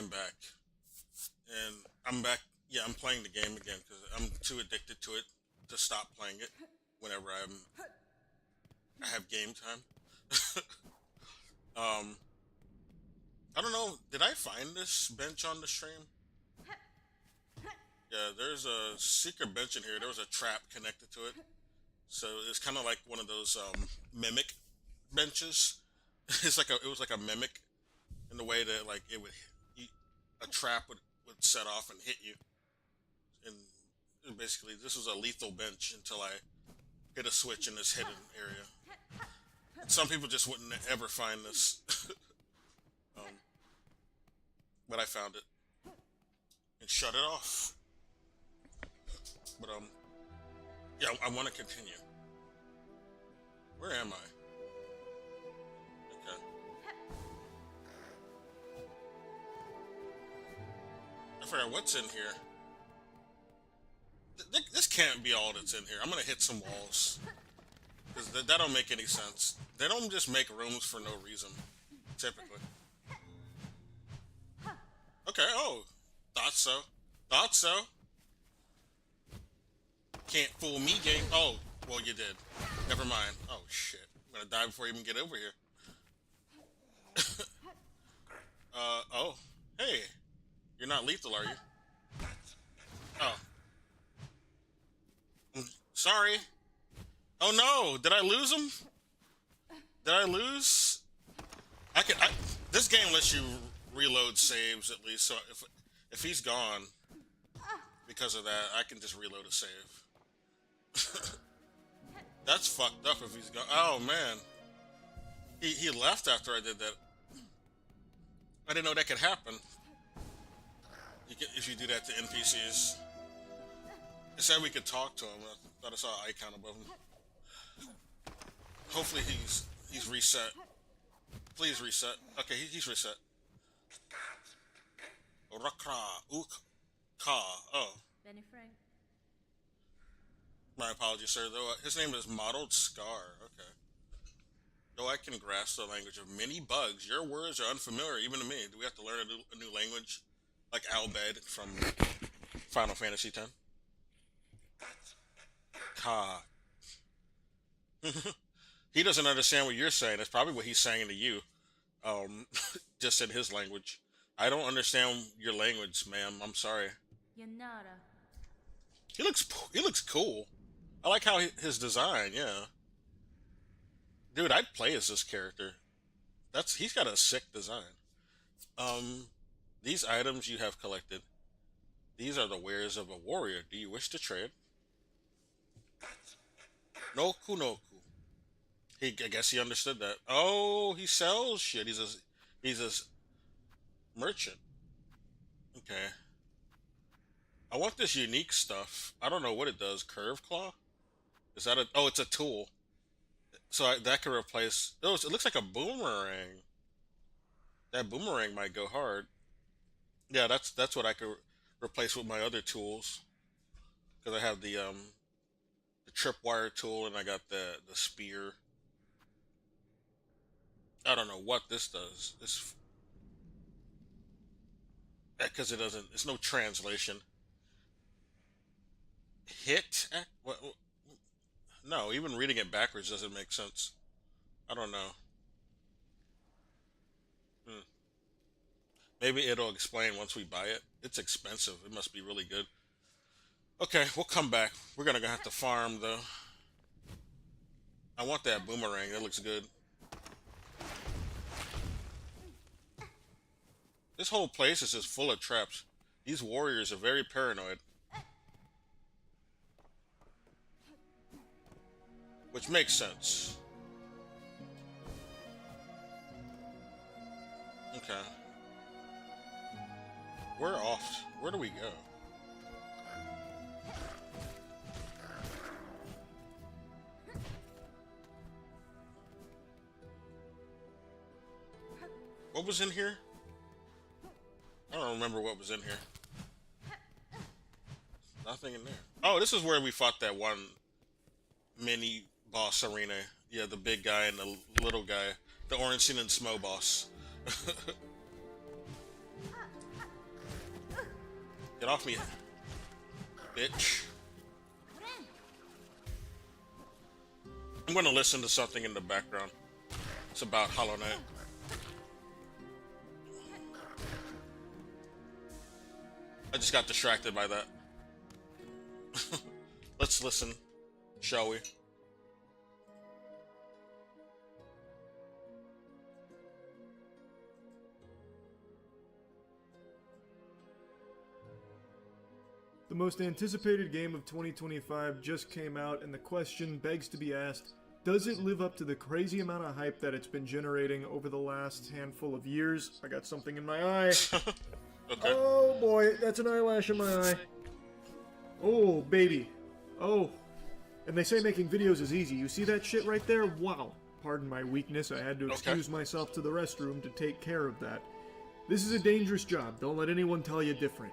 I'm back, and I'm back. Yeah, I'm playing the game again because I'm too addicted to it to stop playing it. Whenever I have game time. um, I don't know. Did I find this bench on the stream? Yeah, there's a secret bench in here. There was a trap connected to it, so it's kind of like one of those mimic benches. It was like a mimic in the way that like it would you, a trap would set off and hit you, and basically this was a lethal bench until I hit a switch in this hidden area. Some people just wouldn't ever find this, um, but I found it and shut it off. But yeah, I want to continue. Where am I? Okay, I forgot what's in here. This can't be all that's in here. I'm gonna hit some walls because that don't make any sense. They don't just make rooms for no reason, typically. Okay. Oh, thought so. Thought so. Can't fool me, game. Oh, well, you did. Never mind. Oh shit. I'm gonna die before you even get over here. Oh. Hey, you're not lethal, are you? Oh, sorry. Oh no, did I lose him? Did I lose? I can. This game lets you reload saves at least. So if he's gone because of that, I can just reload a save. That's fucked up if he's gone. Oh man, he left after I did that. I didn't know that could happen. If you do that to NPCs, it said we could talk to him. I thought I saw an icon above him. Hopefully he's reset. Please reset. Okay, he's reset. Rakra Uk Ka. Oh, Benny Frank. my apologies, sir. Though his name is Mottled Scar. Okay. Though I can grasp the language of many bugs, your words are unfamiliar even to me. Do we have to learn a new language, like Albed from Final Fantasy X? Ka. He doesn't understand what you're saying. That's probably what he's saying to you. Um, just in his language. I don't understand your language, ma'am. I'm sorry. Yanara. He looks cool. I like how his design. Yeah, dude, I'd play as this character. He's got a sick design. Um, these items you have collected. These are the wares of a warrior. Do you wish to trade? No kunoku. I guess he understood that. Oh, he sells shit. He's a merchant. Okay. I want this unique stuff. I don't know what it does. Curve claw? Is that a? Oh, it's a tool. So that could replace. Oh, it looks like a boomerang. That boomerang might go hard. Yeah, that's what I could replace with my other tools because I have the tripwire tool and I got the spear. I don't know what this does. This because it doesn't. It's no translation. Hit? What? No, even reading it backwards doesn't make sense. I don't know. Hmm. Maybe it'll explain once we buy it. It's expensive. It must be really good. Okay, we'll come back. We're gonna have to farm though. I want that boomerang. That looks good. This whole place is just full of traps. These warriors are very paranoid, which makes sense. Okay, we're off. Where do we go? What was in here? I don't remember what was in here. Nothing in there. Oh, this is where we fought that one mini boss arena. Yeah, the big guy and the little guy. The Orange Sin and Smo boss. Get off me, bitch. I'm gonna listen to something in the background. It's about Hollow Knight. I just got distracted by that. Let's listen, shall we? The most anticipated game of 2025 just came out, and the question begs to be asked, does it live up to the crazy amount of hype that it's been generating over the last handful of years? I got something in my eye. Okay. Oh boy, that's an eyelash in my eye. Oh, baby. Oh. And they say making videos is easy. You see that shit right there? Wow. Pardon my weakness, I had to excuse myself to the restroom to take care of that. This is a dangerous job. Don't let anyone tell you different.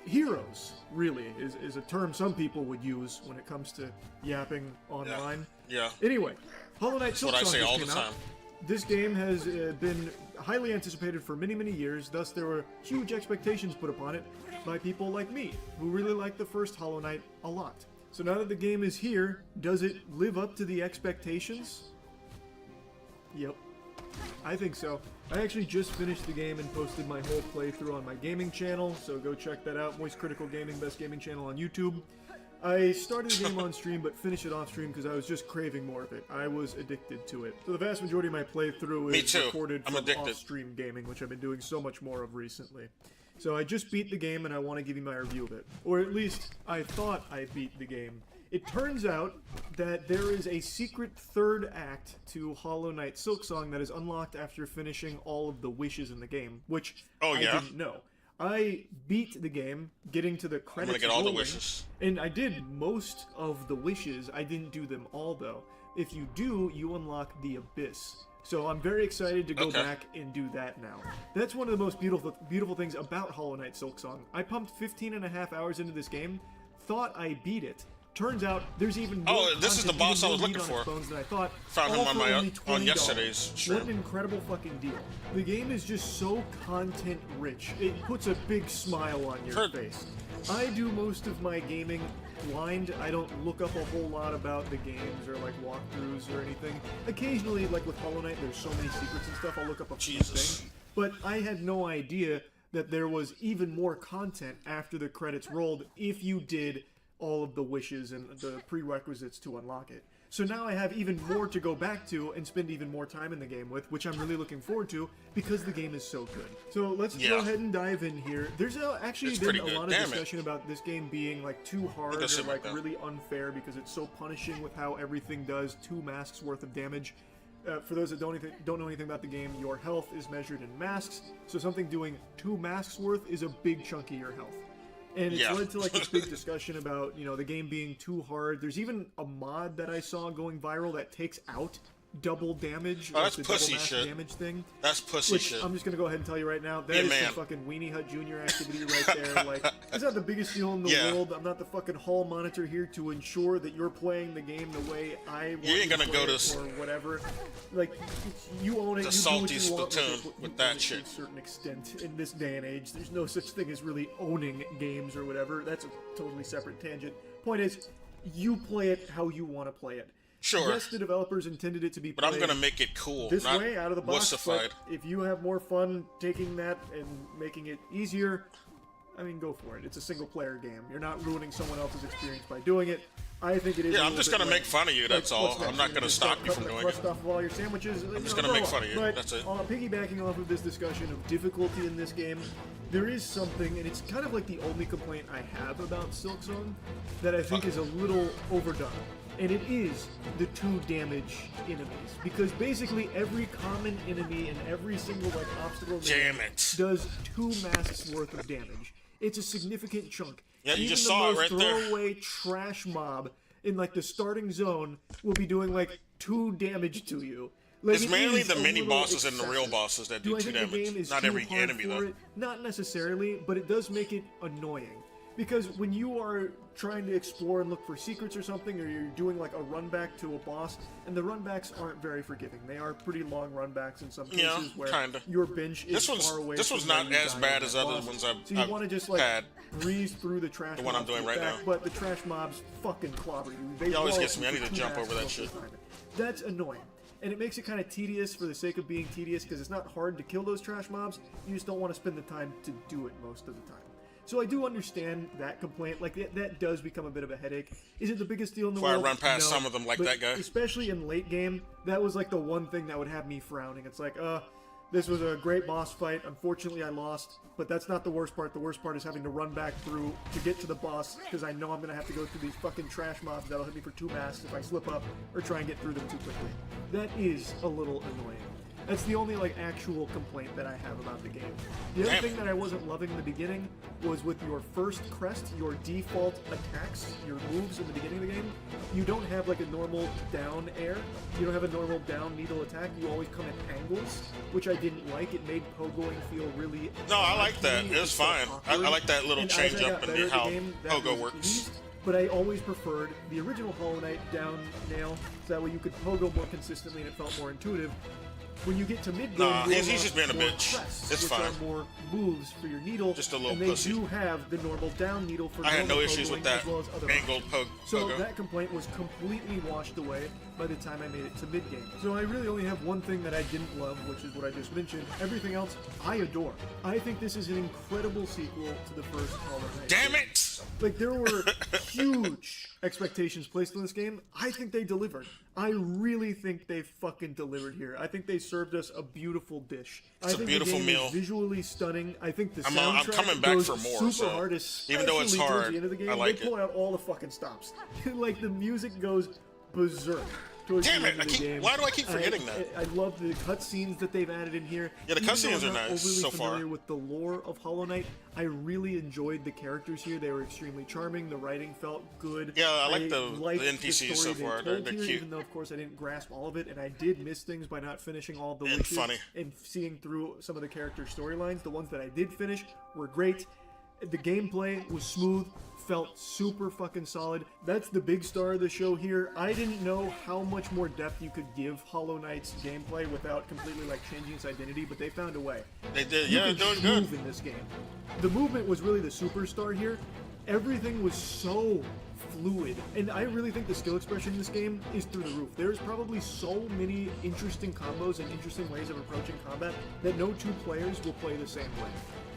Heroes, really, is a term some people would use when it comes to yapping online. Yeah. Anyway, Hollow Knight Silksong That's what I say all just the came out. time. This game has been highly anticipated for many, many years, thus there were huge expectations put upon it by people like me, who really liked the first Hollow Knight a lot. So now that the game is here, does it live up to the expectations? Yep. I think so. I actually just finished the game and posted my whole playthrough on my gaming channel, so go check that out. Moist Critical Gaming, best gaming channel on YouTube. I started the game on stream, but finished it off stream because I was just craving more of it. I was addicted to it. So the vast majority of my playthrough is recorded from off-stream gaming, which I've been doing so much more of recently. So I just beat the game, and I want to give you my review of it. Or at least, I thought I beat the game. It turns out that there is a secret third act to Hollow Knight Silksong that is unlocked after finishing all of the wishes in the game, which I didn't know. I beat the game, getting to the credits. I'm gonna get all the wishes. And I did most of the wishes. I didn't do them all, though. If you do, you unlock the Abyss. So I'm very excited to go back and do that now. That's one of the most beautiful things about Hollow Knight Silksong. I pumped 15.5 hours into this game, thought I beat it. Turns out there's even more this is the boss I was looking for. Than I thought. Found him on yesterday's stream. What an incredible fucking deal. The game is just so content rich. It puts a big smile on your face. I do most of my gaming blind. I don't look up a whole lot about the games or like walkthroughs or anything. Occasionally, like with Hollow Knight, there's so many secrets and stuff, I'll look up a few things. But I had no idea that there was even more content after the credits rolled if you did all of the wishes and the prerequisites to unlock it. So now I have even more to go back to and spend even more time in the game with, which I'm really looking forward to because the game is so good. So let's go ahead and dive in here. There's actually been a lot of discussion about this game being like too hard or like really unfair because it's so punishing with how everything does 2 masks worth of damage. For those that don't know anything about the game, your health is measured in masks, so something doing 2 masks worth is a big chunk of your health. And it's led to like this big discussion about, you know, the game being too hard. There's even a mod that I saw going viral that takes out double damage. Oh, that's pussy shit. Damage thing. That's pussy shit. I'm just gonna go ahead and tell you right now, that is some fucking Weenie Hut Jr. activity right there. Like, it's not the biggest deal in the world. I'm not the fucking hall monitor here to ensure that you're playing the game the way I want you ain't gonna to go play to or whatever. Like, you own it. The you salty do what you want Splatoon with that shit. To a certain extent, in this day and age, there's no such thing as really owning games or whatever. That's a totally separate tangent. Point is, you play it how you want to play it. Sure. Yes, the developers intended it to be played, but I'm gonna make it cool, this not way, out of the box. wussified. But if you have more fun taking that and making it easier, I mean, go for it. It's a single-player game. You're not ruining someone else's experience by doing it. I think it is. Yeah, I'm just gonna make fun of you. That's all. I'm not gonna stop you from doing it. Off of all your sandwiches. I'm just gonna make fun of you. But that's it. Piggybacking off of this discussion of difficulty in this game, there is something, and it's kind of like the only complaint I have about Silksong that I think is a little overdone. And it is the 2 damage enemies. Because basically every common enemy and every single like obstacle does 2 masks worth of damage. It's a significant chunk. Yeah, you Even just saw it right there. the most throwaway trash mob in like the starting zone will be doing like 2 damage to you. Like, it's mainly the mini bosses and the real bosses that do 2 damage. Not every enemy though. Not necessarily, but it does make it annoying. Because when you are trying to explore and look for secrets or something, or you're doing like a run back to a boss, and the run backs aren't very forgiving. They are pretty long run backs in some cases where kinda. your bench is far away. This one's from where not you as die bad on as that other boss. ones So you I've want to just like had. breeze through the trash. The one I'm mobs doing with right that, now. But the trash mobs fucking clobber you. They He always blow gets up me. I you need for to jump 2 over that maxes shit. most of the time. That's annoying. And it makes it kind of tedious for the sake of being tedious, because it's not hard to kill those trash mobs. You just don't want to spend the time to do it most of the time. So I do understand that complaint. Like, that does become a bit of a headache. Is it the biggest deal in the Before I world? run past No. some of them like But that guy. especially in late game, that was like the one thing that would have me frowning. It's like, this was a great boss fight. Unfortunately, I lost, but that's not the worst part. The worst part is having to run back through to get to the boss, because I know I'm going to have to go through these fucking trash mobs that'll hit me for 2 masks if I slip up or try and get through them too quickly. That is a little annoying. That's the only like actual complaint that I have about the game. The other Damn. thing that I wasn't loving in the beginning was with your first crest, your default attacks, your moves in the beginning of the game, you don't have like a normal down air. You don't have a normal down needle attack. You always come in angles, which I didn't like. It made pogoing feel really No, I odd like to that. me. It was so fine. I awkward. like that little And change as I up got in better at how the game, that pogo was works. eased, but I always preferred the original Hollow Knight down nail, so that way you could pogo more consistently and it felt more intuitive. When you get to mid game, Nah, he's just being a more bitch. crests, It's which fine. are more moves for your needle. Just a little and they pussy. do have the normal down needle for I had no normal issues with pogoing that as well as other angled options. pogo. So that complaint was completely washed away by the time I made it to mid game. So I really only have one thing that I didn't love, which is what I just mentioned. Everything else I adore. I think this is an incredible sequel to the first Hollow Knight. Damn it! Like, there were huge expectations placed on this game. I think they delivered. I really think they fucking delivered here. I think they served us a beautiful dish. It's I a think beautiful the game meal. is visually stunning. I think the I'm soundtrack coming back goes for more, super so hard, especially even though it's towards hard, the end of the game. I like they pull it. out all the fucking stops. Like, the music goes berserk. Towards Damn the it, end of the game. why do I keep forgetting that? I love the cutscenes that they've added in here. Yeah, the Even though cutscenes I'm are not nice overly so far. familiar with the lore of Hollow Knight, I really enjoyed the characters here. They were extremely charming. The writing felt good. Yeah, I like the liked NPCs so story they far. told They're here, cute. even though, of course, I didn't grasp all of it, and I did miss things by not finishing all of the And wishes funny. and seeing through some of the character storylines. The ones that I did finish were great. The gameplay was smooth, felt super fucking solid. That's the big star of the show here. I didn't know how much more depth you could give Hollow Knight's gameplay without completely like changing its identity, but they found a way. They did. You Yeah, can they're doing move good. in this game. The movement was really the superstar here. Everything was so fluid, and I really think the skill expression in this game is through the roof. There's probably so many interesting combos and interesting ways of approaching combat that no two players will play the same way.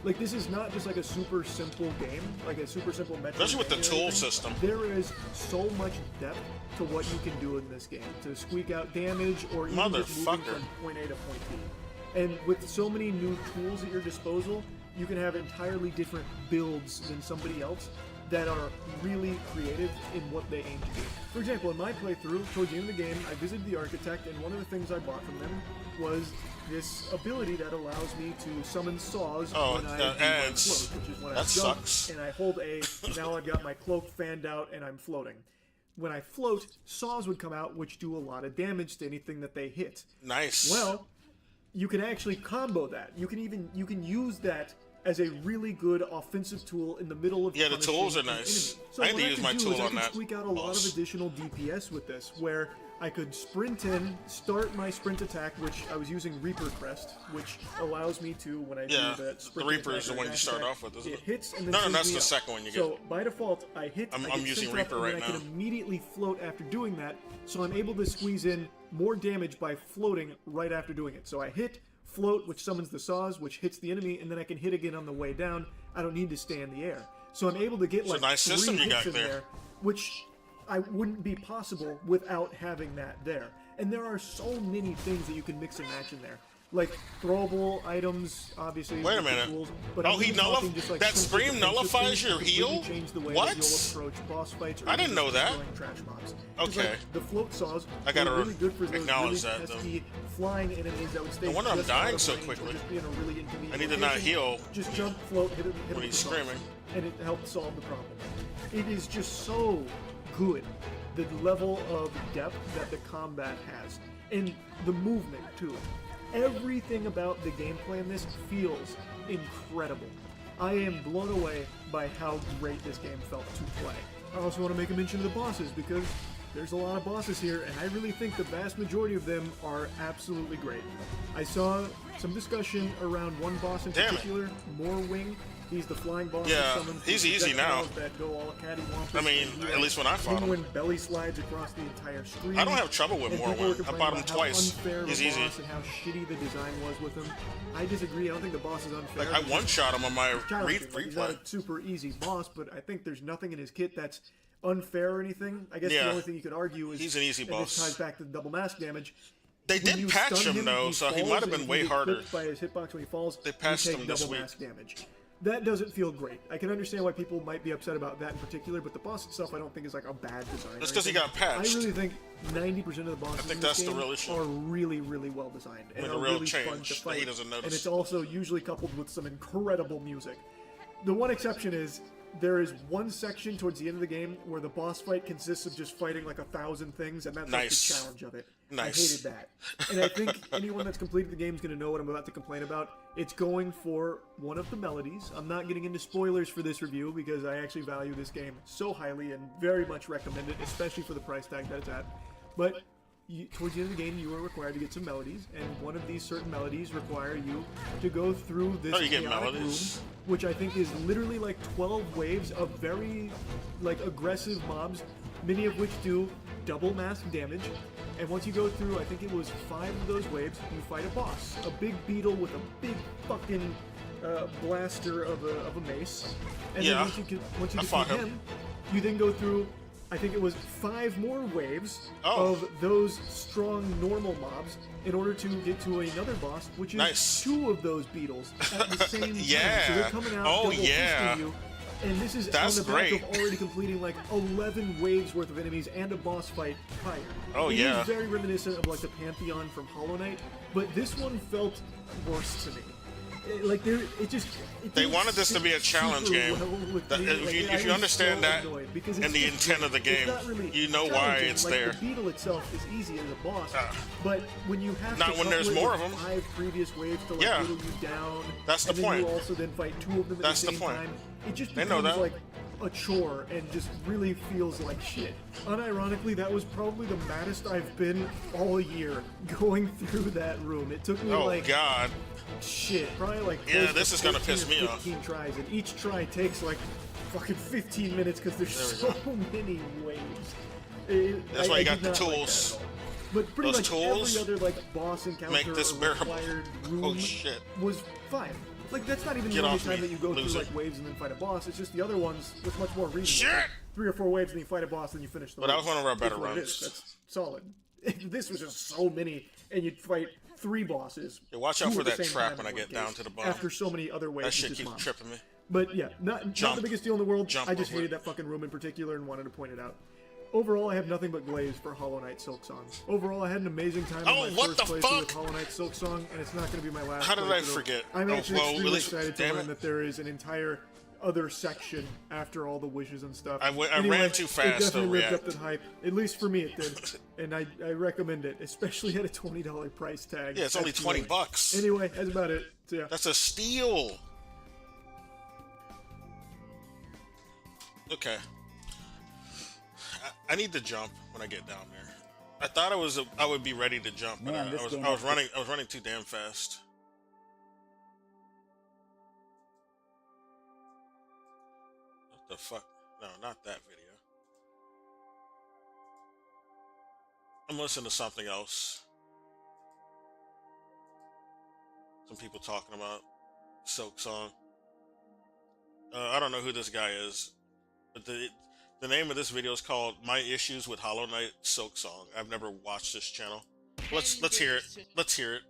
Like, this is not just like a super simple game, like a super simple Metroidvania. Especially with the or tool anything. system. There is so much depth to what you can do in this game to squeak out damage or even just moving Motherfucker. from point A to point B. And with so many new tools at your disposal, you can have entirely different builds than somebody else that are really creative in what they aim to do. For example, in my playthrough, towards the end of the game, I visited the Architect, and one of the things I bought from them was this ability that allows me to summon saws Oh, when I that do my adds- float, which is when I that jump sucks. and I hold A, now I've got my cloak fanned out and I'm floating. When I float, saws would come out, which do a lot of damage to anything that they hit. Nice. Well, you can actually combo that. You can use that as a really good offensive tool in the middle of Yeah, the punishing tools are an nice. enemy. So I need what to use could my do tool is I on could that squeak out a lot of boss. additional DPS with this, where I could sprint in, start my sprint attack, which I was using Reaper Crest, which allows me to, when I Yeah, do that the sprint Reaper is attack the or one you dash start attack, off with, isn't it? hits and then No, sends that's me the up. second one you So by default, I hit. I'm I get using sent up, Reaper and then right I now. can immediately float after doing that, so I'm able to squeeze in more damage by floating right after doing it. So I hit, float, which summons the saws, which hits the enemy, and then I can hit again on the way down. I don't need to stay in the air. So I'm able to get like nice 3 system you hits got in there. there, which I wouldn't be possible without having that there. And there are so many things that you can mix and match in there. Like throwable items, obviously. Wait a with the minute. Tools, but Oh, I'm he really talking nullif- just, like, that simple scream defensive nullifies things your to completely heal? change the way What? that you'll approach boss fights. Or I didn't even know just that. destroying trash mobs. 'Cause, Okay. like, the float saws I gotta were really good for those acknowledge really that, though. pesky flying enemies that would stay No wonder I'm just out dying of so range or quickly. just be in a really inconvenient I need to not location. heal Just jump, float, hit it when with he's the boss, screaming. and it helped solve the problem. It is just so good, the level of depth that the combat has, and the movement too. Everything about the gameplay in this feels incredible. I am blown away by how great this game felt to play. I also want to make a mention of the bosses because there's a lot of bosses here, and I really think the vast majority of them are absolutely great. I saw some discussion around one boss in particular, Morwing. He's the flying boss. Yeah, he's easy now. That go all cattywampus. I mean, at least when I fought him. When belly slides across the entire screen. I don't have trouble with Morwing. I fought him twice. He's easy. And how shitty the design was with him. I disagree. I don't think the boss is unfair. Like, I one-shot him on my replay. He's not a super easy boss, but I think there's nothing in his kit that's unfair or anything. I guess the only thing you could argue is he's an easy boss. This ties back to the double mask damage. They did patch him though, so he might have been way harder. By his hitbox when he falls, they patched him this double week. mask damage. That doesn't feel great. I can understand why people might be upset about that in particular, but the boss itself I don't think is like a bad design. That's because he got patched. I really think 90% of the bosses in this game are really, really well designed and are really fun to fight. He doesn't notice. And it's also usually coupled with some incredible music. The one exception is there is one section towards the end of the game where the boss fight consists of just fighting like 1,000 things, and that's like the challenge of it. I hated that. And I think anyone that's completed the game is going to know what I'm about to complain about. It's going for one of the melodies. I'm not getting into spoilers for this review because I actually value this game so highly and very much recommend it, especially for the price tag that it's at. But towards the end of the game, you are required to get some melodies, and one of these certain melodies require you to go through this chaotic room, which I think is literally like 12 waves of very aggressive mobs, many of which do double mask damage. And once you go through, I think it was 5 of those waves, you fight a boss, a big beetle with a big fucking blaster of a mace. And then once you defeat him, you then go through, I think it was 5 more waves of those strong normal mobs in order to get to another boss, which is 2 of those beetles at the same time. So they're coming out double fisting you. And this is on the back of already completing like 11 waves worth of enemies and a boss fight prior. It is very reminiscent of like the Pantheon from Hollow Knight, but this one felt worse to me. They wanted this to be a challenge game. If you understand that and the intent of the game, you know why it's there. The beetle itself is easy as a boss, but when you have not when there's more of them. 5 previous waves to whittle you down, that's the and then point. You also then fight 2 of them at the same time. It just becomes like a chore and just really feels like shit. Unironically, that was probably the maddest I've been all year going through that room. It took me shit, probably like this is gonna piss me off. 15 tries, and each try takes like fucking 15 minutes because there's so many waves. That's why you got the tools. But pretty much every other boss encounter make this required room was fine. Like, that's not even the only time that you go through waves and then fight a boss. It's just the other ones was much more reasonable. 3 or 4 waves and you fight a boss and you finish the But that was one of our better runs. That's solid. This was just so many, and you'd fight 3 bosses. Yeah, watch out for that trap when I get down to the bottom. After so many other waves. That shit keeps tripping me. But yeah, not the biggest deal in the world. I just hated that fucking room in particular and wanted to point it out. Overall, I have nothing but glaze for Hollow Knight Silksong. Overall, I had an amazing time in my first playthrough with Hollow Knight Silksong, and it's not going to be my last. How did I forget? I'm actually extremely excited to learn that there is an entire other section after all the wishes and stuff. I ran too fast. It definitely lived up to the hype. At least for me, it did, and I recommend it, especially at a $20 price tag. Yeah, it's only $20. Anyway, that's about it. So, yeah. That's a steal. Okay. I need to jump when I get down there. I thought I would be ready to jump, but I was running too damn fast. What the fuck? No, not that video. I'm listening to something else. Some people talking about Silksong. I don't know who this guy is, but the name of this video is called "My Issues with Hollow Knight Silksong." I've never watched this channel. Let's hear it. Let's hear it.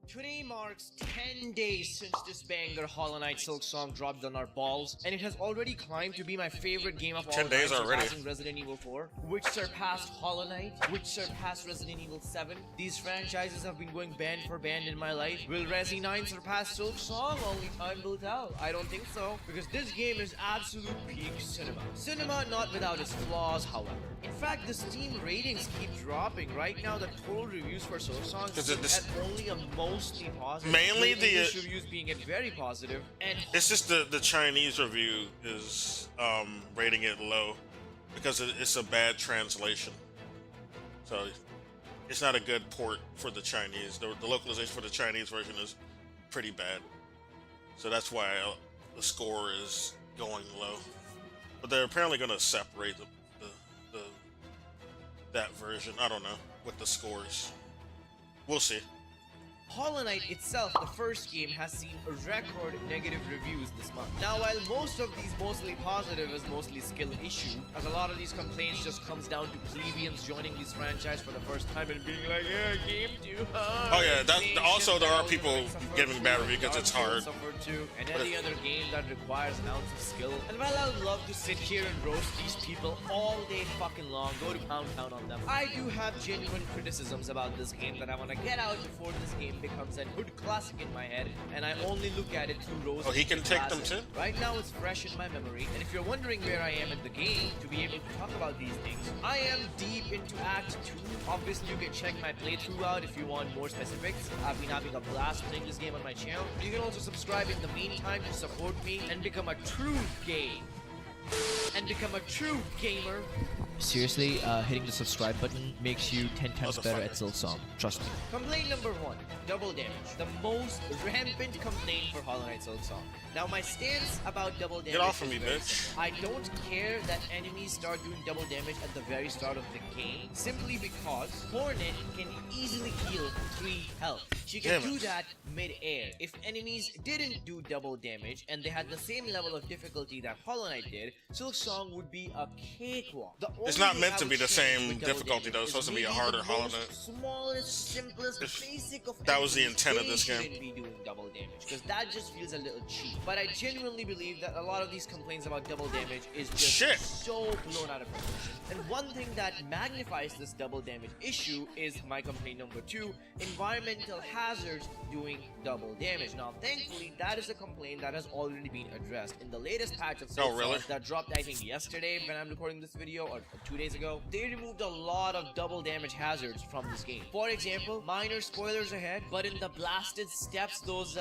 Today marks 10 days since this banger Hollow Knight Silksong dropped on our balls, and it has already climbed to be my favorite game of all 10 days already. Surpassing Resident Evil 4, which surpassed Hollow Knight, which surpassed Resident Evil 7. These franchises have been going band for band in my life. Will Resi 9 surpass Silksong? Only time will tell. I don't think so, because this game is absolute peak cinema. Cinema not without its flaws, however. In fact, the Steam ratings keep dropping. Right now, the total reviews for Silksong Because sit this- at only a mostly positive. Mainly with the, English reviews being at very positive, and It's just the Chinese review is rating it low because it's a bad translation. So it's not a good port for the Chinese. The localization for the Chinese version is pretty bad. So that's why the score is going low. But they're apparently going to separate the that version. I don't know with the scores. We'll see. Hollow Knight itself, the first game, has seen a record negative reviews this month. Now, while most of these mostly positive is mostly skill issue, as a lot of these complaints just comes down to plebeians joining this franchise for the first time and being like, yeah, game too hard. Oh yeah, that also there are Patience, people and suffer giving bad too, reviews because it's Dark Souls hard. suffer too, and But any other game that requires an ounce of skill. And while I would love to sit here and roast these people all day fucking long, go to pound town on them, I do have genuine criticisms about this game that I want to get out before this game becomes an hood classic in my head, and I only look at it through rose. Oh, he can take them glasses. too? Right now, it's fresh in my memory, and if you're wondering where I am in the game to be able to talk about these things, I am deep into Act 2. Obviously, you can check my playthrough out if you want more specifics. I've been having a blast playing this game on my channel. You can also subscribe in the meantime to support me and become a true gamer. Seriously, hitting the subscribe button makes you 10 times better at Silksong. Trust me. Complaint number 1, double damage. The most rampant complaint for Hollow Knight Silksong. Now, my stance about double damage Get off of is me, very bitch. simple. I don't care that enemies start doing double damage at the very start of the game, simply because Hornet can easily heal 3 health. She can Damn do it. that mid-air. If enemies didn't do double damage and they had the same level of difficulty that Hollow Knight did, Silksong would be a cakewalk. The It's only not thing meant I to would be the change same with double difficulty, damage though. It's is supposed to be a maybe harder the Hollow most Knight. smallest, simplest, If basic of that was the enemies, intent of they this game. shouldn't be doing double damage, because that just feels a little cheap. But I genuinely believe that a lot of these complaints about double damage is just Shit. so blown out of proportion. And one thing that magnifies this double damage issue is my complaint number 2, environmental hazards doing double damage. Now, thankfully, that is a complaint that has already been addressed in the latest patch of Oh, really? that dropped, I think, yesterday when I'm recording this video, or 2 days ago. They removed a lot of double damage hazards from this game. For example, minor spoilers ahead, but in the blasted steps, those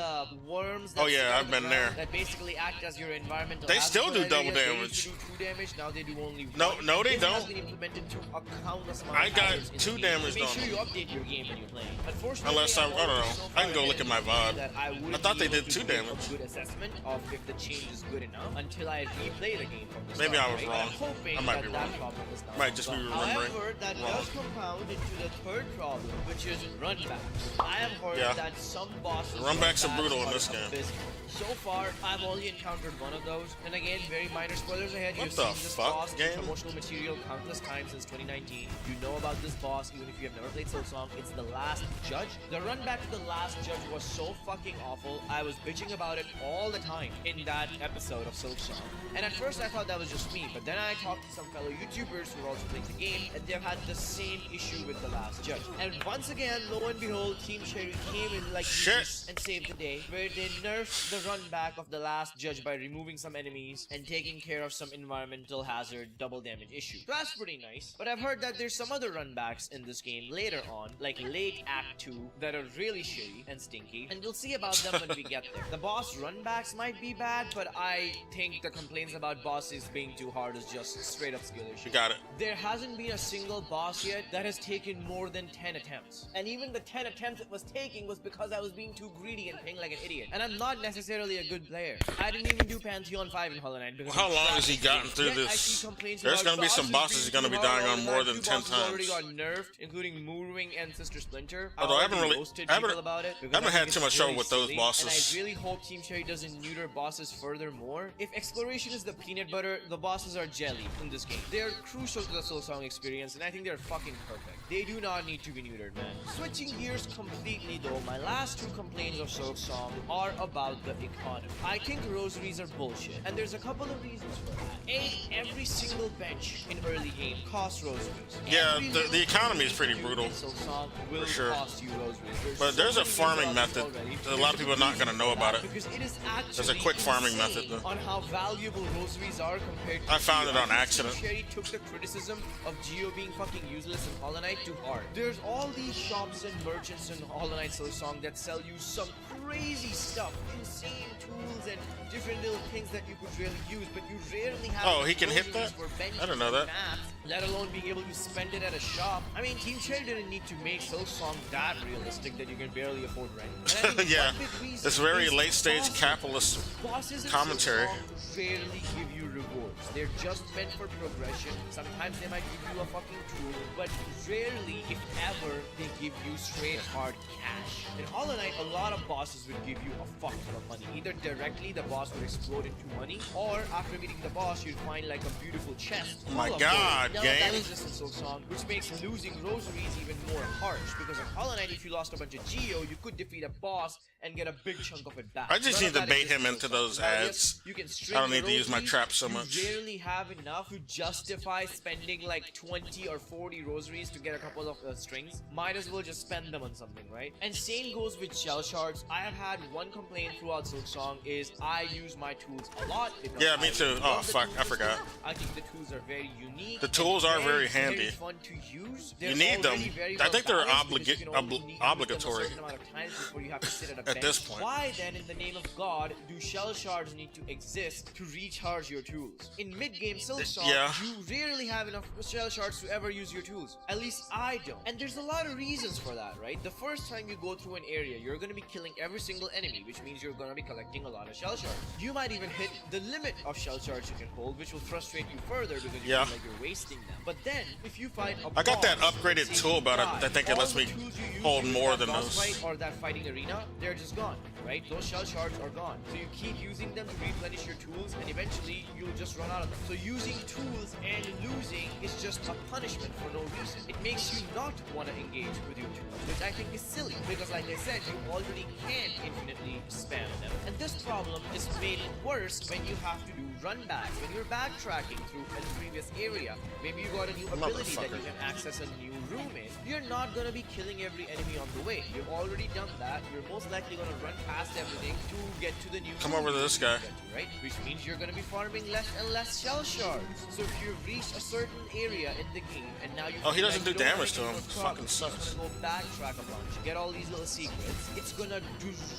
worms that Oh, yeah, sit on I've the been ground there. that basically act as your environmental They hazard still do for double areas. They damage. used to do 2 damage, now they do only No, 1. no, they This has don't. been implemented to a countless amount I of got hazards in 2 the game. damage Make on sure them. you update your game when you're playing. Unfortunately, Unless I don't know. so I can far go ahead look at my in VOD. that I wouldn't I thought be they able did to 2 give damage. a good assessment of if the change is good enough until I replay the game from the Maybe start. I was right? wrong. I'm hoping I might that be that wrong. problem is not Might just be solved. remembering However, that wrong. does compound into the third problem, which is runbacks. I have heard Yeah. that some bosses Runbacks are brutal in are this game. abysmal. So far, I've only encountered one of those. And again, very minor spoilers ahead. What You've the seen this fuck, boss in game? promotional material countless times since 2019. You know about this boss, even if you have never played Silksong. It's the last judge. The run back to the last judge was so fucking awful. I was bitching about it all the time in that episode of Silksong. And at first I thought that was just me, but then I talked to some fellow YouTubers who are also playing the game, and they've had the same issue with the last judge. And once again, lo and behold, Team Cherry came in like Shit. Jesus and saved the day, where they nerfed the run back of the last judge by removing some enemies and taking care of some environmental hazard double damage issue. That's pretty nice, but I've heard that there's some other run backs in this game later on, like late Act 2, that are really shitty and stinky, and we'll see about them when we get there. The boss run backs might be bad, but I think the complaints about bosses being too hard is just straight up skill issue. You got it. There hasn't been a single boss yet that has taken more than 10 attempts. And even the 10 attempts it was taking was because I was being too greedy and playing like an idiot. And I'm not necessarily a good player. I didn't even do Pantheon 5 in Hollow Knight because How I'm long trash has he at the game. gotten through Yet I this? see complaints There's about gonna be some bosses being you're gonna be too hard dying all on the more time. than 2 10 bosses already times. got nerfed, including Moorwing and Sister Splinter. Although I haven't already really- roasted I haven't- people about it because I haven't think had it's too much really trouble with those silly, bosses. And I really hope Team Cherry doesn't neuter bosses furthermore. If exploration is the peanut butter, the bosses are jelly in this game. They're crucial to the Silksong experience, and I think they're fucking perfect. They do not need to be neutered, man. Switching gears completely though, my last 2 complaints of Silksong are about the economy. I think rosaries are bullshit, and there's a couple of reasons for that. A, every single bench in early game costs rosaries. Yeah, Every the little economy thing is pretty you do brutal. in Silksong will For sure. cost you rosaries. But there's so a many farming reasons about method. this A already. lot of people are not gonna know about it. Because it is actually There's a quick farming insane method, though. on how valuable rosaries are compared to I found it on Team accident. Cherry took the the criticism of Geo being fucking useless in Hollow Knight too hard. There's all these shops and merchants in Hollow Knight Silksong that sell you some crazy stuff, insane tools and different little things that you could really use, but you rarely have. Oh, he can hit that? I don't know that. Maps, let alone being able to spend it at a shop. I mean, Team Cherry didn't need to make Silksong that realistic that you can barely afford rent. And I mean, Yeah, one big reason it's very is late-stage bosses. capitalist Bosses in commentary. Silksong rarely give you rewards. They're just meant for progression. Sometimes they might give you a fucking tool, but rarely, if ever, they give you straight hard cash. In Hollow Knight, a lot of bosses would give you a fuck ton of money. Either directly, the boss would explode into money, or after meeting the boss, you'd find like a beautiful chest. My full of God, gold. Now, that game. exists in Silksong, which makes losing rosaries even more harsh, because in Hollow Knight, if you lost a bunch of Geo, you could defeat a boss and get a big chunk of it back. I just None need of to that bait exists him in into Silksong. those Now, yes, ads. you can I string don't need your to use my rosaries. trap so You much. rarely have enough to justify spending like 20 or 40 rosaries to get a couple of strings. Might as well just spend them on something, right? And same goes with shell shards. I have had one complaint throughout Silksong is I use my tools a lot. because Yeah, me I too. love Oh, the fuck, tool I forgot. system. I think the tools are very unique. The tools and are very handy. Very fun to use. You They're need them. already very I think they're well balanced because you can only use them a obligatory certain amount of times before you have to sit at a at bench. this point. Why then, in the name of God, do shell shards need to exist to recharge your tools? In mid-game Silksong, Yeah. you rarely have enough shell shards to ever use your tools. At least I don't. And there's a lot of reasons for that, right? The first time you go through an area, you're going to be killing every single enemy, which means you're going to be collecting a lot of shell shards. You might even hit the limit of shell shards you can hold, which will frustrate you further because you Yeah. feel like you're wasting them. But then, if you find a I got that boss, upgraded say tool, but die, I think it all lets the me tools you used hold in more that than boss those. fight or that fighting arena, they're just gone, right? Those shell shards are gone. So you keep using them to replenish your tools, and eventually you'll just run out of them. So using tools and losing is just a punishment for no reason. It makes you not want to engage with your tools, which I think is silly, because like I said, you already can infinitely spam them. And this problem is made worse when you have to do run backs, when you're backtracking through a previous area. Maybe you got a new ability that you Motherfucker. can access a new room in. You're not gonna be killing every enemy on the way. You've already done that. You're most likely gonna run past everything to get to the new Come room over to you this need guy. get to, right? Which means you're gonna be farming less and less shell shards. So if you've reached a certain area in the game and now you Oh, he feel doesn't like do you don't damage have to any him. more Fucking progress, sucks. you're gonna go backtrack a bunch, get all these little secrets. It's gonna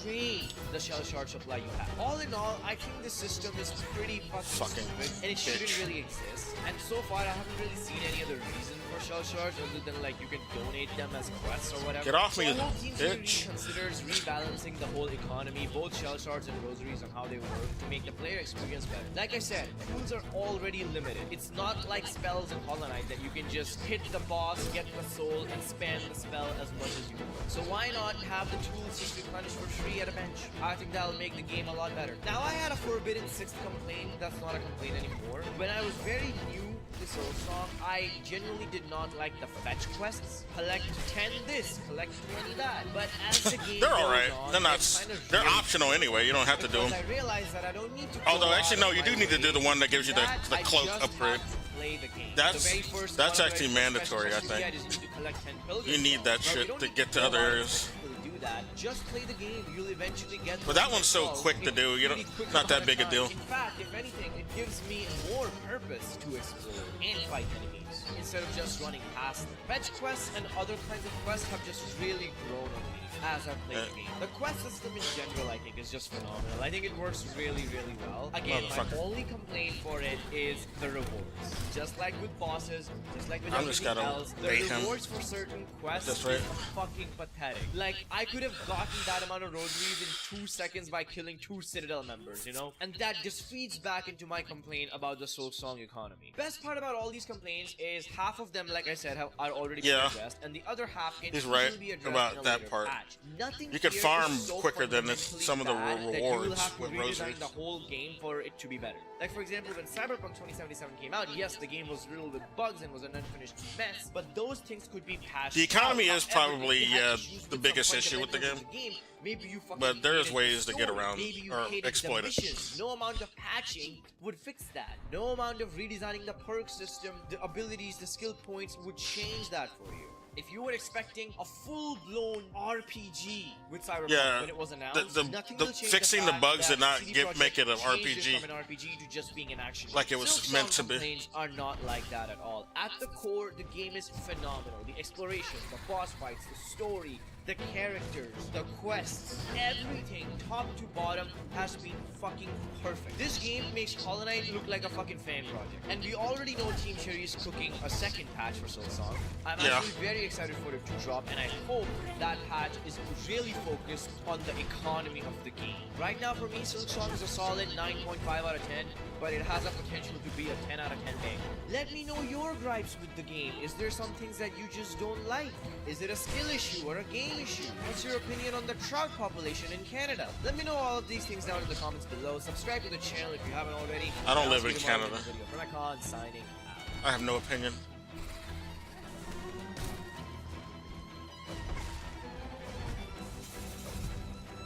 drain the shell shard supply you have. All in all, I think the system is pretty fucking stupid, and it shouldn't bitch. really exist. And so far, I haven't really seen any other reason for shell shards other than like you can donate them as quests or whatever. Get off me, So I hope Team Cherry bitch. considers rebalancing the whole economy, both shell shards and rosaries, on how they work to make the player experience better. Like I said, tools are already limited. It's not like spells in Hollow Knight that you can just hit the boss, get the soul, and spam the spell as much as you want. So why not have the tools just replenished for free at a bench? I think that'll make the game a lot better. Now, I had a Forbidden Sixth complaint. That's not a complaint anymore. When I was very new to Silksong, I genuinely did not like the fetch quests. Collect 10 this, collect 20 that. But as the game They're goes alright. on, They're not. kind of They're really optional anyway. You don't have to do because them. I realized that I don't need to. Although, go actually, out no, of you do my need to do the way. one that gives you the That I cloak just upgrade. have to play the game. That's- the very first that's one of the actually very first mandatory, I quests you think. get is you need to collect 10 pilgrim You need stones. that Now, you shit don't to need get to go other out areas. specifically do that. Just play the game. You'll eventually get. But that one's so quick to do, you don't- Really quick not that amount of big a time. deal. In fact, if anything, it gives me more purpose to explore and fight enemies instead of just running past them. Fetch quests and other kinds of quests have just really grown on me as I've played the game. The quest system in general, I think, is just phenomenal. I think it works really, really well. Again, my Motherfucker. only complaint for it is the rewards. Just like with bosses, just like with I'm just everything gotta else, the bait him. rewards for certain quests That's right. is fucking pathetic. Like, I could have gotten that amount of rosaries in 2 seconds by killing 2 Citadel members, you know? And that just feeds back into my complaint about the Silksong economy. Best part about all these complaints is half of them, like I said, are already been Yeah. addressed, and the other half can He's easily right be addressed about in a that later part. patch. Nothing You could here farm is so quicker than fundamentally some of the bad that you will rewards have to with redesign rosaries. the whole game for it to be better. Like, for example, when Cyberpunk 2077 came out, yes, the game was riddled with bugs and was an unfinished mess, but those things could be patched. The economy out. is However, probably, if you had yeah, issues the with biggest some issue with the fundamentals of the game, maybe you fucking But there's hated ways the to get story. around Maybe you or hated exploit the it. missions. No amount of patching would fix that. No amount of redesigning the perk system, the abilities, the skill points would change that for you. If you were expecting a full-blown RPG with Cyberpunk Yeah, when it was announced, nothing will change fixing the fact bugs that did not CD Projekt make it an changed RPG. from an RPG to just being an action Like game. it was Silksong meant to be. complaints are not like that at all. At the core, the game is phenomenal. The exploration, the boss fights, the story, the characters, the quests, everything, top to bottom, has been fucking perfect. This game makes Hollow Knight look like a fucking fan project. And we already know Team Cherry is cooking a second patch for Silksong. I'm Yeah. actually very excited for it to drop, and I hope that patch is really focused on the economy of the game. Right now, for me, Silksong is a solid 9.5 out of 10, but it has a potential to be a 10 out of 10 game. Let me know your gripes with the game. Is there some things that you just don't like? Is it a skill issue or a game issue? What's your opinion on the trout population in Canada? Let me know all of these things down in the comments below. Subscribe to the channel if you haven't already. I don't And I'll live see in you tomorrow Canada. the video. Pranakon signing out. I have no opinion.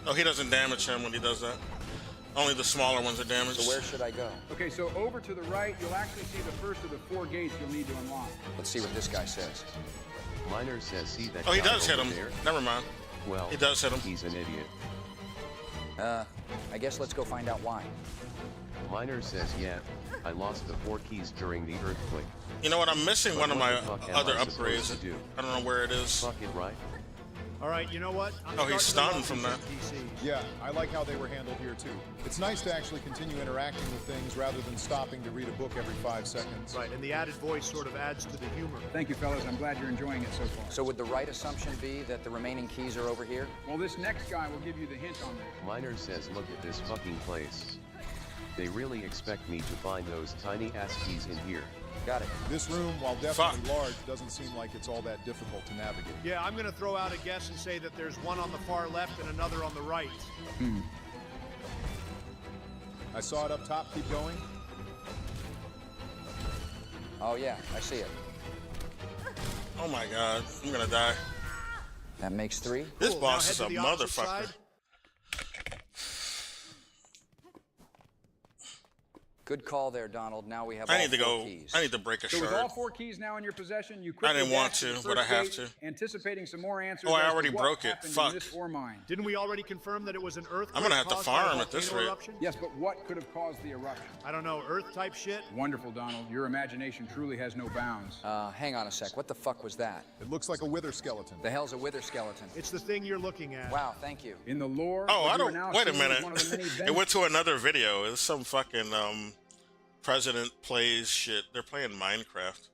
Oh, he doesn't damage him when he does that. Only the smaller ones are damaged. So where should I go? Okay, so over to the right, you'll actually see the first of the 4 gates you'll need to unlock. Let's see what this guy says. Miner says, see that Oh, he guy does hit over him. there? Never mind. Well, He does hit him. he's an idiot. I guess let's go find out why. Miner says, yeah, I lost the 4 keys during the earthquake. You know what? I'm missing one of my What the fuck am other I supposed upgrades. to do? I don't know where it is. Fuck it, right? All right, you know what? Oh, he's stunned from that. Yeah, I like how they were handled here too. It's nice to actually continue interacting with things rather than stopping to read a book every 5 seconds. Right, and the added voice sort of adds to the humor. Thank you, fellas. I'm glad you're enjoying it so far. So would the right assumption be that the remaining keys are over here? Well, this next guy will give you the hint on that. Miner says, look at this fucking place. They really expect me to find those tiny ass keys in here. Got it. This room, while definitely large, doesn't seem like it's all that difficult to navigate. Yeah, I'm going to throw out a guess and say that there's one on the far left and another on the right. I saw it up top. Keep going. Oh yeah, I see it. Oh my god. I'm gonna die. That makes 3. This Cool, boss now is head a to the opposite motherfucker. side. Good call there, Donald. Now we have I all need to 4 go. keys. I need to break a So with shirt. all 4 keys now in your possession, you quickly didn't want dash to, the but I first have gate, to. anticipating some more answers. Oh, I as to already what broke it. happened Fuck. in this ore mine. Didn't we already confirm that it was an earthquake? I'm gonna have to caused by a farm at this volcano rate. eruption? Yes, but what could have caused the eruption? I don't know, Earth type shit? Wonderful, Donald. Your imagination truly has no bounds. Hang on a sec. What the fuck was that? It looks like a wither skeleton. The hell's a wither skeleton? It's the thing you're looking at. Wow, thank you. In the lore, Oh, what I you are don't. now Wait a seeing is minute. one of the many It went to another video. It's some fucking President Plays shit. They're playing Minecraft.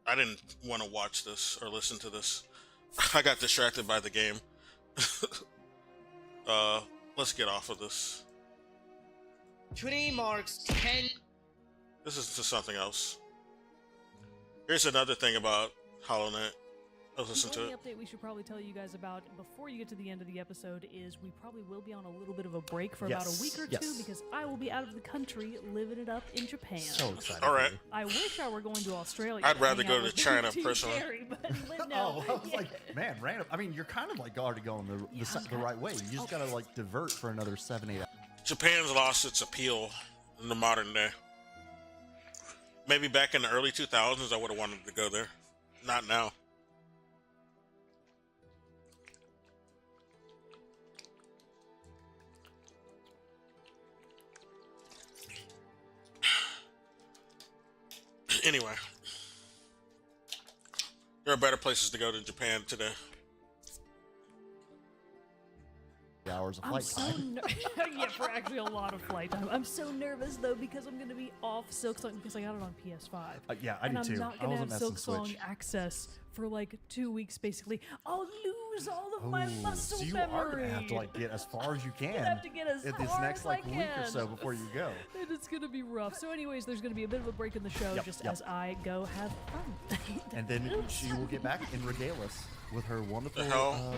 I didn't want to watch this or listen to this. I got distracted by the game. Let's get off of this. Today marks 10. This is to something else. Here's another thing about Hollow Knight. Let's listen The to only it. update we should probably tell you guys about before you get to the end of the episode is we probably will be on a little bit of a break for about a week or two because I will be out of the country living it up in Japan. So excited. All right. I wish I were going to Australia. I'd rather hang out go to with China Team personally. Cherry, but no. Oh, I was like, man, random. I mean, you're kind of like already going the right way. You just gotta like divert for another 7-8 hours. Japan's lost its appeal in the modern day. Maybe back in the early 2000s, I would have wanted to go there. Not now. Anyway, there are better places to go than Japan today. Hours of I'm flight so time. yeah, for actually a lot of flight time. I'm so nervous though because I'm gonna be off Silksong because I got it on PS5. Yeah, I and do I'm too. not I gonna have wasn't messing Silksong Switch. access for like 2 weeks basically. I'll lose all of my Ooh, muscle so you memory. are gonna have to like get as far as you can have to get as in this far next as like I week or can. so before you go. And it's gonna be rough. So, anyways, there's gonna be a bit of a break in the show Yep, just yep. as I go have fun. And then she will get back and regale us with her wonderful The hell?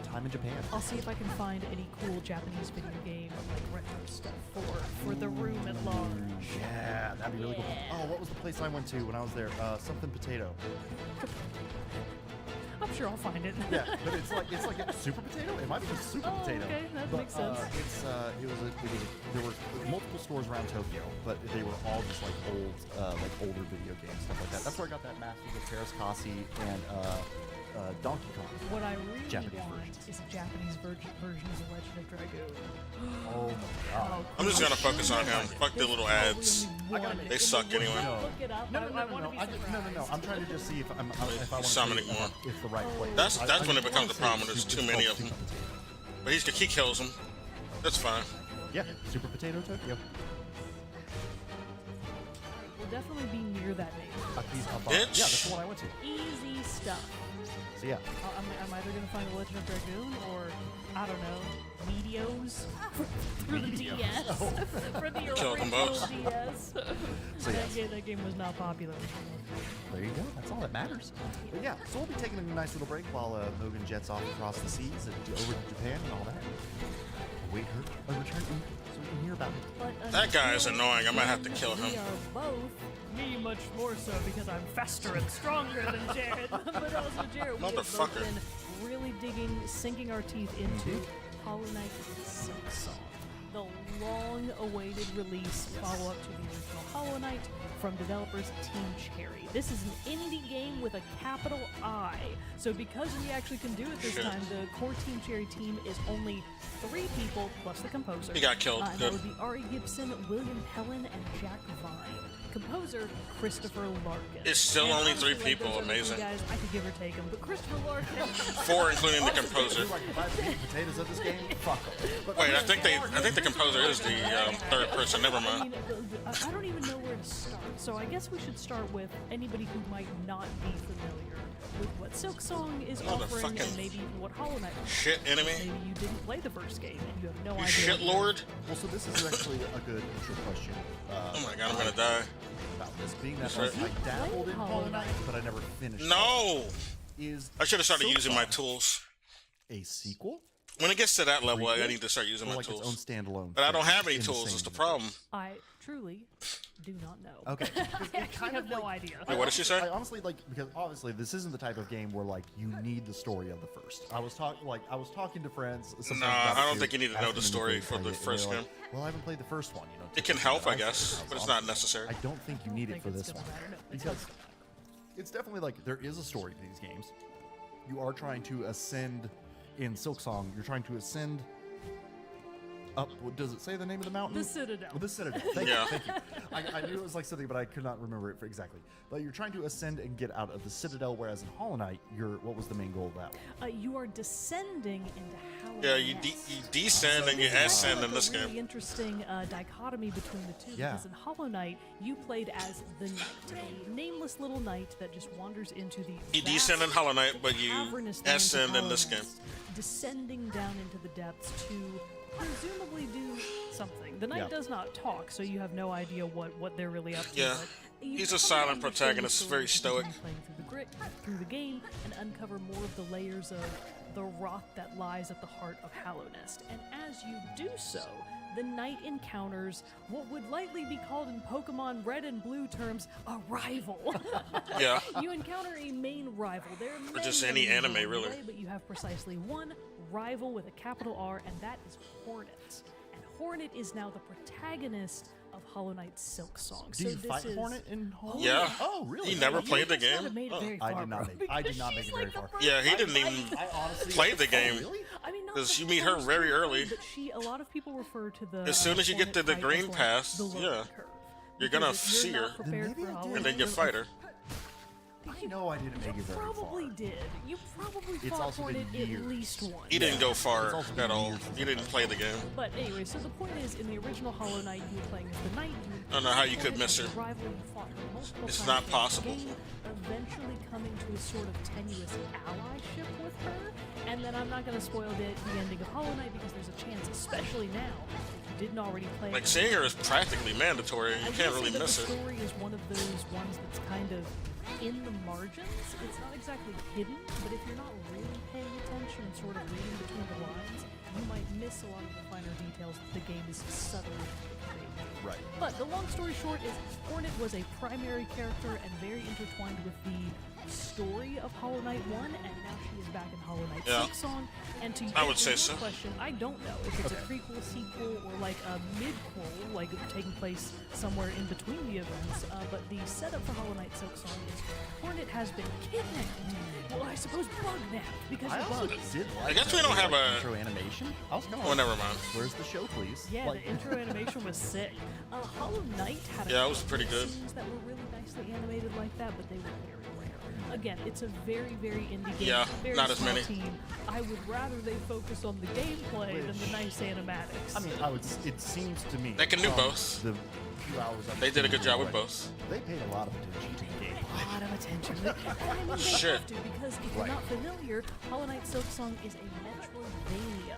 time in Japan. I'll see if I can find any cool Japanese video game like retro stuff for the room at large. Yeah, that'd be really cool. Oh, what was the place I went to when I was there? Something Potato. I'm sure I'll find it. Yeah, but it's like a super potato. It might be a super potato. Okay, that but, makes sense. There were multiple stores around Tokyo, but they were all just like older video games, stuff like that. That's where I got that Masters of Terrace Kasi and Donkey Kong. What I really Japanese want versions. is a Japanese version of The Legend of Dragoon. Oh my god. I'm just gonna focus on him. Fuck the little ads. They suck anyway. Look it up. No. I want to be surprised. I'm trying to just see if I want to Summoning more. It's the right place. That's when it becomes a problem. There's too many of them. But he kills them. That's fine. Yeah, Super Potato Tokyo. We'll definitely be near that name. Bitch. Yeah, that's the one I went to. Easy stuff. So yeah. I'm either going to find The Legend of Dragoon or, I don't know, Meteos for the DS. For the Killed them original both. DS. So yes. That game was not popular. There you go. That's all that matters. But yeah, so we'll be taking a nice little break while Mogan jets off across the seas and over to Japan and all that. Wait her return so we can hear about it. But That guy is annoying. I might have to kill him. We are both, me much more so because I'm faster and stronger than Jared, but also Jared. We have both Motherfucker. been really sinking our teeth into Hollow Knight Silk Song, the long-awaited release follow-up to the original Hollow Knight from developers Team Cherry. This is an indie game with a capital I. So because we actually can do it this time, the core Team Cherry team is only 3 people plus the composer. He got killed. And Good. that would be Ari Gibson, William Helen, and Jack Vine. Composer Christopher Larkin. It's still And only honestly, 3 like, people. those other 3 Amazing. guys, I could give or take them, but Christopher Larkin. 4, including the composer. Like, if I had to eat potatoes of this game, fuck them. Wait, I think the composer is the third person. Never I mind. mean, I don't even know where to start. So I guess we should start with anybody who might not be familiar with what Silk Song is offering and Motherfucking maybe even what Hollow Knight is. Shit enemy. Maybe you didn't play the first game and you have no You idea. shit lord. Well, so this is actually a good intro question. Oh my god, I'm gonna die. About this being that That's right. I dabbled in Hollow Knight, but I never finished. No. Is I should have started Silk using my Song tools. a sequel? When it gets to that level, I Prequel? need to start using Or my like tools. its own standalone. But I don't thing have any in the tools. same That's the universe? problem. I truly do not know. Okay. I actually have no idea. Wait, what did she say? I honestly because obviously this isn't the type of game where like you need the story of the first. I was talking to friends. some Nah, friends about I it don't too, think you need to know asking the them if story they'd for played the it, and first they were game. like, well, I haven't played the first one. You know. It can typically help, I what guess, say. but it's So not necessary. I don't think you need it think for it's this gonna one matter, no. because it's definitely like there is a story to these games. You are trying to ascend in Silk Song. You're trying to ascend up. What does it say? The name of the mountain? The Citadel. The Citadel. Thank Yeah. you. Thank you. I knew it was like something, but I could not remember it for exactly. But you're trying to ascend and get out of the Citadel, whereas in Hollow Knight, what was the main goal of that one? You are descending into Hollow Yeah, you Knight. descend and you ascend in this There's a really game. interesting dichotomy between the two Yeah. because in Hollow Knight you played as the knight, a nameless little knight that just wanders into the You vast, descend in Hollow Knight, but you cavernous lands of ascend in this game. Hallownest, descending down into the depths to presumably do something. The knight Yeah. does not talk, so you have no idea what they're really up to. Yeah. but you He's a come silent to understand the protagonist, story very as you stoic. continue playing through the game and uncover more of the layers of the rot that lies at the heart of Hallownest. And as you do so, the knight encounters what would likely be called in Pokemon Red and Blue terms a rival. Yeah. You encounter a main rival. There are Or just many any anime, along the really. way, but you have precisely one rival with a capital R, and that is Hornet. And Hornet is now the protagonist of Hollow Knight's Silk Song. Do so you this fight is... Hornet in Hollow Yeah. Knight? Oh, really? He never You played the must not game. have made it very I far, did not bro, make it. I because did not make she's it very like the far. first Yeah, he didn't even I honestly play the oh, game. Really? I mean, not Because the you meet her first very one, early. But a lot of people refer to the. As soon as you get to the Hornet green fight as, pass, the learning yeah, curve. you're gonna Because if see you're her, not prepared maybe for I Hollow did. and then you Knight, fight her. I know I didn't make it You very probably far. did. You probably It's fought also been Hornet at years. least once. He didn't go It's far also been at all. years since He didn't play the game. But anyway, so the point is, in the original Hollow Knight, you were playing as the knight. I don't know how you could miss her. Rival, you fought her multiple It's times not throughout the possible. game, eventually coming to a sort of tenuous allyship with her. And then I'm not going to spoil the ending of Hollow Knight because there's a chance, especially now, if you didn't already play. Like it, seeing her is practically mandatory. You I can't will really say that miss the her. story is one of those ones that's kind of in the margins. It's not exactly hidden, but if you're not really paying attention and sort of reading between the lines, you might miss a lot of the finer details that the game is subtly portraying. Right. But the long story short is Hornet was a primary character and very intertwined with the story of Hollow Knight 1, and now she is back in Hollow Knight Yeah. Silksong. And to I would answer say your so. question, I don't know if it's a prequel, sequel, or like a mid-quel, like taking place somewhere in between the events. But the setup for Hollow Knight Silksong is Hornet has been kidnapped. Well, I suppose bug-napped because I of also bugs. did I like guess we that don't have like, a- intro animation. I was going. Oh, never mind. Where's the show, please? Yeah, Like- the intro animation was sick. Hollow Knight had a Yeah, it was couple pretty of good. scenes that were really nicely animated like that, but they were very rare. Again, it's a very, very indie game. Yeah, very not as small many. Team. I would rather they focus on the gameplay than the nice animatics. I mean, it seems to me They can do from both. The few hours I've They did a seen good job with already, both. They paid a lot of attention to the game. a lot of attention. And I mean, they Shit. have to, because if you're not familiar, Hollow Knight Silksong is a Metroidvania.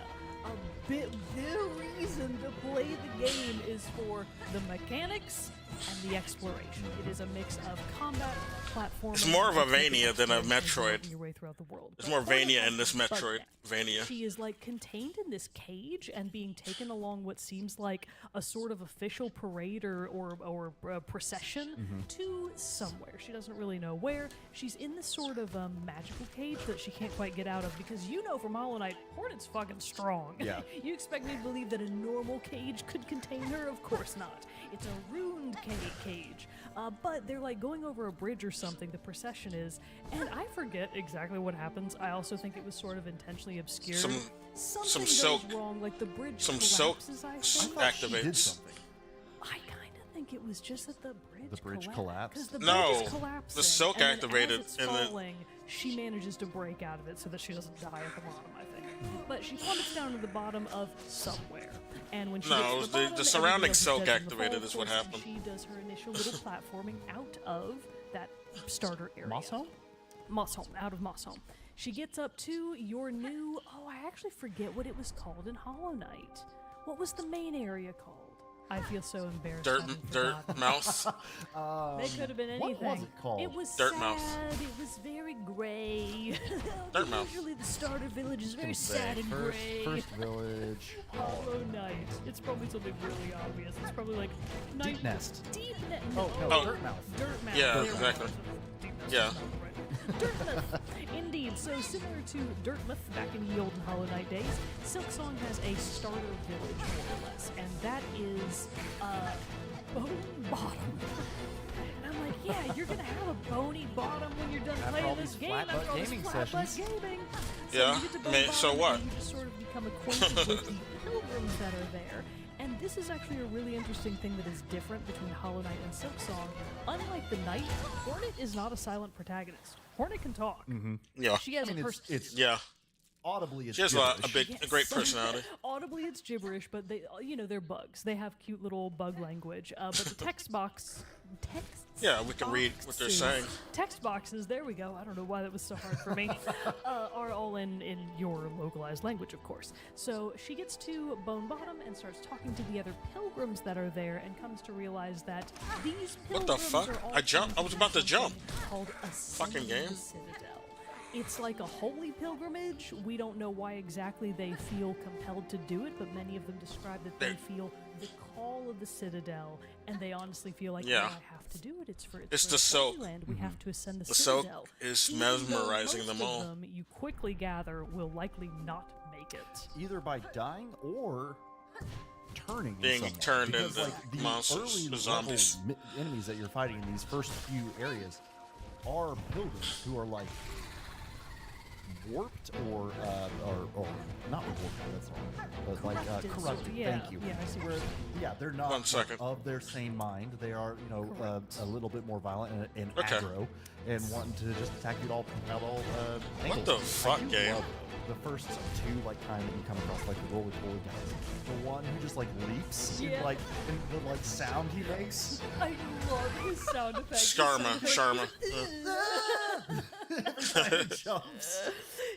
The reason to play the game is for the mechanics and the exploration. It is a mix of combat, platforming. It's more of a and Vania than a exploration, Metroid. working your way throughout the world. It's But more Hornet Vania has in this bug Metroid. net. Vania. She is like contained in this cage and being taken along what seems like a sort of official parade or procession to somewhere. She doesn't really know where. She's in this sort of magical cage that she can't quite get out of because you know from Hollow Knight, Hornet's fucking strong. Yeah. You expect me to believe that a normal cage could contain her? Of course not. It's a ruined cage. But they're like going over a bridge or something, the procession is, and I forget exactly what happens. I also think it was sort of intentionally obscured. Something goes silk- wrong, like the bridge Some silk collapses, I s- think. She did activates. something. I kind of think it was just that the bridge collapsed? because the No, bridge is collapsing. the silk and then activated, as it's and then- falling, she manages to break out of it so that she doesn't die at the bottom, I think. But she plummets down to the bottom of somewhere. And when she No, gets it to was the the bottom, surrounding everybody else is silk dead from the activated fall, is what of course, happened. and she does her initial little platforming out of that starter area. Moss Home? Moss Home, out of Moss Home. She gets up to your new... Oh, I actually forget what it was called in Hollow Knight. What was the main area called? I feel so embarrassed. having forgotten. Mouse. They could have been anything. What was it called? It was Dirt sad. Mouse. It was very gray. Dirt Mouse. Usually the starter village is very sad and first, gray. first village. Hollow Knight. It's probably something really obvious. It's probably like Deep Nest. Deep Nest. Oh, no, Oh. Dirt Mouth. Dirt Mouse. Yeah, There we exactly. go. Deep Nest Yeah. is not right. Dirtmouth. Indeed. So similar to Dirtmouth back in the olden Hollow Knight days, Silksong has a starter village more or less, and that is Bone Bottom. And I'm like, yeah, you're gonna have a bony bottom when you're done After playing all this these game. flat After butt all this gaming flat butt sessions. gaming. Yeah, you get to Bone man, so Bottom, what? and you just sort of become acquainted with the pilgrims that are there. And this is actually a really interesting thing that is different between Hollow Knight and Silksong. Unlike the Knight, Hornet is not a silent protagonist. Hornet can talk. Yeah. She has I mean, a it's, person. it's Yeah. audibly it's She has gibberish. a great personality. Audibly, it's gibberish, but they, they're bugs. They have cute little bug language. But the text box, Yeah, we can read what they're saying. Text boxes. There we go. I don't know why that was so hard for me. Are all in your localized language, of course. So she gets to Bone Bottom and starts talking to the other pilgrims that are there, and comes to realize that these pilgrims What the fuck? are all I jumped. I was about to jump. called Fucking game. the Citadel. It's like a holy pilgrimage. We don't know why exactly they feel compelled to do it, but many of them describe that they feel the call of the Citadel, and they honestly feel like, Yeah. I have to do it. It's for It's for the its silk. holy land. We have to ascend the The silk Citadel. is Even though mesmerizing most them all. of them, you quickly gather, will likely not make it. Either by dying or turning in Being some way. turned Because, into like, the monsters, early the zombies. level enemies that you're fighting in these first few areas are pilgrims who are like warped or not warped, that's wrong, but like Corrupted, so- corrupted. yeah, Thank you. yeah, I see what Where, you're yeah, they're not 1 second. of their sane mind. They are, a little bit more violent and Okay. aggro and wanting to just attack you at all angles. the fuck, I do game? love the first two time that you come across like the roly poly guys. The one who just like leaps Yeah. and the sound he makes. I love his sound effects. Sharma. Jumps.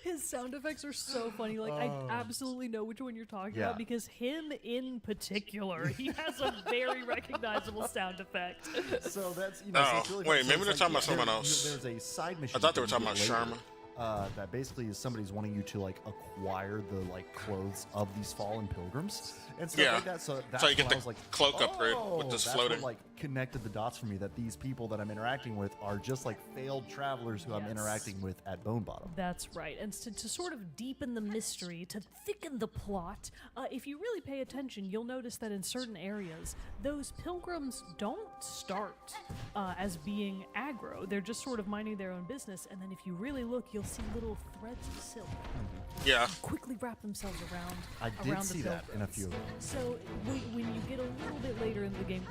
His sound effects are so funny. Like, I absolutely know which one you're talking Yeah. about because him in particular, he has a very recognizable sound effect. So that's so Oh, it's really wait, fun. maybe So they're it's talking about someone there- else. There's a side mission. I thought they were that you talking get about later, that basically is somebody's wanting you to like acquire the like clothes of these fallen pilgrims and stuff Yeah. like that. So that's So you get when the I was like, cloak upgrade with oh, this that's floating. What, like connected the dots for me that these people that I'm interacting with are just like failed travelers who I'm interacting with at Bone Bottom. That's right. And to sort of deepen the mystery, to thicken the plot, if you really pay attention, you'll notice that in certain areas, those pilgrims don't start as being aggro. They're just sort of minding their own business. And then if you really look, you'll see little threads of silk Yeah. quickly wrap themselves around. I did around see the that in a few of them. So when you get a little bit later in the game,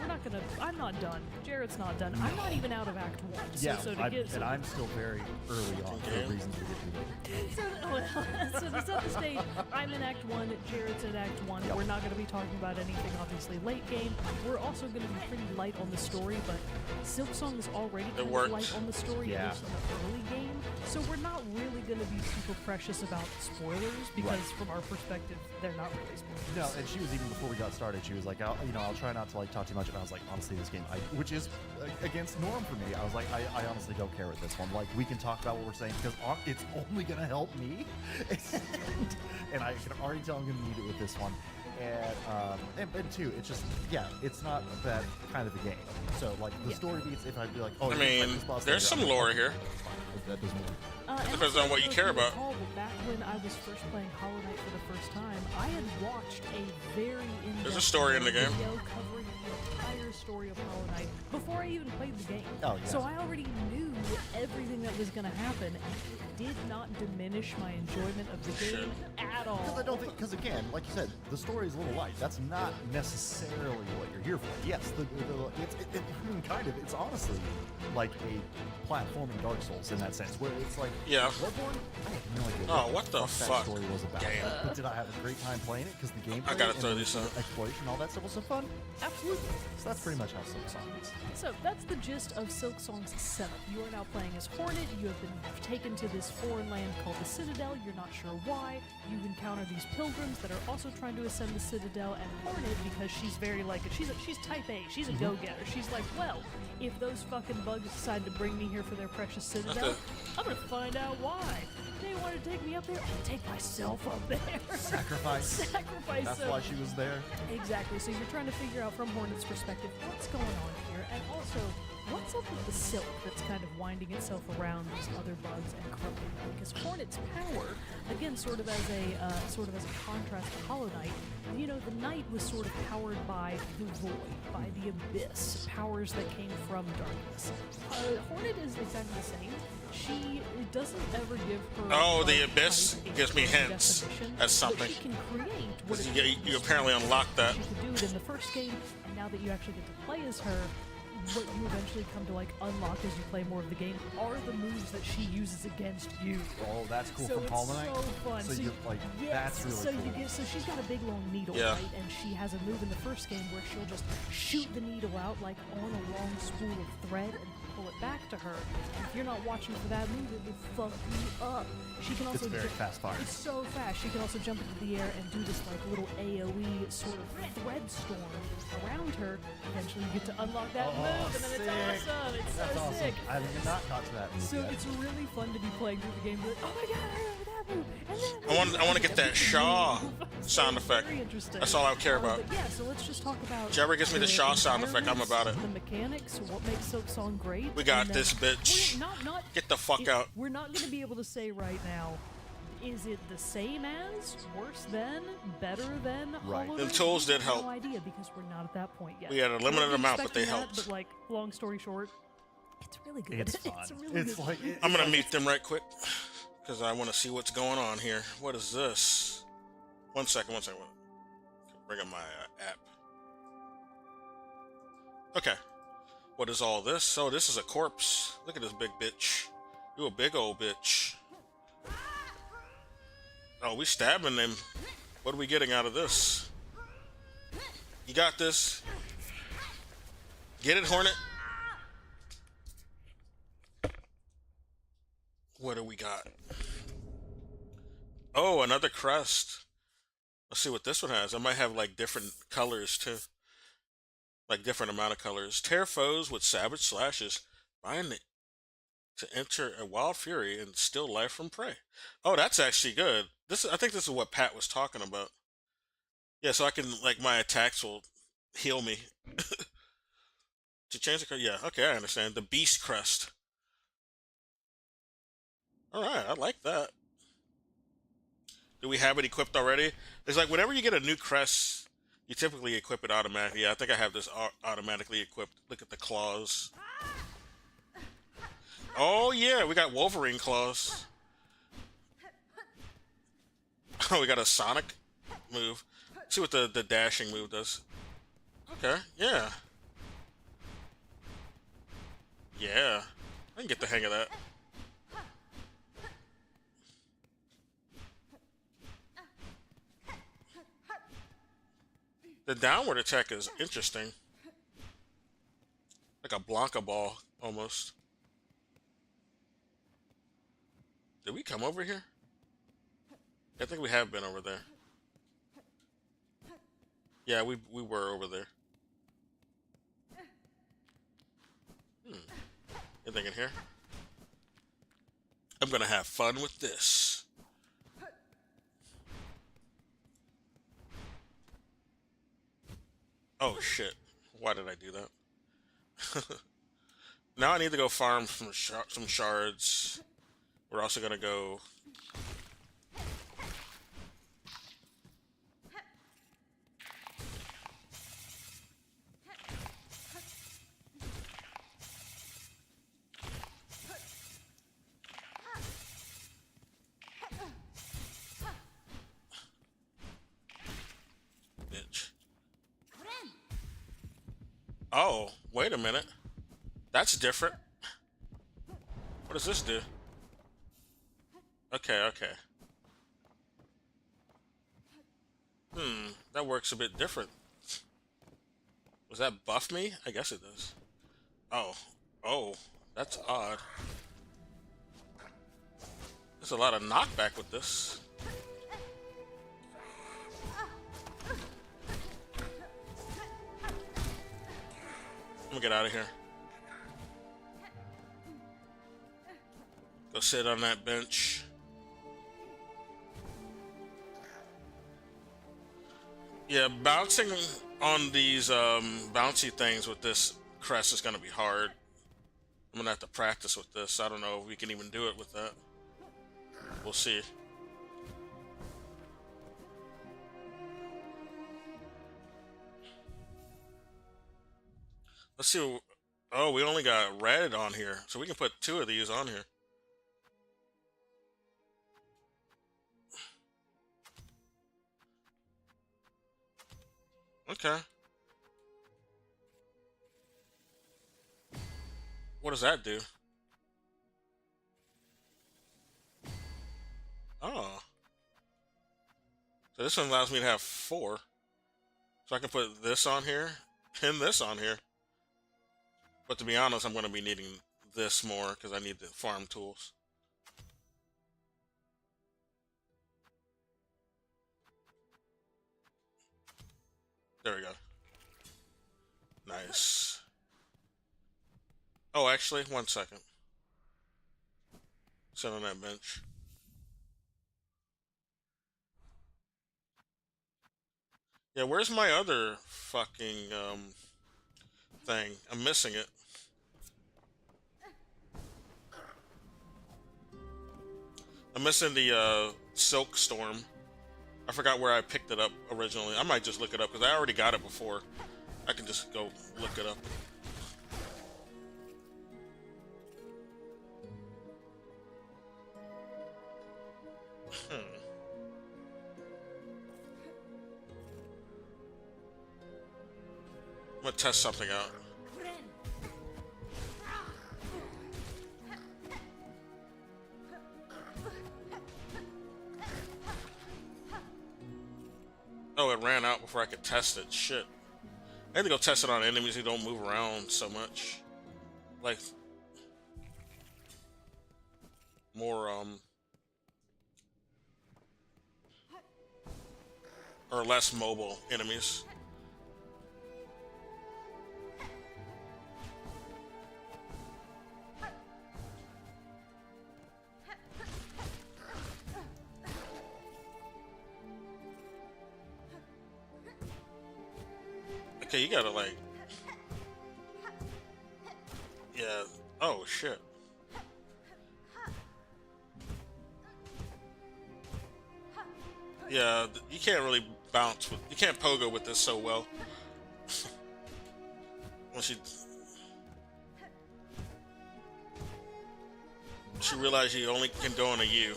I'm not done. Jared's not done. I'm not even out of Act 1. So, Yeah, so to and I'm still very early on for reasons we get to later. So to set the stage, I'm in Act 1, Jared's in Act 1. Yep. We're not going to be talking about anything obviously late game. We're also going to be pretty light on the story, but Silksong is already kind of light on the story, Yeah. at least in the early game. So we're not really going to be super precious about spoilers, because from our perspective, they're not really spoilers. No, and she was, even before we got started, she was like, I'll try not to like talk too much. And I was like, honestly, this game, which is against norm for me. I was like, I honestly don't care with this one. Like, we can talk about what we're saying because it's only gonna help me, and I can already tell I'm gonna need it with this one. And two, it's just, it's not that kind of a game. So like the story beats, if I'd be like, I mean, there's some lore here. That doesn't work. It depends on what you care about. Back when I was first playing Hollow Knight for the first time, I had watched a very in-depth There's a story in the game. video covering the entire story of Hollow Knight before I even played the game. Oh, yeah. So I already knew everything that was going to happen, and it did not diminish my enjoyment of the game at all. Because I don't think, because again, like you said, the story is a little light. That's not necessarily what you're here for. Yes, it's honestly like a platforming Dark Souls in that sense, where it's like, Bloodborne, I have no idea what the that fuck story was about. But did I have a great time playing it? Because the gameplay I gotta and throw the this out. exploration, all that stuff was so fun. Absolutely. So that's pretty much how Silksong is. So that's the gist of Silksong's setup. You are now playing as Hornet. You have been taken to this foreign land called the Citadel. You're not sure why. You encounter these pilgrims that are also trying to ascend the Citadel, and Hornet, because she's very like she's type A. She's a go-getter. She's like, well, if those fucking bugs decide to bring me here for their precious Citadel, I'm gonna find out why. They want to take me up there. I'll take myself up there. Sacrifice. Sacrifice. That's why she was there. Exactly. So you're trying to figure out from Hornet's perspective what's going on here, and also what's up with the silk that's kind of winding itself around these other bugs and corrupting them. Because Hornet's power, again, sort of as a contrast to Hollow Knight, you know, the Knight was sort of powered by the void, by the abyss, powers that came from darkness. Hornet is exactly the same. She doesn't ever give her the abyss gives me hints at something. She can create what you apparently unlocked that. she could do it in the first game, and now that you actually get to play as her, what you eventually come to like unlock as you play more of the game are the moves that she uses against you. Oh, that's cool. So from Hollow Knight. it's so fun. So, you like, yes, that's really cool. so she's got a big long needle, right? And she has a move in the first game where she'll just shoot the needle out like on a long spool of thread and pull it back to her. And if you're not watching for that move, it will fuck you up. She can also It's very fast fire. It's so fast. She can also jump into the air and do this like little AoE sort of thread storm around her. Eventually, you get to unlock that move, and then it's awesome. It's That's so awesome. sick. I have not got to that move So yet. it's really fun to be playing through the game. Like, oh my god, I remember that move. And then I want to get that Shaw sound effect. Very interesting. That's all I care about. But yeah, so let's just talk about. Whichever gives me the Shaw sound effect, I'm about it. The mechanics, what makes Silksong great. We got and then this bitch. Get the fuck out. We're not going to be able to say right now. Is it the same as, worse than, better than? Right. Hollow Them Knight? tools did We have help. No idea because we're not at that point yet. We had a limited We're not amount, but they expecting helped. That, but like, long story short, it's really good. It's fun. It's really It's good. like I'm gonna meet them right quick because I want to see what's going on here. What is this? One second. Bring up my app. Okay. What is all this? Oh, this is a corpse. Look at this big bitch. You a big old bitch. Oh, we stabbing them. What are we getting out of this? You got this. Get it, Hornet. What do we got? Oh, another crest. Let's see what this one has. I might have like different colors too. Like different amount of colors. Tear foes with savage slashes. Bind it to enter a wild fury and steal life from prey. Oh, that's actually good. I think this is what Pat was talking about. Yeah, so I can, like, my attacks will heal me. To change the crest? Yeah, okay, I understand. The Beast Crest. Alright, I like that. Do we have it equipped already? It's like whenever you get a new crest, you typically equip it automatically. Yeah, I think I have this automatically equipped. Look at the claws. Oh yeah, we got Wolverine claws. Oh, we got a Sonic move. Let's see what the dashing move does. Okay, yeah. Yeah, I can get the hang of that. The downward attack is interesting. Like a Blanca ball, almost. Did we come over here? I think we have been over there. Yeah, we were over there. Anything in here? I'm gonna have fun with this. Oh shit. Why did I do that? Now I need to go farm some shards. We're also gonna go... Bitch. Oh, wait a minute. That's different. What does this do? Okay, okay. That works a bit different. Does that buff me? I guess it does. Oh, that's odd. There's a lot of knockback with this. I'm gonna get out of here. Go sit on that bench. Yeah, bouncing on these bouncy things with this crest is gonna be hard. I'm gonna have to practice with this. I don't know if we can even do it with that. We'll see. Let's see. Oh, we only got red on here, so we can put 2 of these on here. Okay. What does that do? Oh. So this one allows me to have 4. So I can put this on here, pin this on here. But to be honest, I'm going to be needing this more because I need the farm tools. There we go. Nice. Oh, actually, 1 second. Sit on that bench. Yeah, where's my other fucking thing? I'm missing it. I'm missing the Silk Storm. I forgot where I picked it up originally. I might just look it up because I already got it before. I can just go look it up. I'm gonna test something out. Oh, it ran out before I could test it. Shit. I had to go test it on enemies who don't move around so much. Like, more, or less mobile enemies. Okay, you gotta like... Oh shit. Yeah, you can't really bounce with, you can't pogo with this so well. Once she realized you only can go on a U.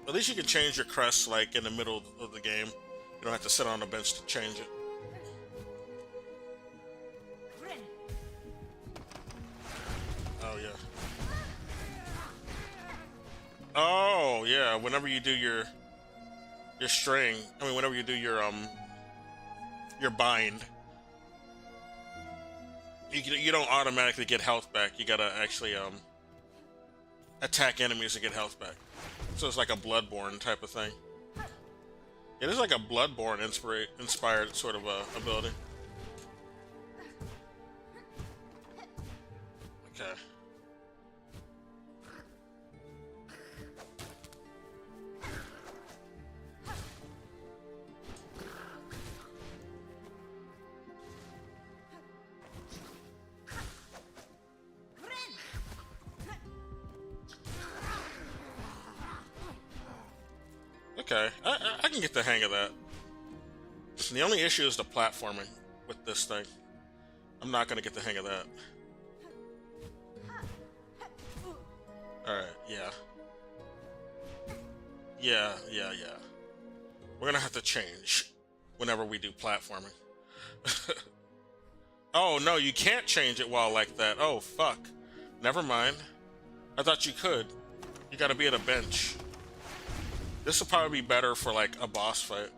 At least you can change your crest like in the middle of the game. You don't have to sit on a bench to change it. Oh yeah. Oh yeah. Whenever you do your string, I mean, whenever you do your bind, you don't automatically get health back. You gotta actually attack enemies to get health back. So it's like a Bloodborne type of thing. It is like a Bloodborne inspired sort of ability. Okay. Okay, I can get the hang of that. The only issue is the platforming with this thing. I'm not gonna get the hang of that. Alright, yeah. Yeah. We're gonna have to change whenever we do platforming. Oh, no, you can't change it while like that. Oh, fuck. Never mind. I thought you could. You gotta be at a bench. This will probably be better for like a boss fight.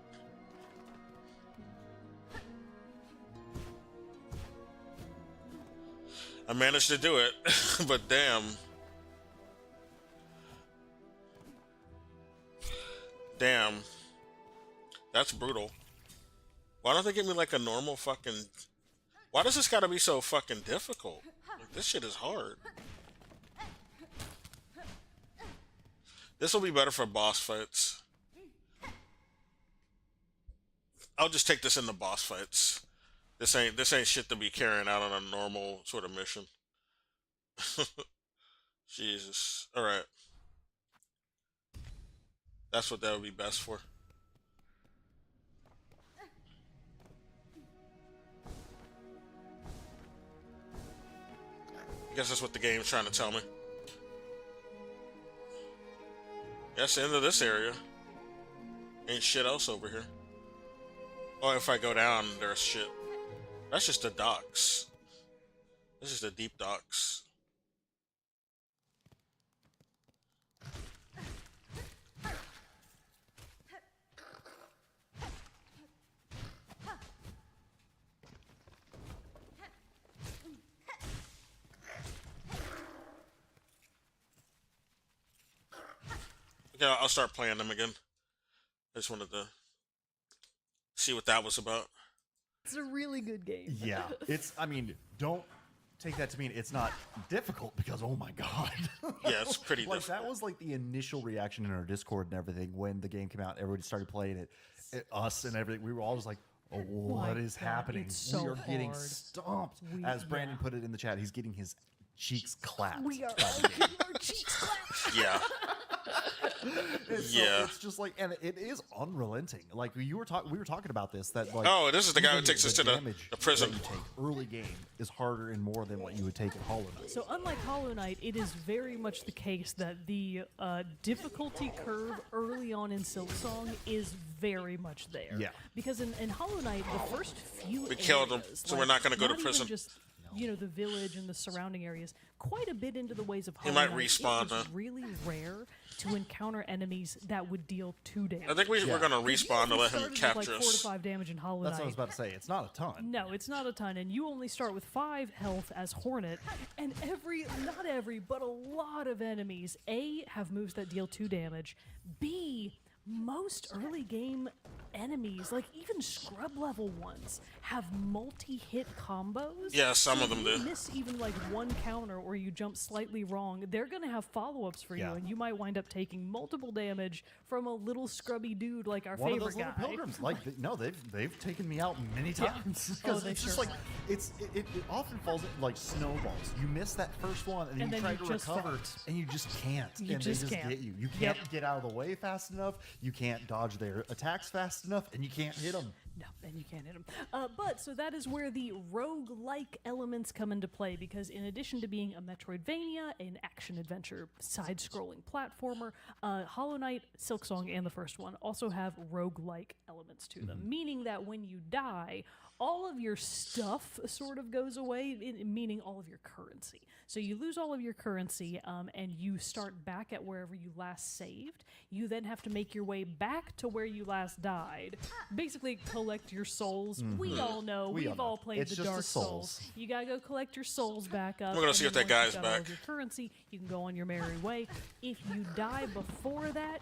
I managed to do it, but damn. Damn. That's brutal. Why don't they give me like a normal fucking... Why does this gotta be so fucking difficult? Like, this shit is hard. This will be better for boss fights. I'll just take this into boss fights. This ain't shit to be carrying out on a normal sort of mission. Jesus. Alright. That's what that would be best for. I guess that's what the game's trying to tell me. That's the end of this area. Ain't shit else over here. Oh, if I go down, there's shit. That's just the docks. This is the deep docks. Okay, I'll start playing them again. I just wanted to see what that was about. It's a really good game. Yeah, I mean, don't take that to mean it's not difficult, because oh my god. Yeah, it's pretty like difficult. that was like the initial reaction in our Discord and everything when the game came out. Everybody started playing it, us and everything. We were all just like, oh, what is happening? it's so we are getting hard. stomped. As Brandon put it in the chat, he's getting his cheeks clapped. We are by the game. our cheeks clapped. Yeah. So Yeah. it's just like, and it is unrelenting. Like we were talking about this. That like, Oh, this is the guy who even takes us to the damage prison. that you take early game is harder and more than what you would take in Hollow Knight. So unlike Hollow Knight, it is very much the case that the difficulty curve early on in Silksong is very much there. Yeah. Because in Hollow Knight, the first few We killed him, areas, so we're not gonna go to even prison. Just, you know, the village and the surrounding areas, quite a bit into the ways of He Hollow might Knight, respawn, it huh? was really rare to encounter enemies that would deal 2 damage. I think we're gonna respawn to let him Started with capture like 4 to us. 5 damage in Hollow That's what I Knight. was about to say. It's not a ton. No, it's not a ton, and you only start with 5 health as Hornet, and not every, but a lot of enemies, A, have moves that deal 2 damage, B, most early game enemies, like even scrub level ones, have multi-hit combos. Yeah, some So of them if you do. miss even like one counter or you jump slightly wrong, they're gonna have follow-ups for you, Yeah. and you might wind up taking multiple damage from a little scrubby dude like our One of favorite those little guy. pilgrims. Like, no, they've taken me out many Yeah. times. Oh, 'Cause they it's just sure like have. it often falls into like snowballs. You miss that first one, and, And you then try you to just recover, fucked. and you just can't. You and just they just can't. get you. You Yep. can't get out of the way fast enough. You can't dodge their attacks fast enough, and you can't hit them. No, and you can't hit them. But so that is where the rogue-like elements come into play, because in addition to being a Metroidvania, an action-adventure, side-scrolling platformer, Hollow Knight, Silksong, and the first one also have rogue-like elements to them, meaning that when you die, all of your stuff sort of goes away, meaning all of your currency. So you lose all of your currency, and you start back at wherever you last saved. You then have to make your way back to where you last died. Basically, collect your souls. We all know. We We've all all know. played It's the just Dark the souls. You gotta go collect your souls back up. We're gonna and see if then that once guy's you've got all of back. your currency, you can go on your merry way. If you die before that,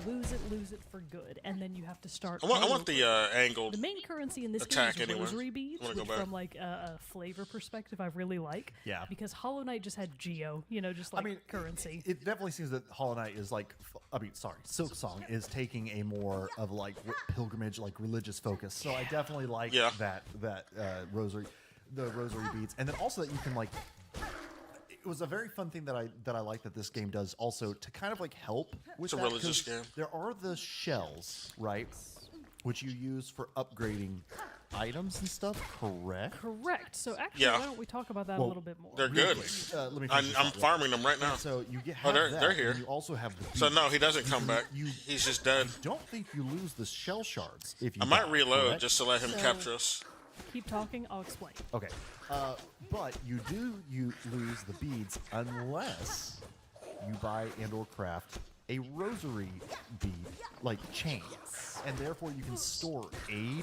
you lose it for good, and then you have to start. I want over. the angled. The main currency in this attack game is anyway. rosary beads, Wanna go which back? from like a flavor perspective, I really like. Yeah. Because Hollow Knight just had Geo, just like currency. It definitely seems that Hollow Knight is like, Silksong is taking a more of like pilgrimage, like religious focus. So I definitely like Yeah. that rosary, the rosary beads, and then also that you can like. It was a very fun thing that I like that this game does also to kind of like help with It's a that, religious 'cause game. There are the shells, right, which you use for upgrading items and stuff. Correct. Correct. So actually, Yeah. why don't we talk about that a Well, little bit more? They're Real good. quick, let me I'm finish this thought real farming them right now. quick. So you get Oh, have they're- that, they're here. and you also have the So beads. no, he doesn't come back. You He's just dead. don't think you lose the shell shards if you I might die, reload correct? just to let him So- capture us. Keep talking. I'll explain. Okay. But you lose the beads unless you buy and or craft a rosary bead like chain. And therefore you can store 80.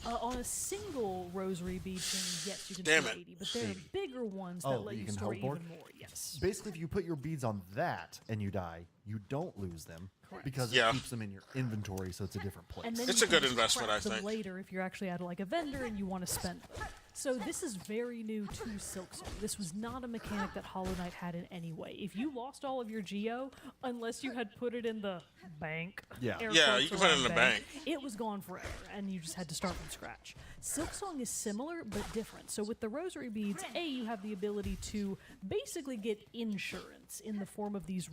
On a single rosary bead chain, yes, you can Damn store it. 80, but there are 80. bigger ones that Oh, let you you can store hold more? even more. Yes. Basically, if you put your beads on that and you die, you don't lose them because Yeah. it keeps them in your inventory, so it's a different place. And then It's you a can good just investment, craft I them think. later if you're actually at like a vendor and you want to spend them. So this is very new to Silksong. This was not a mechanic that Hollow Knight had in any way. If you lost all of your Geo, unless you had put it in the bank, Yeah. air Yeah, quotes you can put it in around the bank. it was gone forever, and you just had to start from scratch. Silksong is similar but different. So with the rosary beads, you have the ability to basically get insurance in the form of these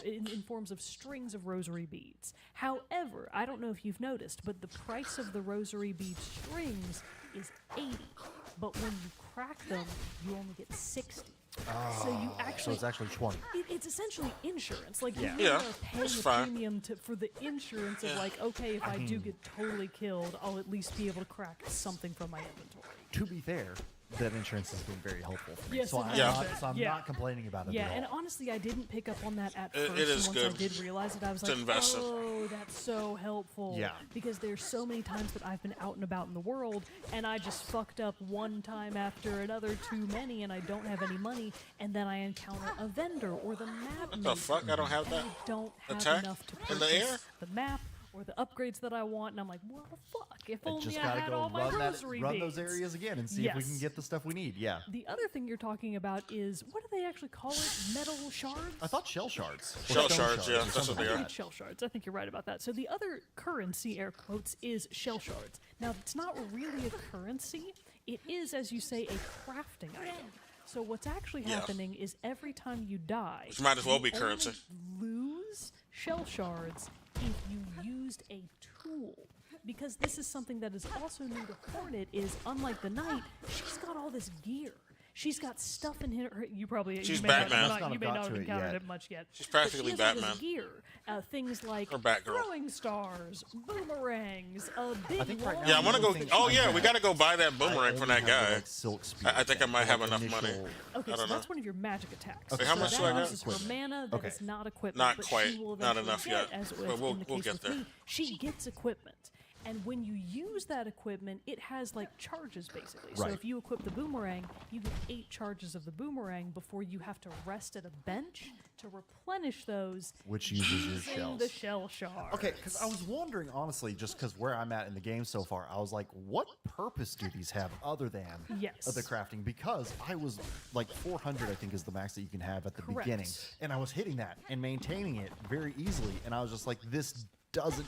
in forms of strings of rosary beads. However, I don't know if you've noticed, but the price of the rosary bead strings is 80. But when you crack them, you only get 60. So you so actually it's actually 20. it's essentially insurance. Like Yeah. you Yeah, are paying it's a fine. premium for the insurance of Yeah. like, okay, if I do get totally killed, I'll at least be able to crack something from my inventory. To be fair, that insurance has been very helpful for me. Yes, so it I'm, has not, been. so I'm Yeah. not complaining about it Yeah, at all. and honestly, I didn't pick up on that at It- first. it is and once good I did realize it, I was to like, invest in. oh, that's so helpful. Yeah. Because there's so many times that I've been out and about in the world, and I just fucked up one time after another too many, and I don't have any money, and then I encounter a vendor or the map What the maker, fuck? I don't have and that. I don't have attack enough to in the purchase air? the map or the upgrades that I want, and I'm like, well, fuck, if I only just I gotta had go all my run rosary run beads. those areas again and see if we can Yes. get the stuff we need. Yeah. The other thing you're talking about is, what do they actually call it? Metal shards? I thought shell shards. Or Shell stone shards, yeah, or that's what something they like are. that. Shell shards. I think you're right about that. So the other currency, air quotes, is shell shards. Now, it's not really a currency. It is, as you say, a crafting item. So what's actually Yeah. happening is every time you die, Which might as well you be currency. only lose shell shards if you used a tool. Because this is something that is also new to Hornet, is unlike the Knight, she's got all this gear. She's got stuff in her. You probably She's you may Batman. Not, you may Got not to have it encountered yet. it much yet. She's But practically she has all this Batman. gear, things like Or Batgirl. throwing stars, boomerangs, a big. I think right now Yeah, I want to go. One thing Oh I yeah, we have- got to go buy that I boomerang from only that have the, guy. like, silk spear I think I might yet, have like, enough money. initial- Okay, I so don't know. that's one of your magic attacks. Okay, how So much that do I got? uses her mana that Okay. is not equipment. Not but quite. She will Not eventually enough get, yet. As But we'll in the get case with there. me, she gets equipment. And when you use that equipment, it has like charges basically. So Right. if you equip the boomerang, you get 8 charges of the boomerang before you have to rest at a bench to replenish those. Which uses your using shells. the shell shards. Okay, because I was wondering, honestly, just because where I'm at in the game so far, I was like, what purpose do these have other than Yes. the crafting? Because I was like 400, I think, is the max that you can have at the Correct. beginning. And I was hitting that and maintaining it very easily. And I was just like, this doesn't.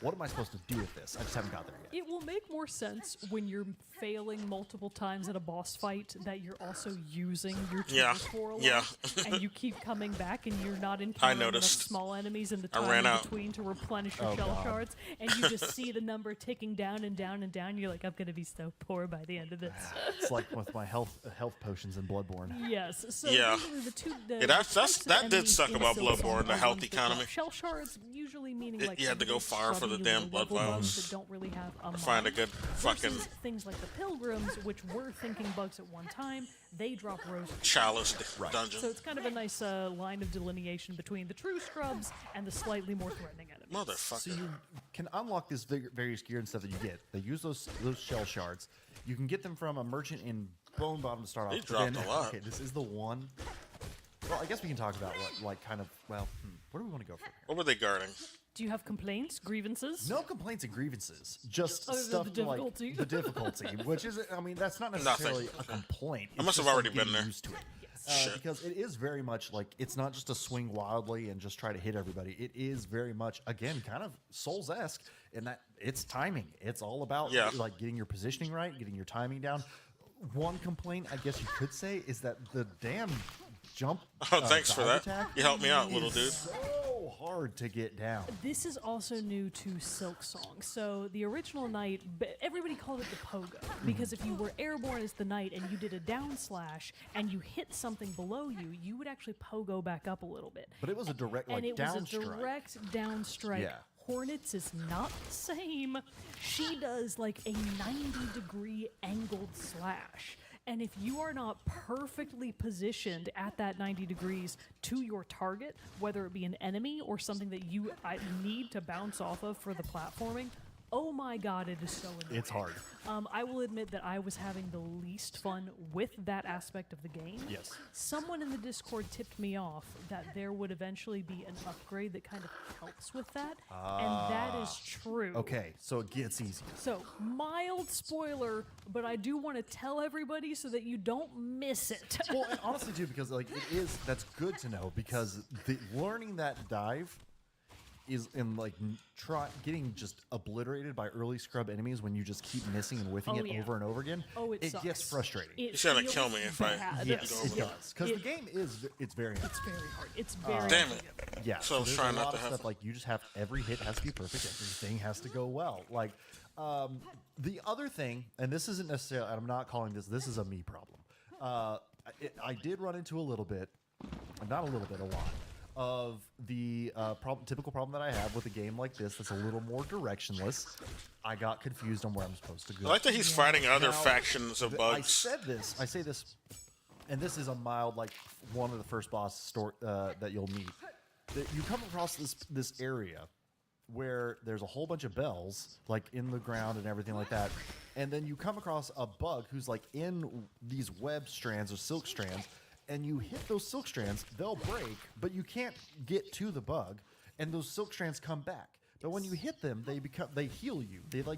What am I supposed to do with this? I just haven't got there yet. It will make more sense when you're failing multiple times at a boss fight that you're also using your Yeah, tools for a lot, yeah. and you keep coming back and you're not encountering enough noticed. small enemies in the I time ran in out. between to replenish your Oh, shell God. shards, and you just see the number ticking down and down and down. You're like, I'm gonna be so poor by the end of this. It's like with my health potions in Bloodborne. Yes. So Yeah. usually the two. The, Yeah, that's- the types of that did enemies suck in about Silksong Bloodborne, the are health ones that economy. drop shell shards, usually meaning It- like you had to go really far for the scrubby, damn low-level blood bugs vials. that don't really have a Find a mind. good fucking Versus things like the pilgrims, which were thinking bugs at one time, they drop rose. chalice dungeon. So it's kind of a nice line of delineation between the true scrubs and the slightly more threatening enemies. Motherfucker. So you can unlock this various gear and stuff that you get. They use those shell shards. You can get them from a merchant in Bone Bottom to start off. They but dropped then- a lot. Okay, this is the one. Well, I guess we can talk about what, like, kind of. Well, where do we want to go from here? What were they guarding? Do you have complaints, grievances? No complaints and grievances, just Other than stuff the like difficulty. the difficulty, which is, I mean, that's not necessarily a complaint. I must It's have just, already like, been getting there. used to it. Shit. Because it is very much like it's not just to swing wildly and just try to hit everybody. It is very much, again, kind of Souls-esque in that it's timing. It's all about Yeah. like getting your positioning right, getting your timing down. One complaint, I guess you could say, is that the damn jump. Oh, thanks for dive that. attack You helped me out, little is dude. So hard to get down. This is also new to Silksong. So the original knight, everybody called it the pogo because if you were airborne as the knight and you did a down slash and you hit something below you, you would actually pogo back up a little bit. But it was a direct, like, and it down was a strike. direct down strike. Yeah. Hornets is not the same. She does like a 90-degree angled slash. And if you are not perfectly positioned at that 90 degrees to your target, whether it be an enemy or something that you need to bounce off of for the platforming, oh my god, it is so annoying. It's hard. I will admit that I was having the least fun with that aspect of the game. Yes. Someone in the Discord tipped me off that there would eventually be an upgrade that kind of helps with that, and that is true. Okay, so it gets easier. So, mild spoiler, but I do want to tell everybody so that you don't miss it. Well, and honestly, too, because like that's good to know because learning that dive is in like getting just obliterated by early scrub enemies when you just keep missing and whiffing Oh, it yeah. over and over again. Oh, it sucks. gets frustrating. It It's gonna feels kill me if I- bad. Yes, go over it there. does because the It- game it's very hard. It's very hard. It's very Damn hard. it. Yeah, So I was there's trying a not lot to of have- stuff like you just have every hit has to be perfect. Everything has to go well. Like the other thing, and this isn't necessarily, I'm not calling this. This is a me problem. I did run into a little bit, not a little bit, a lot of the typical problem that I have with a game like this that's a little more directionless. I got confused on where I'm supposed to go. I like that he's fighting other Now, factions of I bugs. say this, and this is a mild, like one of the first boss that you'll meet. That you come across this area where there's a whole bunch of bells, like in the ground and everything like that, and then you come across a bug who's like in these web strands or silk strands, and you hit those silk strands, they'll break, but you can't get to the bug, and those silk strands come back. But when you hit them, they heal you. They like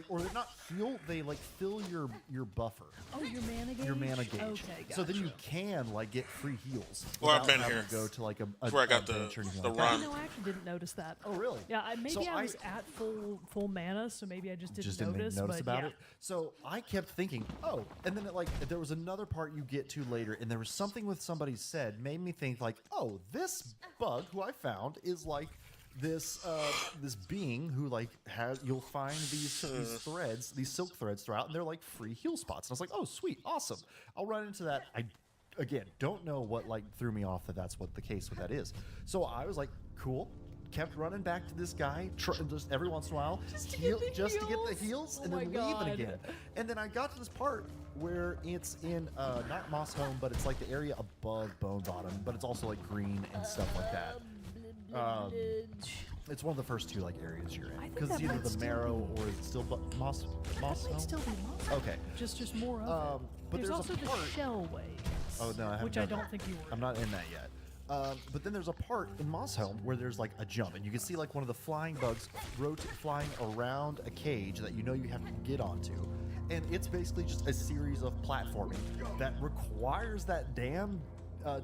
or they're not heal, they like fill your buffer, Oh, your mana gauge? your mana gauge. Okay, So then you gotcha. can like get free heals. Well, I've without been having here. to go to like a That's where I got a bench or anything the like run. that. No, I actually didn't notice that. Oh, really? Yeah, maybe So I was at full mana, so maybe I just didn't notice but about yeah. it. So I kept thinking, oh, and then there was another part you get to later, and there was something with somebody said made me think like, oh, this bug who I found is like this being who like you'll find these threads, these silk threads throughout, and they're like free heal spots. And I was like, oh, sweet, awesome. I'll run into that. I again don't know what like threw me off that's what the case with that is. So I was like, cool. Kept running back to this guy just every once in a while, just to get the heals, and Oh then my leaving God. again. And then I got to this part where it's in not Moss Home, but it's like the area above Bone Bottom, but it's also like green and stuff like that. It's one of the first two like areas you're I in think because that it's either might the still Marrow be- or is it still Moss That might Home? still be Moss. Okay. Just more of it. But there's a also part- the Shell Waves. Oh no, I haven't which I done don't that. think you were. I'm not in that yet. But then there's a part in Moss Home where there's like a jump, and you can see like one of the flying bugs flying around a cage that you know you have to get onto, and it's basically just a series of platforming that requires that damn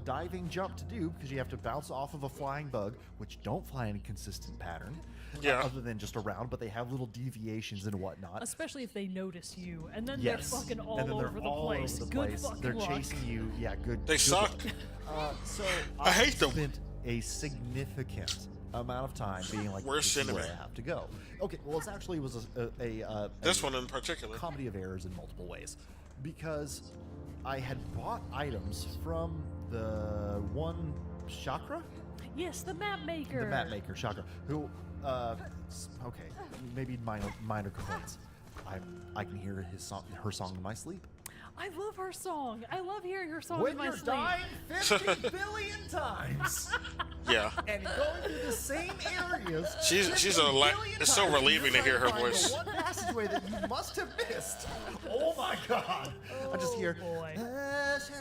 diving jump to do because you have to bounce off of a flying bug, which don't fly in a consistent pattern, Yeah. other than just around, but they have little deviations and whatnot. Especially if they notice you, and then Yes, they're fucking all and then they're over the all place. over the Good place. fucking They're luck. chasing you. Yeah, good. They good suck. luck. So I hate them. Spent a significant amount of time being like, Worst this is where enemy. I have to go. Okay, well, it was This one in particular. comedy of errors in multiple ways, because I had bought items from the one Chakra, Yes, the map maker. the map maker Chakra, who, okay, maybe minor complaints. I can hear her song in my sleep. I love her song. I love hearing her song When in my you're sleep. dying 50 billion times Yeah. and going through the same areas, She's 50 a billion it's so times, relieving to you're hear her trying to voice. find the one passageway that you must have missed. Oh my god! I just hear. boy.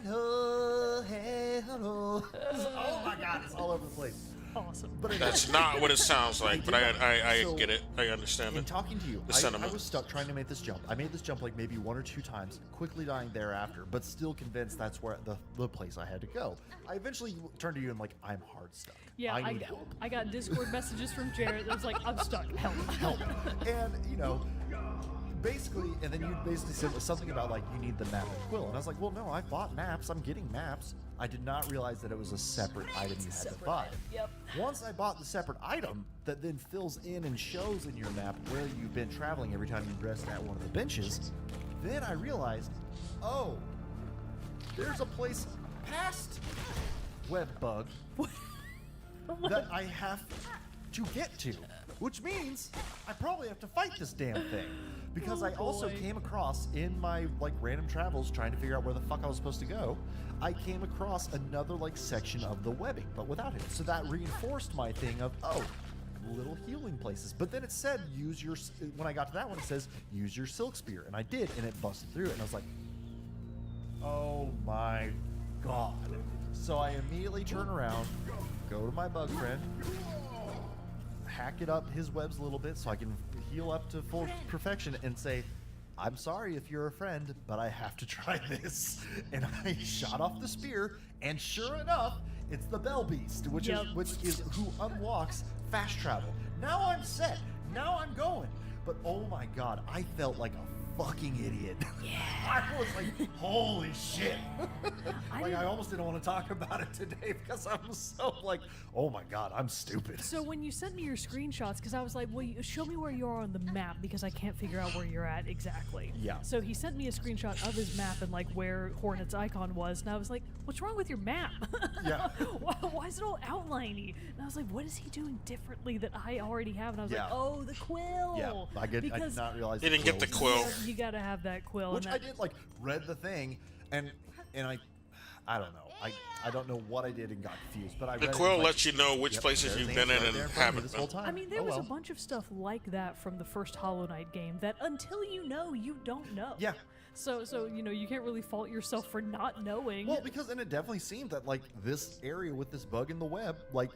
Hello, hey, hello. Oh my god! It's all over the place. Awesome. But anyway, That's not what it sounds like, but I So, get it. I understand in it. talking to you, The I sentiment. was stuck trying to make this jump. I made this jump like maybe 1 or 2 times, quickly dying thereafter, but still convinced that's where the place I had to go. I eventually turned to you and like, I'm hard stuck. Yeah, I need help. I got Discord messages from Jared that was like, I'm stuck. Help. Help. And you know, basically, and then you basically said something about like you need the map and quill, and I was like, well, no, I bought maps. I'm getting maps. I did not realize that it was a separate item you had to buy. Yep. Once I bought the separate item that then fills in and shows in your map where you've been traveling every time you rest at one of the benches, then I realized, oh, there's a place past Webbug that I have to get to, which means I probably have to fight this damn thing. Because I also came across in my like random travels trying to figure out where the fuck I was supposed to go, I came across another like section of the webbing, but without it. So that reinforced my thing of, oh, little healing places. But then it said use your, when I got to that one, it says use your silk spear, and I did, and it busted through it, and I was like, oh my god. So I immediately turn around, go to my bug friend, hack it up his webs a little bit so I can heal up to full perfection and say, I'm sorry if you're a friend, but I have to try this. And I shot off the spear, and sure enough, it's the Bell Beast, which is who unlocks fast travel. Now I'm set. Now I'm going. But oh my god, I felt like a fucking idiot. Yeah. I was like, holy shit. I almost didn't want to talk about it today because I'm so like, oh my god, I'm stupid. So when you sent me your screenshots, because I was like, well, show me where you are on the map because I can't figure out where you're at exactly. Yeah. So he sent me a screenshot of his map and like where Hornet's icon was, and I was like, what's wrong with your map? Yeah. why is it all outliney? And I was like, what is he doing differently that I already have? And I was like, Yeah. oh, the quill. Yeah, I did not realize He didn't get the was- quill. You gotta have that quill. Which and I that, did, like, read the thing, and I don't know. I don't know what I did and got confused, but I read The it, quill like, lets you know which yep, places there's you've the been answer in right there and in front of me haven't this whole been. time. I mean, there Oh was a well. bunch of stuff like that from the first Hollow Knight game that until you know, you don't know. Yeah. So you know, you can't really fault yourself for not knowing. Well, because and it definitely seemed that like this area with this bug in the web, like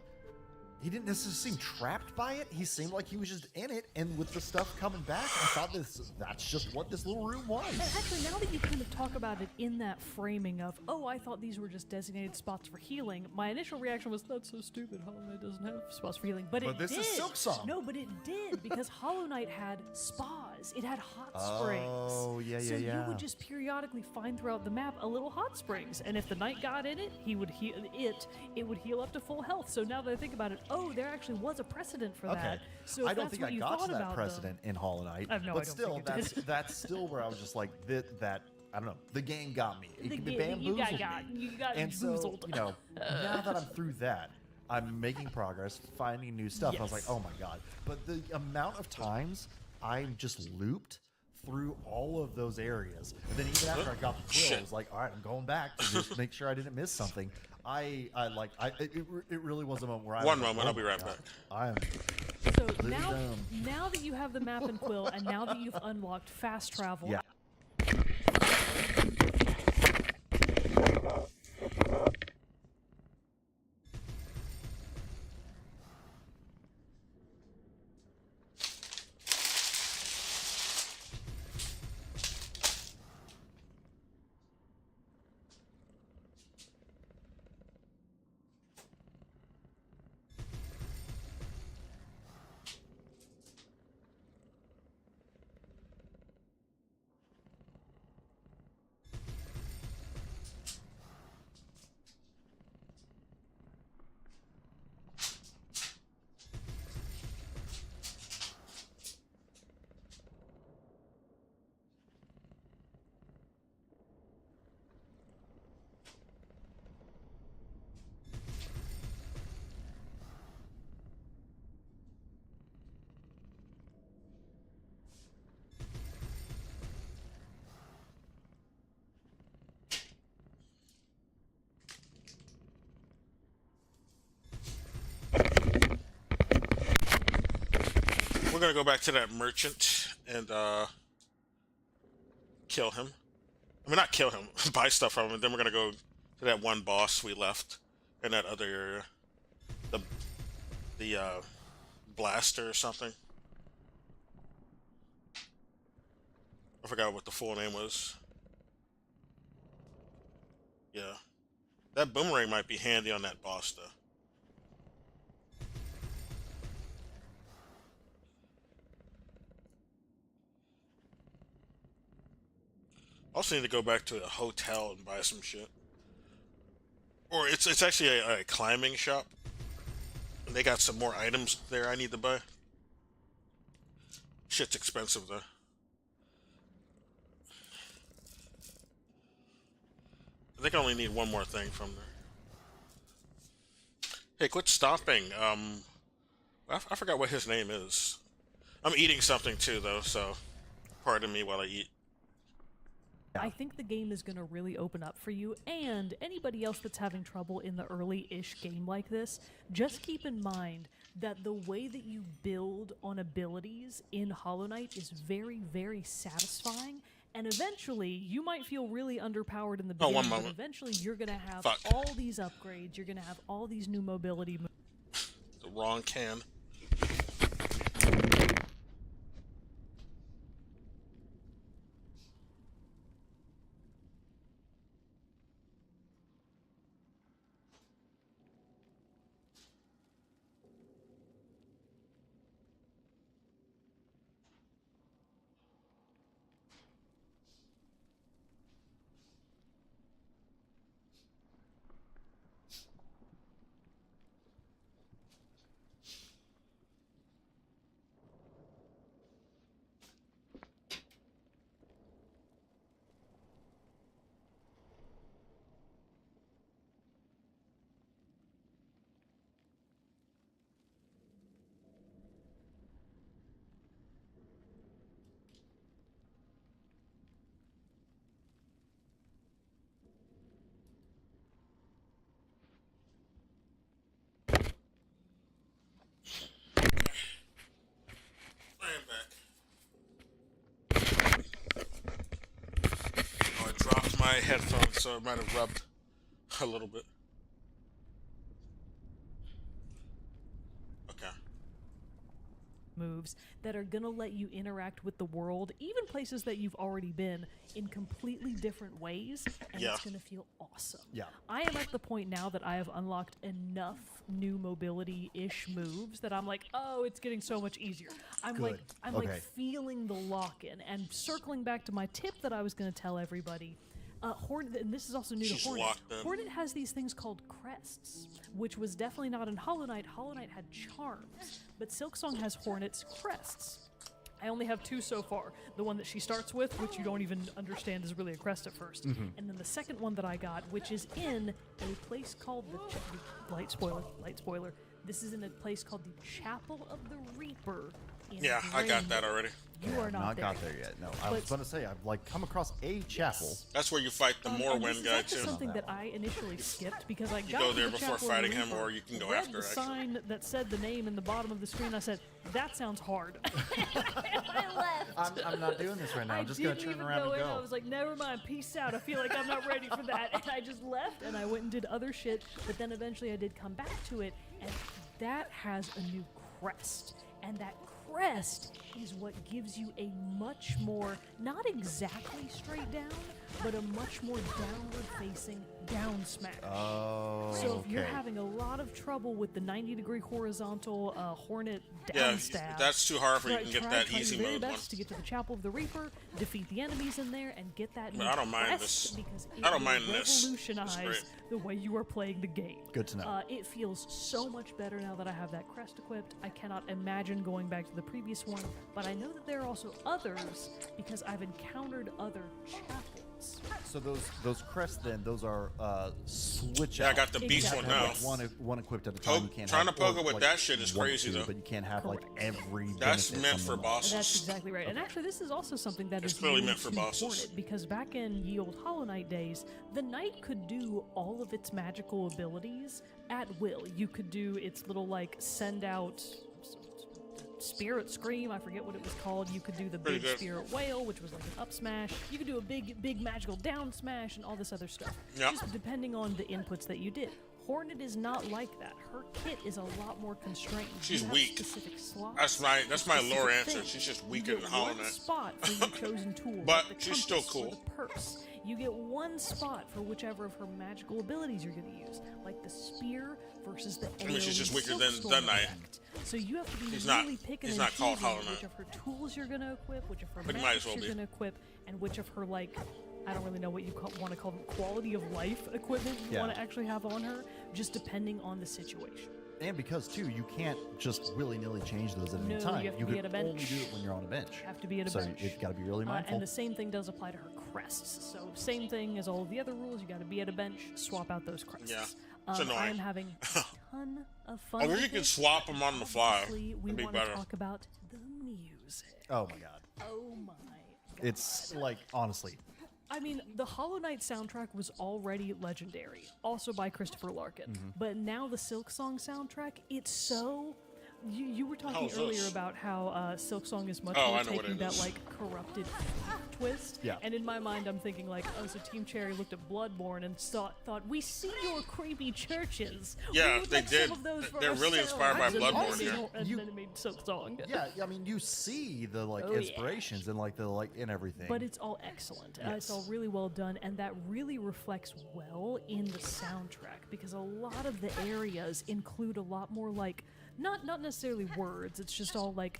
he didn't necessarily seem trapped by it. He seemed like he was just in it, and with the stuff coming back, I thought that's just what this little room was. And actually, now that you kind of talk about it in that framing of, oh, I thought these were just designated spots for healing, my initial reaction was, that's so stupid. Hollow Knight doesn't have spots for healing. But it this did. is Silksong. No, but it did, because Hollow Knight had spas. It had hot springs. Oh, yeah, So yeah. you would just periodically find throughout the map a little hot springs. And if the knight got in it, he would heal it would heal up to full health. So now that I think about it, oh, there actually was a precedent for Okay. that. So if I don't that's think what I you got thought to that about precedent in Hollow Knight, I know, I but don't still, think it did. that's still where I was just like that. I don't know. The game got me. It You bamboozled got me. you got And so, boozled. you know, now that I'm through that, I'm making progress, finding new stuff. I was like, Yes. oh my god. But the amount of times I just looped through all of those areas, and then even after I got the quill, I was like, all right, I'm going back to just make sure I didn't miss something. It really was a moment where I One was like, moment, oh I'll be my right God, back. I am So now that you have the map and Quill, and now that you've unlocked fast travel, Yeah. We're gonna go back to that merchant and kill him. I mean, not kill him, buy stuff from him, and then we're gonna go to that one boss we left in that other area. The blaster or something. I forgot what the full name was. Yeah. That boomerang might be handy on that boss, though. Also need to go back to a hotel and buy some shit. Or it's actually a climbing shop. And they got some more items there I need to buy. Shit's expensive though. I think I only need one more thing from there. Hey, quit stopping. I forgot what his name is. I'm eating something too though, so pardon me while I eat. I think the game is going to really open up for you, and anybody else that's having trouble in the early-ish game like this, just keep in mind that the way that you build on abilities in Hollow Knight is very, very satisfying, and eventually, you might feel really underpowered in the beginning, one moment. but eventually you're going to have Fuck. all these upgrades, you're going to have all these new mobility moves. The wrong can. My headphones, so it might have rubbed a little bit. Okay. Moves that are going to let you interact with the world, even places that you've already been, in completely different ways, and it's going to feel awesome. Yeah. I am at the point now that I have unlocked enough new mobility-ish moves that I'm like, oh, it's getting so much easier. I'm Good. like feeling the lock-in, and circling back to my tip that I was going to tell everybody. Hornet, and this is also new to Hornet. Hornet has these things called crests, which was definitely not in Hollow Knight. Hollow Knight had charms, but Silksong has Hornet's crests. I only have two so far. The one that she starts with, which you don't even understand is really a crest at first. And then the second one that I got, which is in a place called the light spoiler, This is in a place called the Chapel of the Reaper. In Yeah, I got that Graynwood. already. You are not there. got there yet. No, I was But- going to say I've like come across a chapel. That's where you fight the And Morrowind this is guy actually too. something that I initially skipped because I got go to there the before Chapel of fighting the him, Reaper, or you can go read after, the actually. sign that said the name in the bottom of the screen. I said, "That sounds hard." And I left. I'm not doing this right now. I'm just going to didn't turn even around go and in. go. I was like, never mind, peace out. I feel like I'm not ready for that. And I just left and I went and did other shit. But then eventually I did come back to it, and that has a new crest. And that crest is what gives you a much more, not exactly straight down, but a much more downward facing down smash. Oh, So if you're okay. having a lot of trouble with the 90-degree horizontal Hornet Yeah, down stab, that's too hard for you. try- can get try- that try easy your very mode one. best to get to the Chapel of the Reaper, defeat the enemies in there, and get that. But new I don't mind crest this. because it I don't will mind this. It's revolutionize great. the way you are playing the game. Good to know. It feels so much better now that I have that crest equipped. I cannot imagine going back to the previous one, but I know that there are also others because I've encountered other chapels. So those crests then, those are switch Yeah, I out. got the beast Exactly. one now. Like one equipped at a time. Poke- You can't trying have, to poke or, it with like, that shit is one or crazy, two, though. But you can't have like Correct. every. That's benefit meant from for them all. bosses. That's exactly right. And actually, this is also something that It's is clearly new meant for to bosses. Hornet, because back in ye old Hollow Knight days, the knight could do all of its magical abilities at will. You could do its little like send out spirit scream, I forget what it was called. You could do the Pretty big good. spirit wail, which was like an up smash. You could do a big magical down smash and all this other stuff. Yep. Just depending on the inputs that you did. Hornet is not like that. Her kit is a lot more constrained. She's You have weak. Specific slots, That's my specific lore answer. things. She's just You weaker get than Hollow one Knight. spot for your chosen tool, But like the she's still compass or cool. the purse. You get one spot for whichever of her magical abilities you're going to use, like the spear versus the I mean, she's just AoE weaker than Silkstorm the Knight. effect. So you have to be He's really not- picking he's and not called choosing Hollow Knight. which of her tools you're going to equip, which of her But he might magics as well you're be. going to equip, and which of her like. I don't really know what you want to call them, quality of life equipment you Yeah. want to actually have on her, just depending on the situation. And because too, you can't just willy-nilly change those at No, any time. you have to be can at a only bench. do it when you're on a bench. Have to be at a so bench. you've got to be really mindful. And the same thing does apply to her crests. So same thing as all of the other rules. You got to be at a bench, swap out those crests. Yeah, it's I annoying. am having a ton of fun. I wish with you could it. swap them on the fly. Obviously, we It'd be want to better. talk about the music. Oh my god, Oh my god. it's like honestly, I mean, the Hollow Knight soundtrack was already legendary, also by Christopher Larkin. Mm-hmm. But now the Silk Song soundtrack, it's so. You were talking How's earlier this? about how Silk Song is much Oh, more I know what taking it that is. like corrupted twist. Yeah. And in my mind, I'm thinking like, oh, so Team Cherry looked at Bloodborne and thought we see your creepy churches. Yeah, we would they like some did. of those for They're really ourselves." inspired by And then Bloodborne, they yeah. made- And You- then they made Silk Song. yeah. I mean, you see the like Oh, yeah. inspirations and like the like in everything. But it's all excellent. It's Yes. all really well done, and that really reflects well in the soundtrack because a lot of the areas include a lot more like not necessarily words. It's just all like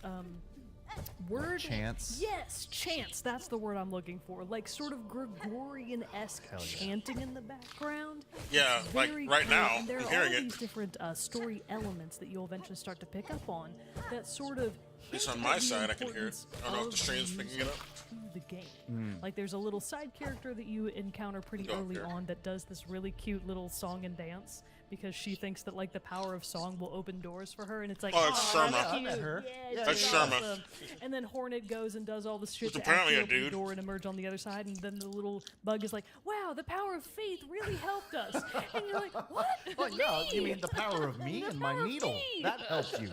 word Chants? Yes, chants. That's the word I'm looking for. Like sort of Gregorian-esque Hell yeah. chanting in the background. Yeah, It's like very right cool, now, and there I'm are hearing all it. these different story elements that you'll eventually start to pick up on that sort of. least hint on my at the side, I can hear it. importance I don't know if the of stream's picking it music up. to the game. Like there's a little side character that you encounter pretty Go up early there. on that does this really cute little song and dance because she thinks that like the power of song will open doors for her, and it's like, Oh, it's "Aw, Sherma. that's I cute. met her. Yeah, That's she's Sherma. awesome." And then Hornet goes and does all this shit Who's to apparently actually a open the dude. door and emerge on the other side, and then the little bug is like, "Wow, the power of faith really helped us." And you're like, "What?" oh yeah, you Me? mean the power of me The and my power of needle me. that helped you.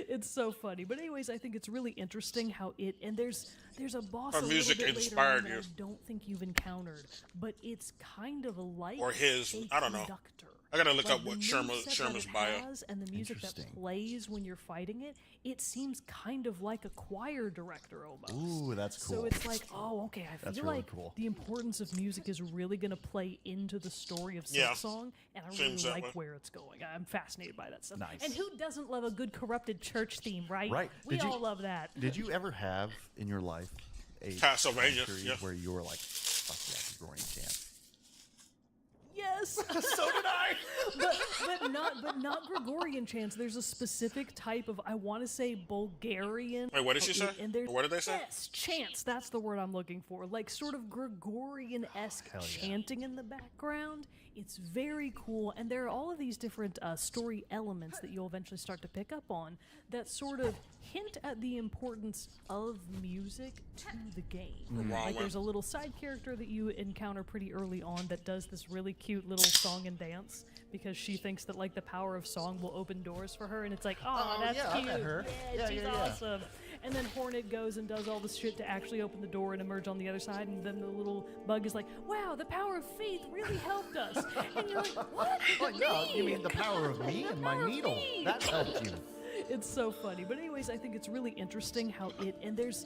It's so funny, but anyways, I think it's really interesting how it and there's a boss Our a little music bit later inspired on that you. I don't think you've encountered, but it's kind of like Or his, a I don't know. conductor. I gotta look Like, up what the Sherma's moveset that it bio. has and the music that Interesting. plays when you're fighting it, it seems kind of like a choir director almost. Ooh, that's cool. So it's like, oh, okay, I That's feel really like cool. the importance of music is really going to play into the story of Yeah. Silksong, and I really Seems that like way. where it's going. I'm fascinated by that stuff. Nice. And who doesn't love a good corrupted church theme, right? Right. We Did you- all love that. Did you ever have in your life a Castlevania, period yeah. where you were like, fuck yeah, Gregorian chant? Yes. So did I. but not Gregorian chants. There's a specific type of, I want to say Bulgarian. Wait, what did she say? And there's, What did they say? Yes, chants. That's the word I'm looking for. Like sort of Gregorian-esque Hell yeah. chanting in the background. It's very cool, and there are all of these different story elements that you'll eventually start to pick up on that sort of hint at the importance of music to the game. Like there's a little side character that you encounter pretty early on that does this really cute little song and dance because she thinks that like the power of song will open doors for her, and it's like, oh, that's yeah, I cute. met her. Yeah, Yeah, she's yeah, yeah. awesome. And then Hornet goes and does all this shit to actually open the door and emerge on the other side, and then the little bug is like, wow, the power of faith really helped us. And you're like, what? Like, no, you mean the power of me and my needle? That helped you. It's so funny. But anyways, I think it's really interesting how and there's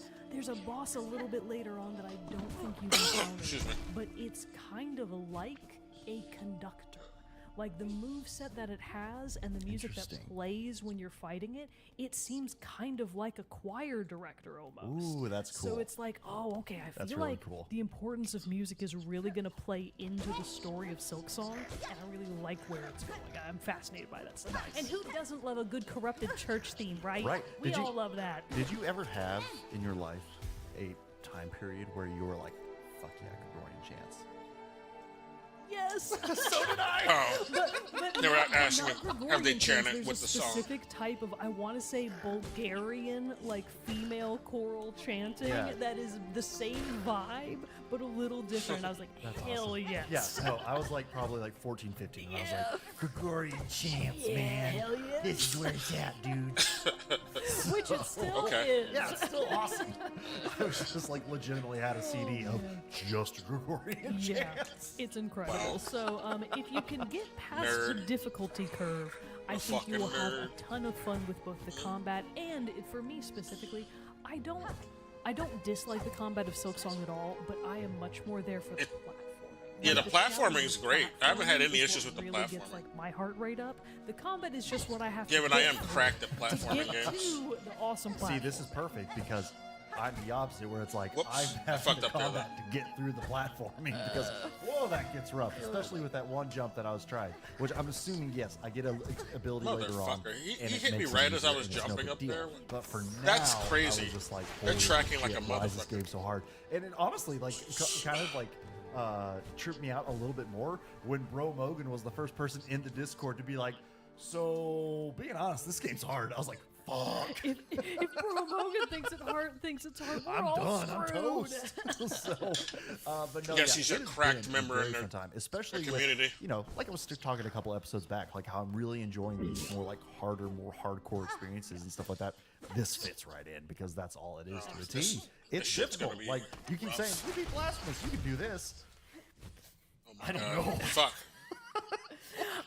a boss a little bit later on that I don't think you encounter, but it's kind of like a conductor. Like the moveset that it has and the music that plays when you're fighting it, it seems kind of like a choir director almost. Ooh, that's cool. So it's like, oh, okay, I That's feel really like cool. the importance of music is really going to play into the story of Silksong, and I really like where it's going. I'm fascinated by that stuff. And who doesn't love a good corrupted church theme, right? Right. We Did you- all love that. Did you ever have in your life a time period where you were like, fuck yeah, Gregorian chants? Yes. So did I. Oh. But They were not- asking not if- Gregorian have they chants. chanted There's with a the song? specific type of, I want to say Bulgarian, like female choral chanting Yeah. that is the same vibe, but a little different. I was like, That's hell awesome. yes. Yeah, no, I was like probably like 14, 15, and I was like, Gregorian chants, Yeah, man. hell yes. This is where it's at, dude. Which it still Okay. is. Yeah, it's still awesome. I was just like legitimately had a CD of just Gregorian Yeah, chants. it's incredible. So, if you can get past the Nerd. difficulty curve, I A think you will fucking have a nerd. ton of fun with both the combat and, for me specifically, I don't dislike the combat of Silksong at all, but I am much more there for the platforming. Yeah, the platforming is challenge of great. I haven't had platforming any is issues what with the really gets, platforming. like, my heart rate up. The combat is just what I have Yeah, to but I get am through cracked at to platforming get games. to the awesome platform. See, this is perfect because I'm the opposite, where it's like Whoops, I'm I having fucked the up there, combat to get through the platforming because whoa, that gets rough, especially with that one jump that I was trying. Which I'm assuming, yes, I get a ability later on. Motherfucker. He and it hit me makes it right as I easier, was and it's no jumping big up deal. there. But for now, That's I crazy. was just like, They're holy tracking like shit, a why is this motherfucker. game so hard? And it honestly, like, kind of like. Tripped me out a little bit more when Bro Mogan was the first person in the Discord to be like, so being honest, this game's hard. I was like, fuck. If Bro Mogan thinks it's hard, we're I'm all done. I'm screwed. toast. But no, Guess yeah, he's it a has cracked been member a in very the- fun time, especially the with, community. you know, like I was talking a couple episodes back, like how I'm really enjoying these more like harder, more hardcore experiences and stuff like that. This fits right in because that's all it is to a this- T. this It's shit's gonna difficult. be Like you keep rough. saying, you beat Blasphemous, you can do this. Oh my I don't God. know. Fuck.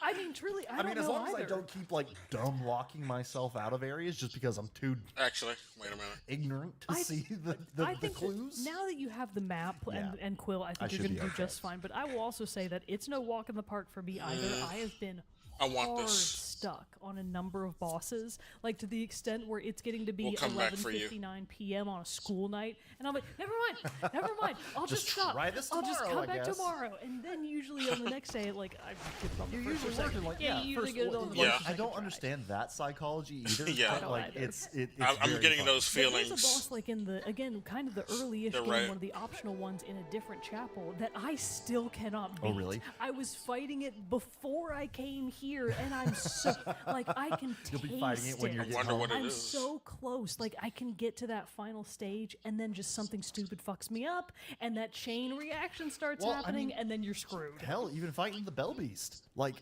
I mean, truly, I I mean, don't as know long as I either. don't keep like dumb locking myself out of areas just because I'm too Actually, wait a minute. ignorant to I- see the I think that clues. now that you have the map Yeah. and Quill, I I think you're should going to be do okay. just fine. But I will also say that it's no walk in the park for me either. I have been I want hard this. stuck on a number of bosses, like to the extent where it's getting to be We'll come back for you. 11:59 p.m. on a school night, and I'm like, never mind, I'll Just just stop. try this I'll just tomorrow, come I back guess." tomorrow, and then usually on the next day, like I get it on the You're first or usually second. working like you usually first get it one- on the Yeah. first or I second don't try. understand that psychology either. Yeah. but, like I don't it's I'm very getting fun. those There is a feelings. boss like in the kind of the early-ish They're game, right. one of the optional ones in a different chapel that I still cannot beat. Oh, really? I was fighting it before I came here, and I'm so like I can You'll taste be fighting it when you're I getting wonder home. what it I'm is. so close. Like I can get to that final stage, and then just something stupid fucks me up, and that chain reaction starts Well, I happening, mean, and then you're screwed. Hell, even fighting the Bell Beast. Like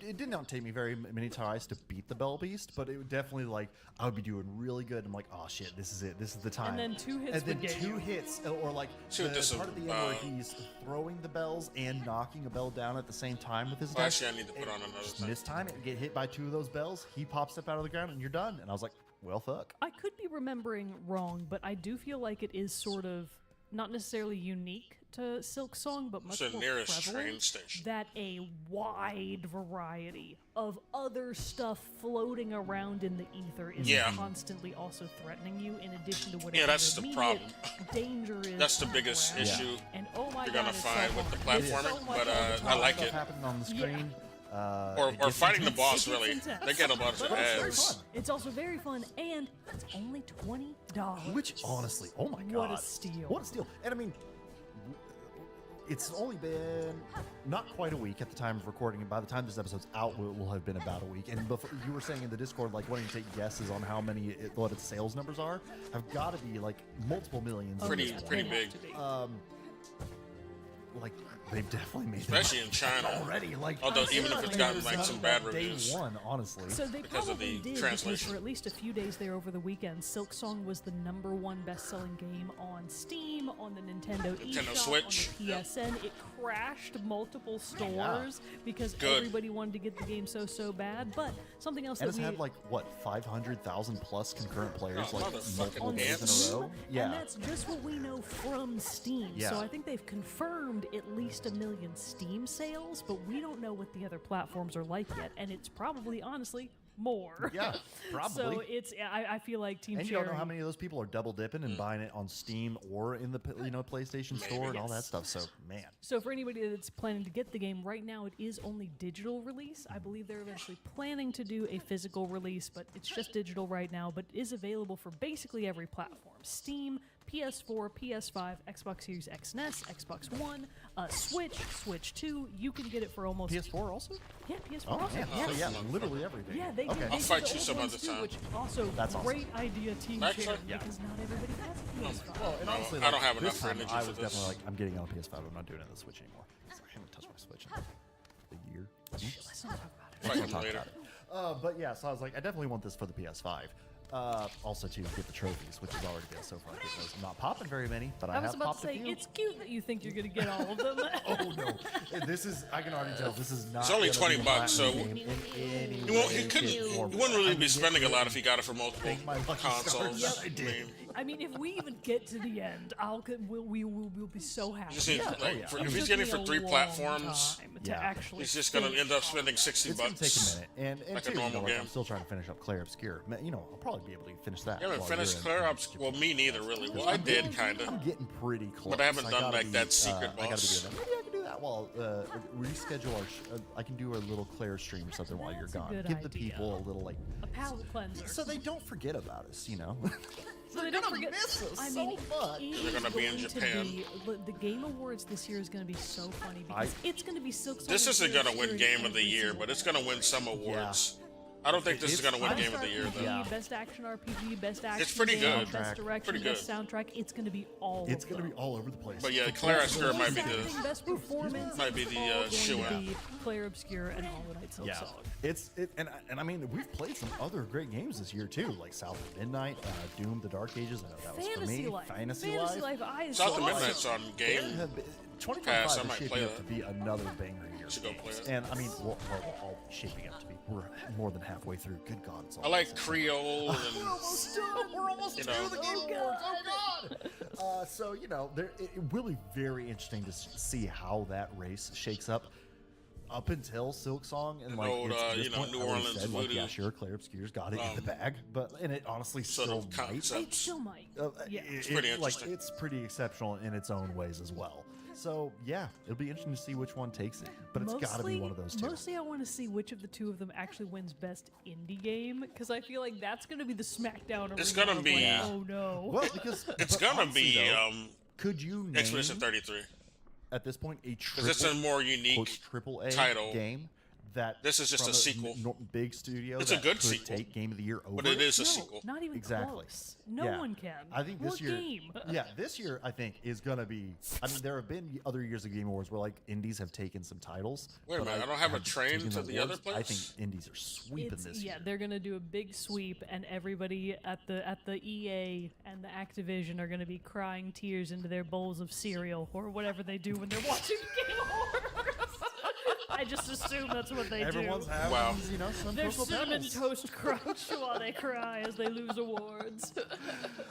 it did not take me very many tries to beat the Bell Beast, but it would definitely like I would be doing really good. I'm like, oh shit, this is it. This is the time. And then 2 hits And then would get 2 you. hits, or like See the what this part is, at the end where uh, he's throwing the bells and knocking a bell down at the same time with his Well, attack. actually, I need to put on another Just thing. mistime it and get hit by 2 of those bells. He pops up out of the ground and you're done. And I was like, well, fuck. I could be remembering wrong, but I do feel like it is sort of not necessarily unique to Silksong, but much the more nearest prevalent train station. that a wide variety of other stuff floating around in the ether is Yeah. constantly also threatening you, in addition to whatever Yeah, that's your the immediate problem. danger is. That's the biggest around. issue And oh my you're god, gonna it's find so with the hard. It's platforming, so much but, all the I time. like Stuff it. happening on the Yeah. screen. Or it gets fighting the intense. boss, It gets really. intense. They get a bunch of But it's very ads. fun. It's also very fun, and it's only $20. Which honestly, oh my god, What a steal. What a steal! And I mean, it's only been not quite a week at the time of recording, and by the time this episode's out, it will have been about a week. And before, you were saying in the Discord, like, wanting to take guesses on how many, what its sales numbers are, have got to be, like, multiple millions. Pretty big. Like, they've definitely made Especially in China already. Like, although even if it's gotten like some bad day reviews. one, honestly. So they Because of probably the did translation. because for at least a few days there over the weekend, Silksong was the #1 best-selling game on Steam, on the Nintendo eShop, Switch. on the PSN. It crashed multiple stores because Good. everybody wanted to get the game so bad. But something else And that it's we had like what 500,000 plus concurrent players, Oh, like motherfucking multiple on days in ants. a row. Steam, Yeah, and that's just what we know from Steam. Yeah. So I think they've confirmed at least 1 million Steam sales, but we don't know what the other platforms are like yet, and it's probably honestly more. Yeah, probably. So it's I feel like Team and you Cherry. don't know how many of those people are double dipping and buying it on Steam or in the PlayStation Store and all that Yes. stuff. So man, So for anybody that's planning to get the game right now, it is only digital release. I believe they're eventually planning to do a physical release, but it's just digital right now. But it is available for basically every platform: Steam, PS4, PS5, Xbox Series X, NES, Xbox One, Switch, Switch 2. You can get it for almost PS4 also. Yeah, PS4 Oh also. man, Yes. so yeah, literally everything. Yeah, they okay. did. They I'll did fight the you old some ones other too, time. Which also That's awesome. great idea, Team Actually- Cherry, Yeah. because not everybody has a PS5. Well, and honestly, I don't have this enough time, energy I for was this. definitely like, I'm getting on PS5. I'm not doing it on the Switch anymore. 'Cause I haven't touched my Switch in a year. Let's not talk about it. Fight We'll you talk later. about it. But yeah, so I was like, I definitely want this for the PS5. Also to get the trophies, which is already good so far. I'm not popping very many, but I, I was have about popped to say, a few. it's cute that you think you're going to get all of them. Oh no! This is, I can already tell this is not. It's only gonna 20 be a bucks, so platinum game in any He won't. He way, couldn't. shape, He or wouldn't form. really I be would spending a get lot if he got it for multiple Thank my lucky consoles. stars. I mean, I mean, if we even get to the end, we'll be so happy. just need, Yeah, like, oh, yeah. for, It if he's took getting me for a 3 long platforms, time to Yeah. actually he's just gonna finish end up all spending 60 It's gonna bucks. take a minute, and Like a too, normal like, game. I'm still trying to finish up Claire Obscure. You know, I'll probably be able to finish that. You haven't while finished you're Claire in- Obscure. Well, me neither, really. Well, I did kind I'm of. getting pretty close. But I haven't done, gotta like, that secret I gotta be boss. doing that. Maybe I can do that while reschedule our. I can do a little Claire stream or something while you're That's a gone. good Give the idea. people a little like, a palate cleanser. so they don't forget about us. You know. So they don't forget. miss us I so mean, much. it They're is gonna be in going to Japan. be- the Game Awards this year is going to be so funny because it's going to be Silk. This Sonic isn't gonna win Obscure Game of the every Year, single but it's one. gonna win some awards. I don't think this is gonna win It's- Game of the Year Best though. Yeah. Best action RPG, best action pretty game, good. best direction, Pretty best good. soundtrack. It's going to be all. It's of gonna be them. all over the place. But yeah, Claire Obscure might be Best acting, the. best performance. might be it's the, all going to shoe-in. be Claire Obscure and Hollow Knight Silk Yeah, Song. and I mean we've played some other great games this year too, like South of Midnight, Doom, The Dark Ages. I know that was for Fantasy me. Life. Fantasy Fantasy Life. Life. I is South so of Midnight's awesome. on game. 2025 Pass, I is might shaping play up that. to be another banger year. Should go play it. And I mean, we're all shaping up to be. We're more than halfway through. Good God, it's all I like Creole and We're almost done. We're almost You through know. the Game Awards. Oh God! So you know, it will be very interesting to see how that race shakes up. Up until Silk Song and like old, it's, at this you know, point, New I always Orleans said, like, yeah, voodoo. sure, Claire Obscure's got it in the bag, and it honestly sort still of might. concept. It still might. Yeah. It's pretty like interesting. it's pretty exceptional in its own ways as well. So yeah, it'll be interesting to see which one takes it, but it's got to be one of those two. Mostly, I want to see which of the two of them actually wins best indie game because I feel like that's going to be the smackdown. It's arena gonna of, be- like, Yeah. oh no. Well, because It's but gonna honestly, be though, could you name Expedition 33 at this point a because it's a triple more unique triple A title. game that This is just from a sequel. big studio It's a that good could sequel. take Game of the Year over But it is a No, sequel. not even Exactly. close. No Yeah. one can. I think What this year, game? yeah, this year I think is gonna be. I mean, there have been other years of Game Awards where like indies have taken some titles. Wait a but minute, I don't have a train taken to the other awards. I think place? indies are sweeping It's, this yeah, year. they're gonna do a big sweep, and everybody at the EA and the Activision are gonna be crying tears into their bowls of cereal or whatever they do when they're watching Game Awards. I just assume that's what they Everyone's do. having, Wow. you know, some Their Cocoa cinnamon Pebbles. toast crunch while they cry as they lose awards.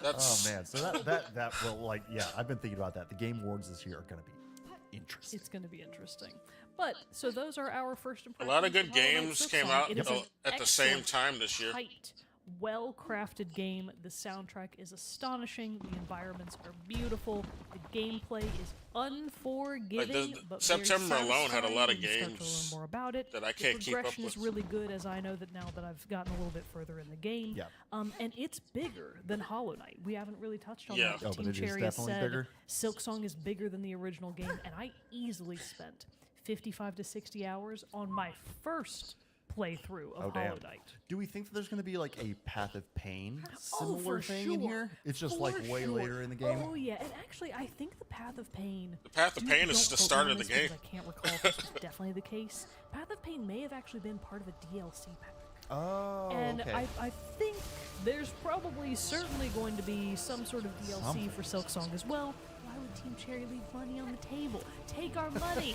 That's Oh man, so that will like yeah, I've been thinking about that. The Game Awards this year are gonna be interesting. It's going to be interesting. But so those are our first a impressions. lot of good Hollow Knight games Silk came Song. out It is an at the same excellent, time this year. Tight, well-crafted game. The soundtrack is astonishing. The environments are beautiful. The gameplay is unforgiving, but very September alone had a lot of satisfying when you start to games learn more about it. that I can't the keep up progression is with. really good, as I know that now that I've gotten a little bit further in the game. Yeah. And it's bigger than Hollow Knight. We haven't really touched on Yeah. that. Oh, but Team it is Cherry has definitely said bigger? Silksong is bigger than the original game, and I easily spent 55 to 60 hours on my first playthrough of Hollow Knight. Do we think that there's going to be like a Path of Pain Oh, similar for thing in sure. here? It's just For like way sure. later in the game. Oh yeah, and actually, I think the Path of Pain. The Path of Pain is don't the quote start me of on the this because game. I can't recall if this was definitely the case. Path of Pain may have actually been part of a DLC pack. Oh, And okay. I think there's probably certainly going to be some sort of DLC Something. for Silksong as well. Why would Team Cherry leave money on the table? Take our money!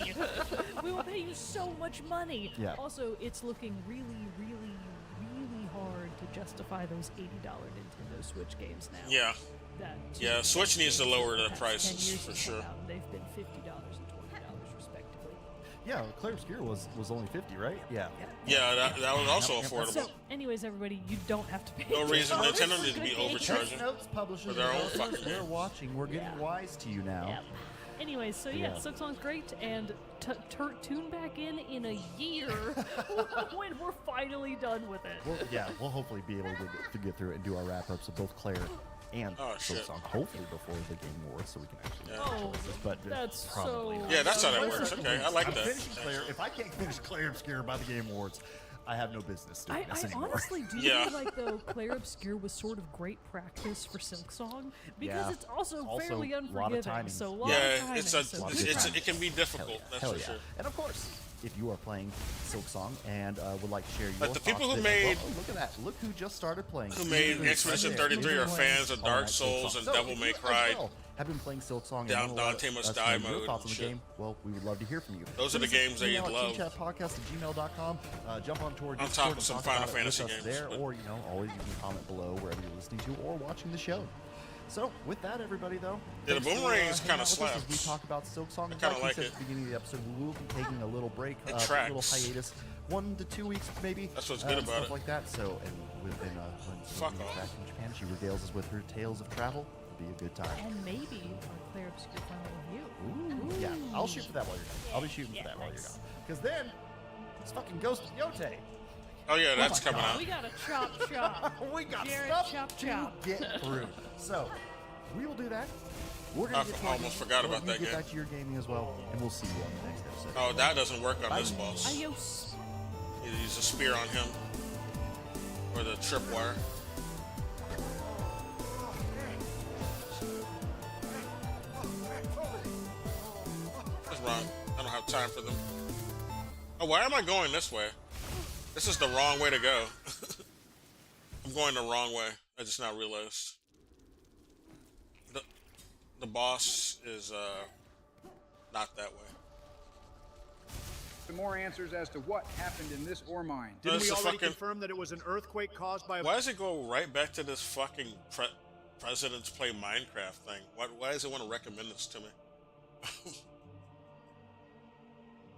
We will pay you so much money! Yeah. Also, it's looking really, really, really hard to justify those $80 Nintendo Switch games now. Yeah. That Yeah, Switch needs to lower the past 10 prices years for has sure. come out, and they've been $50 and $20 respectively. Yeah, Claire Obscure was only 50, right? Yeah. Yeah, that was also affordable. So, anyways, everybody, you don't have to pay. No reason $80 Nintendo for needs to be good games. overcharging. Notes publishers For their and own developers, fucking we're game. watching. We're getting wise to you now. Yep. Anyways, so yeah, Yeah. Silksong's great, and tune back in a year when we're finally done with it. Well, yeah, we'll hopefully be able to get through it and do our wrap-ups of both Claire and Oh, shit. Silksong, hopefully before the Game Awards, so we can actually Yeah. make Oh, choices, but that's probably so- not. Yeah, that's how that That's works. okay. Okay, I like I'm that. finishing Claire. If I can't finish Claire Obscure by the Game Awards, I have no business doing I this anymore. honestly do Yeah. feel like, though, Claire Obscure was sort of great practice for Silksong, because Yeah. it's also Also, fairly lot of unforgiving, timing. so a lot of Yeah, timing, it's so a, good it's timing. it can be difficult. That's Hell for yeah. sure. And of course, if you are playing Silksong and would like to share your But the people thoughts, who then- made- well, look at that. Look who just started playing. Who made Silksong. Expedition Right 33 there. are fans of All Dark right, Souls Silksong. and So, Devil if May you as Cry. well have been playing Silksong and Down- want to let Dante Must us Die know your mode thoughts on and the shit. game, well, we would love to hear from you. Those are the Send us games an that email you'd at love. teamchatpodcast@gmail.com. Jump on toward On Discord top and of some talk Final about it with Fantasy us games, there, but- or always you can comment below wherever you're listening to or watching the show. So, with that, everybody, though, Yeah, the thanks for, boomerangs hanging kinda out with us as slaps. we talk about Silksong. I kinda we like said it. at the beginning of the episode, we will be taking a little break, It a little tracks. hiatus, 1 to 2 weeks maybe. That's what's good and about stuff it. like that. So, and within when Fuck Sylvie is off. back in Japan, she regales us with her tales of travel. It'll be a good time. And maybe our Claire Obscure final review. Ooh, yeah, I'll shoot for that while you're done. I'll be shooting Yeah, for that while you're nice. done. Because then, it's fucking Ghost of Yote. Oh yeah, that's my coming God. out. We got a chop. We got Jared, stuff chop, to chop. get through. So, we will do that. We're gonna I get almost plugged in. forgot We'll about let you that get game. back to your gaming as well, and we'll see you on the next episode. Oh, that doesn't work on this Bye. boss. Adios. You use a spear on him. Or the tripwire. What's wrong? I don't have time for them. Oh, why am I going this way? This is the wrong way to go. I'm going the wrong way. I just now realized. The boss is not that way. Some more answers as to what happened in this ore mine. Didn't That's we a already fucking- confirm that it was an earthquake caused by a... Why does it go right back to this fucking presidents play Minecraft thing? Why does it want to recommend this to me?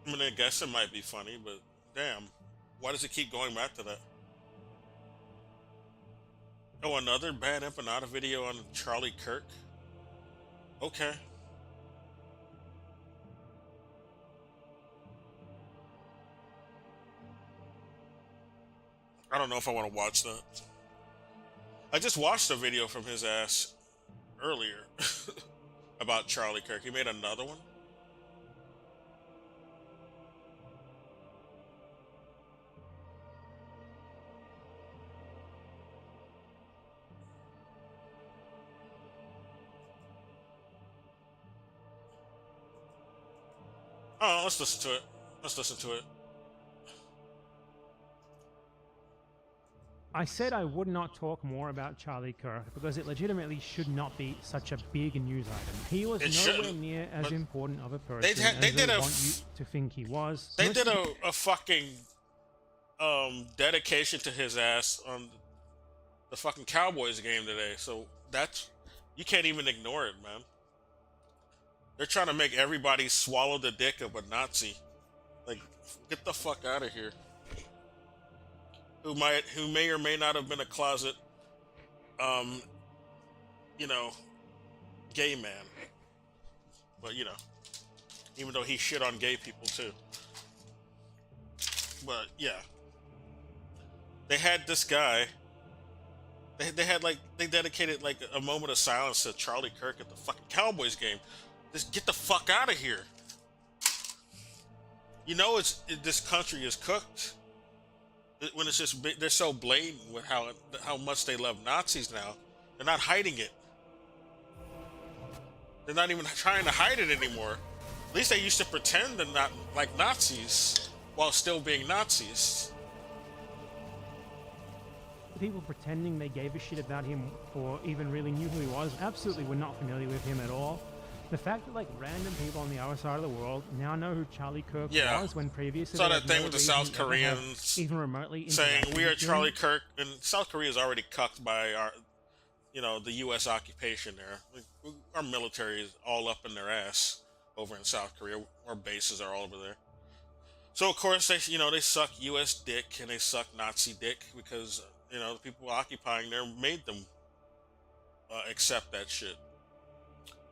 I mean, I guess it might be funny, but damn, why does it keep going back to that? Oh, another bad empanada video on Charlie Kirk? Okay. I don't know if I want to watch that. I just watched a video from his ass earlier about Charlie Kirk. He made another one. Oh, let's listen to it. Let's listen to it. I said I would not talk more about Charlie Kirk because it legitimately should not be such a big news item. He was It nowhere shouldn't, near as but important of a person they as did they a want you to think he was. They Most did a fucking dedication to his ass on the fucking Cowboys game today. So that's, you can't even ignore it, man. They're trying to make everybody swallow the dick of a Nazi. Like, get the fuck out of here. who may or may not have been a closet, you know, gay man. But you know, even though he shit on gay people too. But yeah, they had this guy. They dedicated like a moment of silence to Charlie Kirk at the fucking Cowboys game. Just get the fuck out of here. You know, this country is cooked when it's just they're so blatant with how much they love Nazis now. They're not hiding it. They're not even trying to hide it anymore. At least they used to pretend they're not like Nazis while still being Nazis. People pretending they gave a shit about him or even really knew who he was absolutely were not familiar with him at all. The fact that like random people on the other side of the world now know who Charlie Kirk was when previously saw they that had thing no with the reason South to ever Koreans have even remotely saying interacted we are with him. Charlie Kirk, and South Korea is already cucked by the U.S. occupation there. Like, our military is all up in their ass over in South Korea. Our bases are all over there. So of course they suck U.S. dick and they suck Nazi dick because the people occupying there made them accept that shit.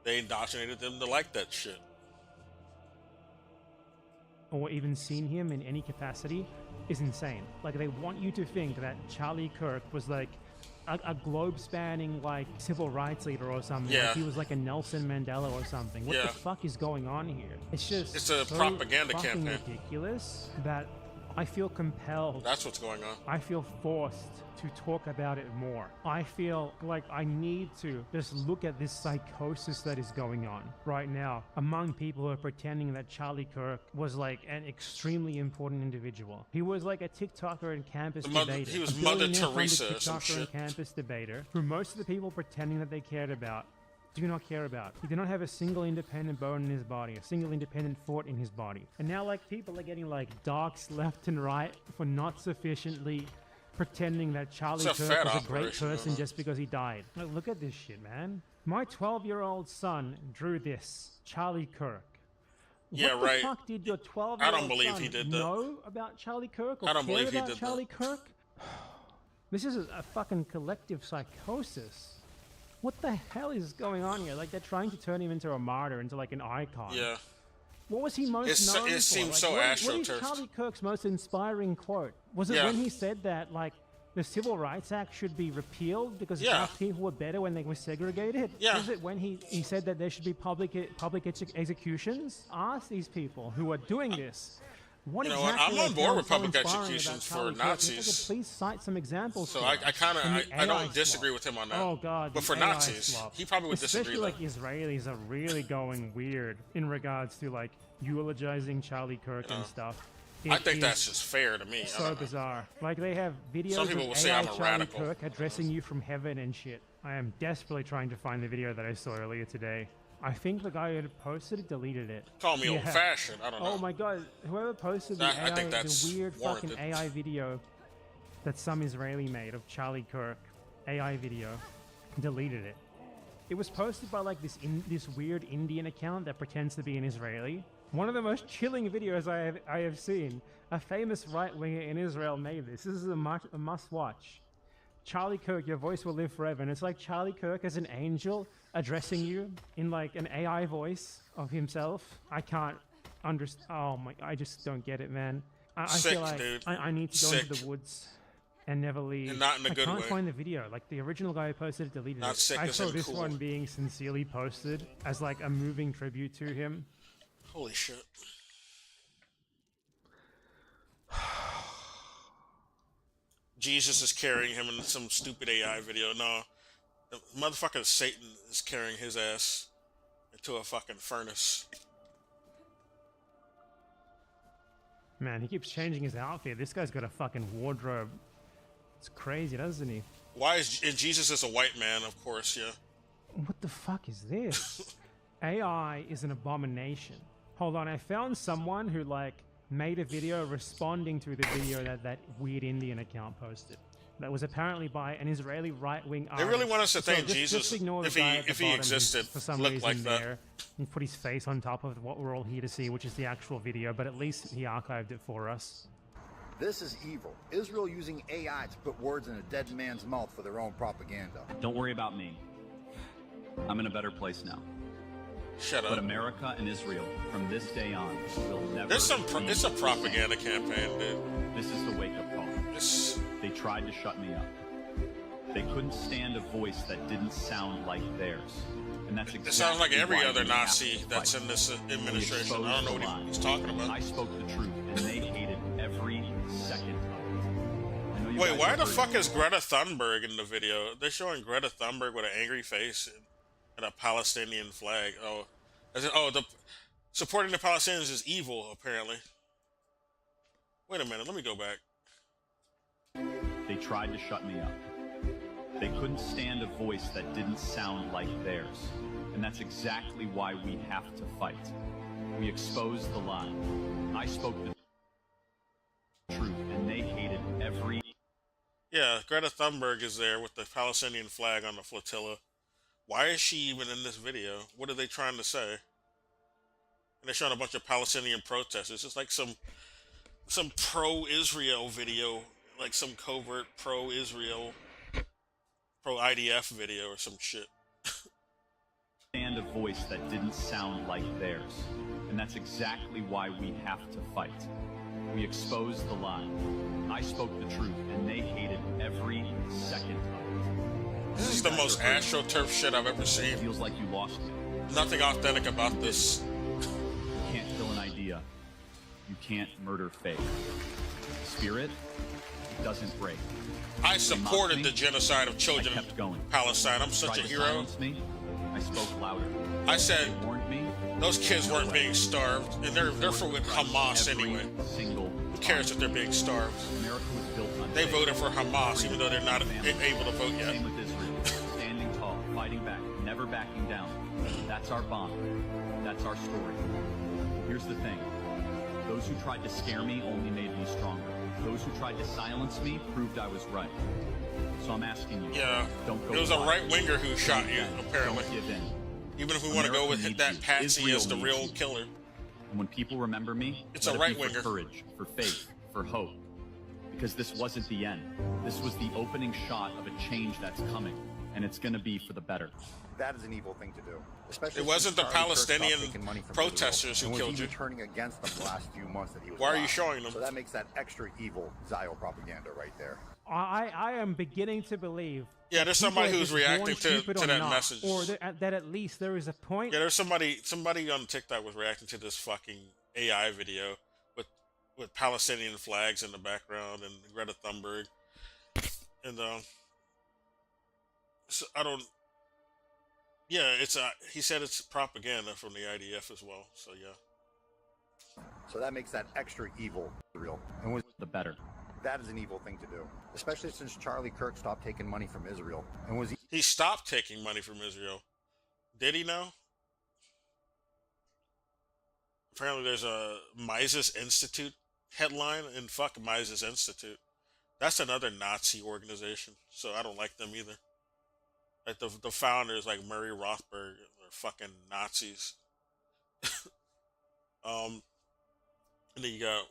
They indoctrinated them to like that shit. Or even seen him in any capacity is insane. Like they want you to think that Charlie Kirk was like a globe-spanning like civil rights leader or something. Yeah. Like he was like a Nelson Mandela or something. What the fuck is going on here? It's a so propaganda fucking campaign. Ridiculous that I feel compelled. That's what's going on. I feel forced to talk about it more. I feel like I need to just look at this psychosis that is going on right now among people who are pretending that Charlie Kirk was like an extremely important individual. He was like a TikToker and campus debater. He was A Mother billionaire-funded Teresa or some TikToker shit. and campus debater who most of the people pretending that they cared about do not care about. He did not have a single independent bone in his body, a single independent thought in his body. And now like people are getting like darks left and right for not sufficiently pretending that Charlie It's a Kirk fat was a great operation, person just because he died. Like, look at this shit, man. My 12-year-old son drew this, Charlie Kirk. Yeah, what the right. fuck did your 12-year-old I don't believe son he did that. know about Charlie Kirk or I don't care believe he about did Charlie that. Kirk? This is a fucking collective psychosis. What the hell is going on here? Like, they're trying to turn him into a martyr, into like an icon. Yeah. What was he most known for? It seems Like, so what is astroturfed. Charlie Kirk's most inspiring quote? Was it Yeah. when he said that, like, the Civil Rights Act should be repealed because Yeah. black people were better when they were segregated? Yeah. Was it when he said that there should be public executions? Ask these people who are doing this. What You know what? exactly I'm on they board found with so public inspiring about executions for Charlie Kirk? If you Nazis. could please cite some examples. So for I us. kind And of the I AI don't disagree swap. with him on that. Oh god! But for the AI Nazis, swap. he probably would disagree. Especially like though. Israelis are really going weird in regards to like eulogizing Charlie Kirk and stuff. I It think is that's just fair to me. I so don't know. bizarre. Like they have videos Some people of will say AI I'm a Charlie radical. Kirk addressing you from heaven and shit. I am desperately trying to find the video that I saw earlier today. I think the guy who had posted it deleted it. Call me Yeah. old-fashioned. I don't know. Oh my god! Whoever posted the I think AI, that's the weird fucking warranted. AI video that some Israeli made of Charlie Kirk, AI video, deleted it. It was posted by like this weird Indian account that pretends to be an Israeli. One of the most chilling videos I have seen. A famous right winger in Israel made this. This is a must watch. Charlie Kirk, your voice will live forever. And it's like Charlie Kirk as an angel addressing you in like an AI voice of himself. I can't understand. Oh my, I just don't get it, man. I Sick, feel like dude. I need to go Sick. into the woods and never leave. And not in a good I can't way. find the video. Like the original guy who posted it deleted Not it. sick I as saw in this cool. one being sincerely posted as like a moving tribute to him. Holy shit. Jesus is carrying him in some stupid AI video. No. The motherfucking Satan is carrying his ass into a fucking furnace. Man, he keeps changing his outfit. This guy's got a fucking wardrobe. It's crazy, doesn't he? Why is and Jesus is a white man, of course, yeah. What the fuck is this? AI is an abomination. Hold on, I found someone who like made a video responding to the video that weird Indian account posted. That was apparently by an Israeli right-wing artist. They really want us to So think just Jesus, ignore the if guy he at the if he bottom who's existed, for some looked reason like that. there. He put his face on top of what we're all here to see, which is the actual video, but at least he archived it for us. This is evil. Israel using AI to put words in a dead man's mouth for their own propaganda. Don't worry about me. I'm in a better place now. Shut up. But America and Israel, from this day on, will never. It's a propaganda campaign, dude. This is the wake-up call. They tried to shut me up. They couldn't stand a voice that didn't sound like theirs. And that's exactly It sounds like every why other we have Nazi to that's fight. in this We administration. I don't know exposed what the he's talking about. I spoke the truth, and they hated every second of it. I know you Wait, guys why have the heard fuck is Greta Thunberg in the video? They're showing Greta Thunberg with an angry face and a Palestinian flag. Oh, the supporting the Palestinians is evil, apparently. Wait a minute, let me go back. They tried to shut me up. They couldn't stand a voice that didn't sound like theirs. And that's exactly why we have to fight. We exposed the lie. I spoke the truth, and they hated every... Yeah, Greta Thunberg is there with the Palestinian flag on the flotilla. Why is she even in this video? What are they trying to say? And they're showing a bunch of Palestinian protesters. It's like some pro-Israel video, like some covert pro-Israel, pro-IDF video or some shit. ...stand a voice that didn't sound like theirs. And that's exactly why we have to fight. We exposed the lie. I spoke the truth, and they hated every second of it. This is the most AstroTurf shit I've ever seen. Feels like you lost me. Nothing authentic about this. You can't kill an idea. You can't murder faith. Spirit doesn't break. I supported the genocide of children I kept going. in Palestine. I'm such a Tried to hero. silence me. I spoke louder. I said They warned me. those kids weren't being starved, and they're for with Hamas Every anyway. single Who cares if they're being starved? America was built on They faith. voted for Hamas, even though they're not Family. able to vote yet. Same with Israel. Standing tall, fighting back, never backing down. That's our bond. That's our story. Here's the thing. Those who tried to scare me only made me stronger. Those who tried to silence me proved I was right. So I'm asking you. Yeah, Don't go it was a quiet. right winger who shot you, Don't apparently. give in. Even if we want to go America with needs that you. Patsy Israel as the needs real you. killer. And when people remember me, It's let a it be right-winger. for courage, for faith, for hope. Because this wasn't the end. This was the opening shot of a change that's coming. And it's going to be for the better. That is an evil thing to do. Especially It wasn't since the Charlie Kirk stopped Palestinian taking money from protesters Israel who and killed was you. even turning against them the last few months that he was Why are you alive. showing them? So that makes that extra evil Zio propaganda right there. I am beginning to believe. Yeah, there's people somebody are who's just born reacting stupid to or that not, message. or that at least there is a point. Yeah, there's somebody on TikTok was reacting to this fucking AI video with Palestinian flags in the background and Greta Thunberg, and so I don't. Yeah, he said it's propaganda from the IDF as well. So yeah. So that makes that extra evil Israel. And was The better. that is an evil thing to do. Especially since Charlie Kirk stopped taking money from Israel. And was He stopped taking money from Israel. Did he now? Apparently there's a Mises Institute headline, and fuck Mises Institute. That's another Nazi organization, so I don't like them either. Like the founders, like Murray Rothbard, are fucking Nazis. And then you got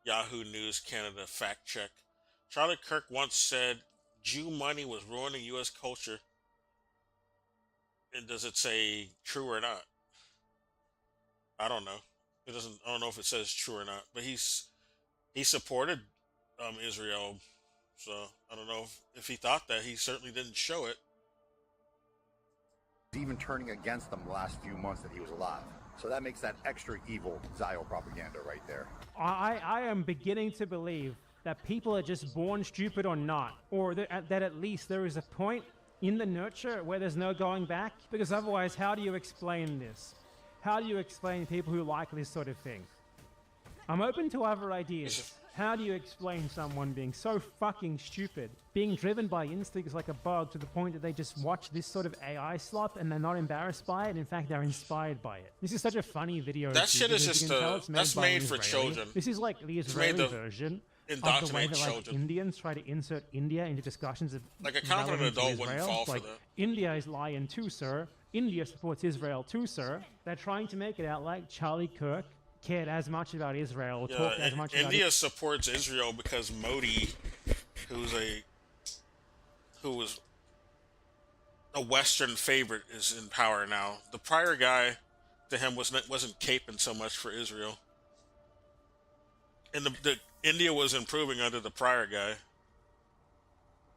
Yahoo News Canada fact check. Charlie Kirk once said Jew money was ruining U.S. culture. And does it say true or not? I don't know. It doesn't. I don't know if it says true or not. But he supported Israel, so I don't know if he thought that. He certainly didn't show it. even turning against them the last few months that he was alive. So that makes that extra evil Zio propaganda right there. I am beginning to believe that people are just born stupid or not, or that at least there is a point in the nurture where there's no going back, because otherwise how do you explain this? How do you explain people who like this sort of thing? I'm open to other ideas. How do you explain someone being so fucking stupid, being driven by instincts like a bug to the point that they just watch this sort of AI slop and they're not embarrassed by it? In fact, they're inspired by it. This is such a funny video. That shit is because you just can tell it's that's by made an for Israeli. children. This is like the It's Israeli made to version of the way indoctrinate that like children. Indians try to insert India into discussions of Like a confident relevant to adult wouldn't Israel. fall for Like, that. India is lying too, sir. India supports Israel too, sir. They're trying to make it out like Charlie Kirk cared as much about Israel or Yeah, talked as much about India supports Israel because Modi, who was a Western favorite, is in power now. The prior guy to him wasn't caping so much for Israel, and the India was improving under the prior guy.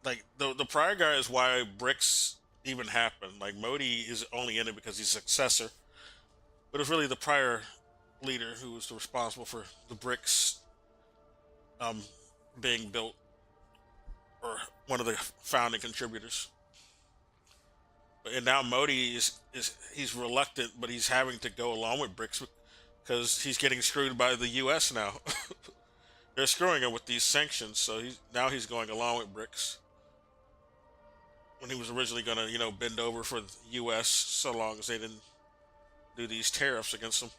Like the prior guy is why BRICS even happened. Like Modi is only in it because he's a successor, but it's really the prior leader who was responsible for the BRICS being built, or one of the founding contributors. And now Modi he's reluctant, but he's having to go along with BRICS because he's getting screwed by the U.S. now. They're screwing him with these sanctions, so he's going along with BRICS. When he was originally going to, bend over for the U.S. so long as they didn't do these tariffs against them.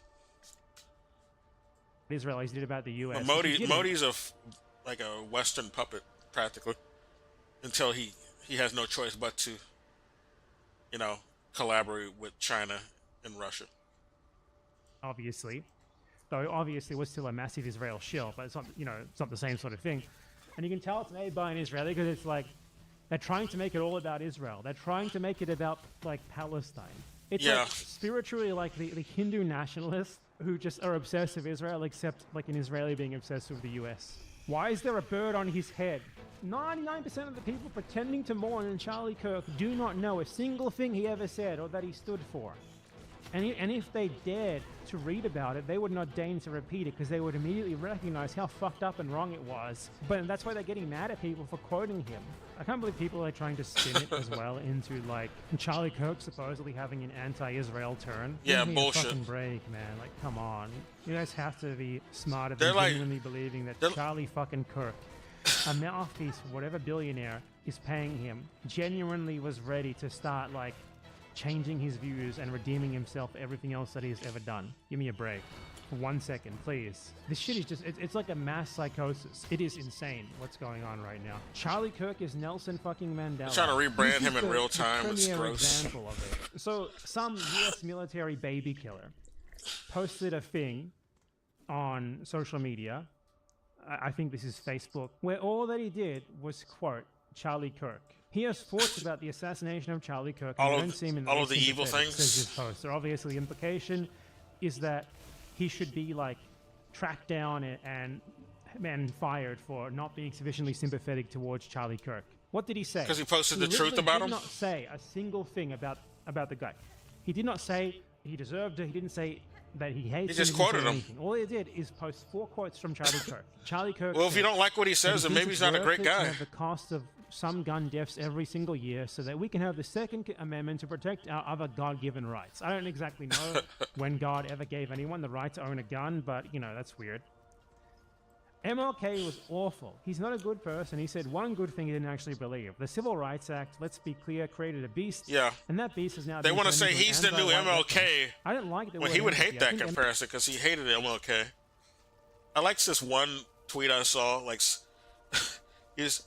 Israelis did about the U.S. But Modi's like a Western puppet practically, until he has no choice but to, collaborate with China and Russia. Obviously, though obviously was still a massive Israel shill, but it's not, it's not the same sort of thing. And you can tell it's made by an Israeli because it's like they're trying to make it all about Israel. They're trying to make it about like Palestine. It's like spiritually like the Hindu nationalists who just are obsessed with Israel, except like an Israeli being obsessed with the US. Why is there a bird on his head? 99% of the people pretending to mourn in Charlie Kirk do not know a single thing he ever said or that he stood for. And if they dared to read about it, they would not deign to repeat it because they would immediately recognize how fucked up and wrong it was. But that's why they're getting mad at people for quoting him. I can't believe people are trying to spin it as well into like Charlie Kirk supposedly having an anti-Israel turn. Yeah, Give me bullshit. A fucking break, man. Like, come on. You guys have to be smarter than genuinely believing that Charlie fucking Kirk, a mouthpiece for whatever billionaire is paying him, genuinely was ready to start like changing his views and redeeming himself for everything else that he's ever done. Give me a break. For 1 second, please. This shit is just, it's like a mass psychosis. It is insane what's going on right now. Charlie Kirk is Nelson fucking Mandela. They're trying to rebrand him in real time. It's premier gross. example of it. So some US military baby killer posted a thing on social media, I think this is Facebook, where all that he did was quote Charlie Kirk. He has thoughts about the assassination of Charlie Kirk. All of the evil things. Says this poster. Obviously, the implication is that he should be like tracked down and fired for not being sufficiently sympathetic towards Charlie Kirk. What did he say? Because he posted the truth about him. He did not say a single thing about the guy. He did not say he deserved it. He didn't say that he hates him. He just quoted him. Anything. All he did is post 4 quotes from Charlie Kirk. Charlie Kirk. Well, if you don't like what he says, then maybe he's not a great guy. The cost of some gun deaths every single year so that we can have the Second Amendment to protect our other God-given rights. I don't exactly know when God ever gave anyone the right to own a gun, but, that's weird. MLK was awful. He's not a good person. He said one good thing he didn't actually believe. The Civil Rights Act, let's be clear, created a beast. Yeah. And that beast is now... They want to say he's the new MLK. I didn't like the Well, he would hate that comparison because he hated MLK. I liked this one tweet I saw, like... this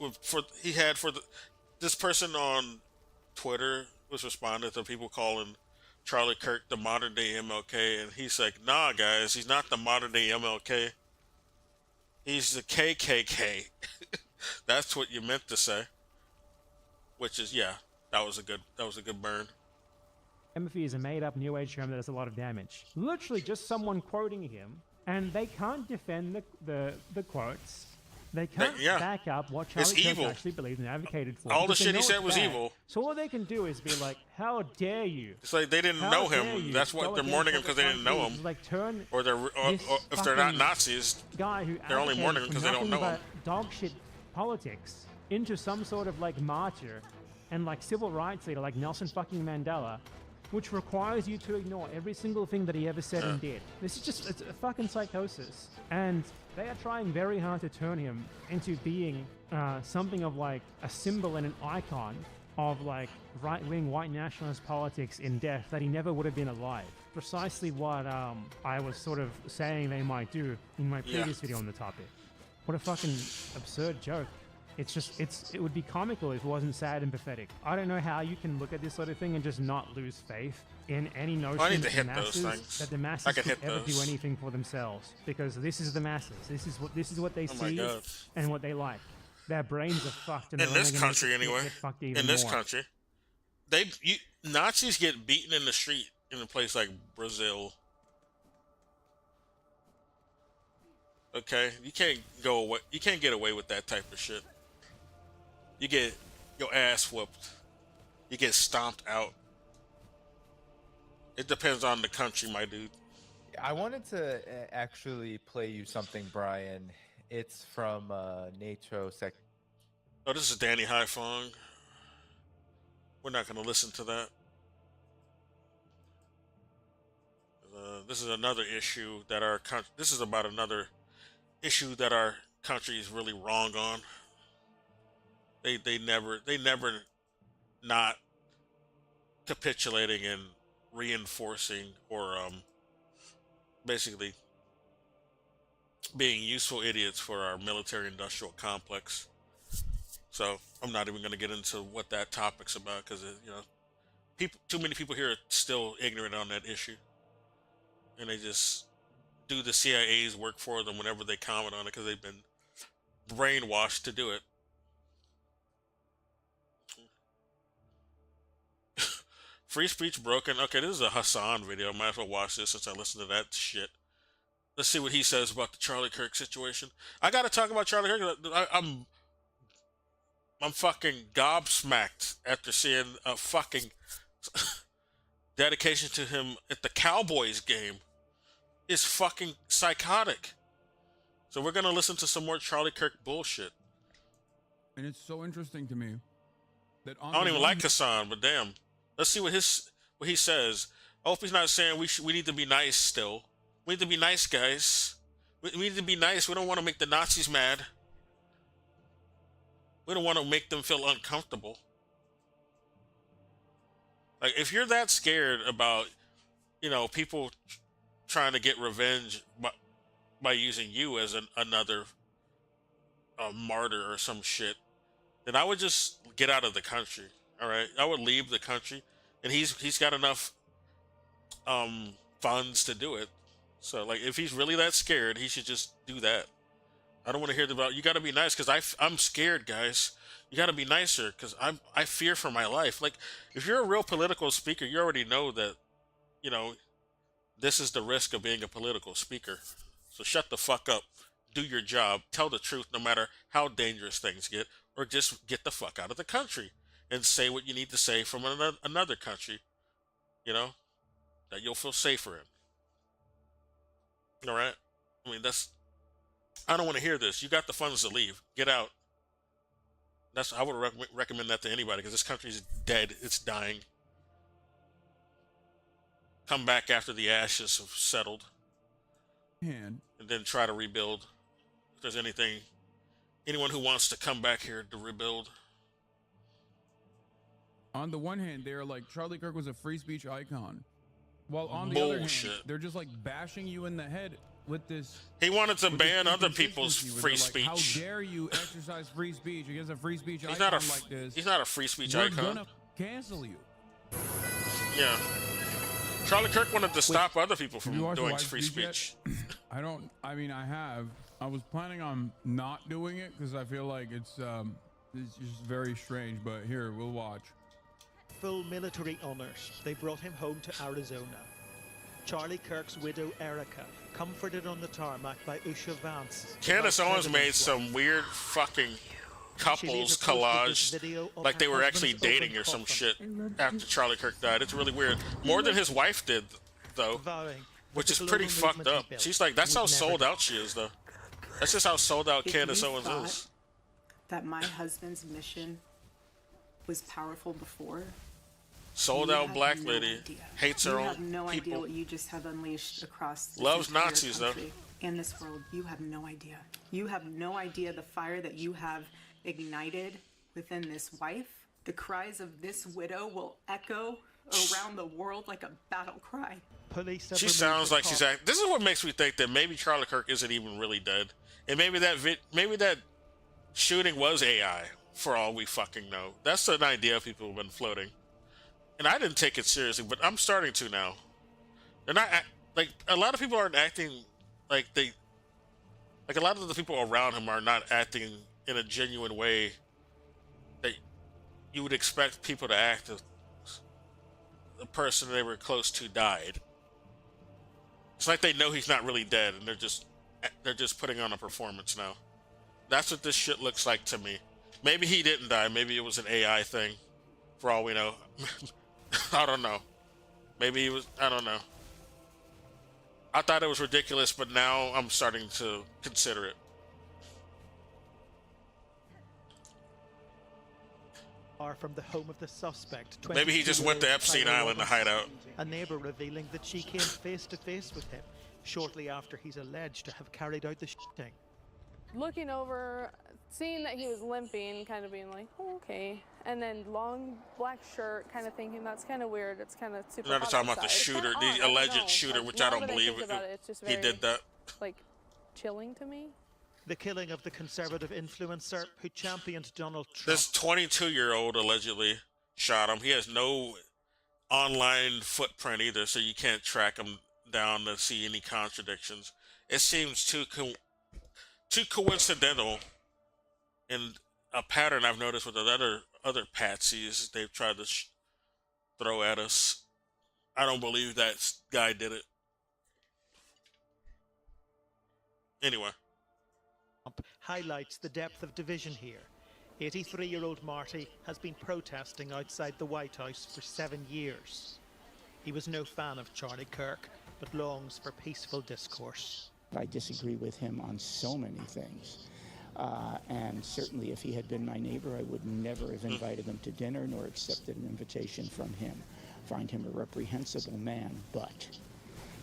person on Twitter was responding to people calling Charlie Kirk the modern day MLK, and he's like, nah guys, he's not the modern day MLK. He's the KKK. That's what you meant to say. Which is, yeah, that was a good burn. Empathy is a made-up New Age term that does a lot of damage. Literally just someone quoting him, and they can't defend the quotes. They can't back up what Charlie Kirk actually believed and advocated for. All the shit he said was evil. So all they can do is be like, how dare you? It's like they didn't know him. That's what they're mourning him because they didn't know him. Like turn or if they're not Nazis, guy who they're only mourning him because they don't know him. Dog shit politics into some sort of like martyr and like civil rights leader like Nelson fucking Mandela, which requires you to ignore every single thing that he ever said and did. This is just, it's a fucking psychosis. And they are trying very hard to turn him into being something of like a symbol and an icon of like right-wing white nationalist politics in death that he never would have been alive. Precisely what I was sort of saying they might do in my previous video on the topic. What a fucking absurd joke. It would be comical if it wasn't sad and pathetic. I don't know how you can look at this sort of thing and just not lose faith in any notion I need to that hit the those masses, things. that the I masses can could hit ever do those. anything for themselves, because this is the masses. This is what they Oh my see God. and what they like. Their brains are fucked. And In they're this only gonna country, get anyway. fucked even In this more. country, Nazis get beaten in the street in a place like Brazil. Okay, you can't go away. You can't get away with that type of shit. You get your ass whooped. You get stomped out. It depends on the country, my dude. I wanted to actually play you something, Brian. It's from Nacho Sec. Oh, this is Danny Haifong. We're not going to listen to that. This is another issue that our country. This is about another issue that our country is really wrong on. They never not capitulating and reinforcing or basically being useful idiots for our military industrial complex. So I'm not even going to get into what that topic's about, because too many people here are still ignorant on that issue, and they just do the CIA's work for them whenever they comment on it, because they've been brainwashed to do it. Free speech broken. Okay, this is a Hassan video. I might as well watch this since I listened to that shit. Let's see what he says about the Charlie Kirk situation. I gotta talk about Charlie Kirk. I'm fucking gobsmacked after seeing a fucking dedication to him at the Cowboys game. It's fucking psychotic. So we're gonna listen to some more Charlie Kirk bullshit. And it's so interesting to me that I don't even like Hassan, but damn. Let's see what he says. I hope he's not saying we need to be nice still. We need to be nice, guys. We need to be nice. We don't want to make the Nazis mad. We don't want to make them feel uncomfortable. Like, if you're that scared about, people trying to get revenge by using you as another martyr or some shit, then I would just get out of the country. All right, I would leave the country, and he's got enough funds to do it. So, like, if he's really that scared, he should just do that. I don't want to hear about, you got to be nice, because I'm scared, guys. You got to be nicer, because I fear for my life. Like, if you're a real political speaker, you already know that, this is the risk of being a political speaker. So shut the fuck up. Do your job. Tell the truth, no matter how dangerous things get, or just get the fuck out of the country and say what you need to say from another country, that you'll feel safer in. All right? I mean, I don't want to hear this. You got the funds to leave. Get out. I would recommend that to anybody, because this country is dead. It's dying. Come back after the ashes have settled. And then try to rebuild. If there's anyone who wants to come back here to rebuild. On the one hand, they're like, Charlie Kirk was a free speech icon. While on the other hand, they're just like bashing you in the head with this. He wanted to ban other people's free like, speech. How dare you exercise free speech against a free speech he's icon not like this? He's not a free speech We're icon. gonna cancel you. Yeah. Charlie Kirk wanted to stop other people from doing free Speech speech. I have. I was planning on not doing it because I feel like it's just very strange, but here, we'll watch. Full military honors. They brought him home to Arizona. Charlie Kirk's widow, Erica, comforted on the tarmac by Usha Vance. Candace Owens made some weird fucking couples collage, like they were actually dating or some shit after Charlie Kirk died. It's really weird. More than his wife did, though, which is pretty fucked up. She's like, that's how sold out she is, though. That's just how sold out Candace Owens is. That my husband's mission was powerful before. Sold out black lady, hates her You have own no idea people. what you just have unleashed across this Loves entire Nazis, though. country. In this world, you have no idea. You have no idea the fire that you have ignited within this wife. The cries of this widow will echo around the world like a battle cry. She sounds like she's act. This is what makes me think that maybe Charlie Kirk isn't even really dead, and maybe that shooting was AI, for all we fucking know. That's an idea people have been floating. And I didn't take it seriously, but I'm starting to now. They're not, like, a lot of people aren't acting like like a lot of the people around him are not acting in a genuine way that you would expect people to act if the person they were close to died. It's like they know he's not really dead, and they're just putting on a performance now. That's what this shit looks like to me. Maybe he didn't die. Maybe it was an AI thing, for all we know. I don't know. Maybe he was. I don't know. I thought it was ridiculous, but now I'm starting to consider it. Are from the home of the suspect. Maybe he just went to Epstein Island to hide out. A neighbor revealing that she came face to face with him shortly after he's alleged to have carried out the shooting. Looking over, seeing that he was limping, kind of being like, oh, okay. And then long black shirt, kind of thinking that's kind of weird. It's kind of super. We're not talking about the shooter, the alleged shooter, which I don't believe he did that. Like chilling to me. The killing of the conservative influencer who championed Donald Trump. This 22-year-old allegedly shot him. He has no online footprint either, so you can't track him down to see any contradictions. It seems too coincidental, and a pattern I've noticed with other patsies they've tried to throw at us. I don't believe that guy did it. Anyway. Highlights the depth of division here. 83-year-old Marty has been protesting outside the White House for 7 years. He was no fan of Charlie Kirk, but longs for peaceful discourse. I disagree with him on so many things. And certainly if he had been my neighbor, I would never have invited him to dinner nor accepted an invitation from him. Find him a reprehensible man, but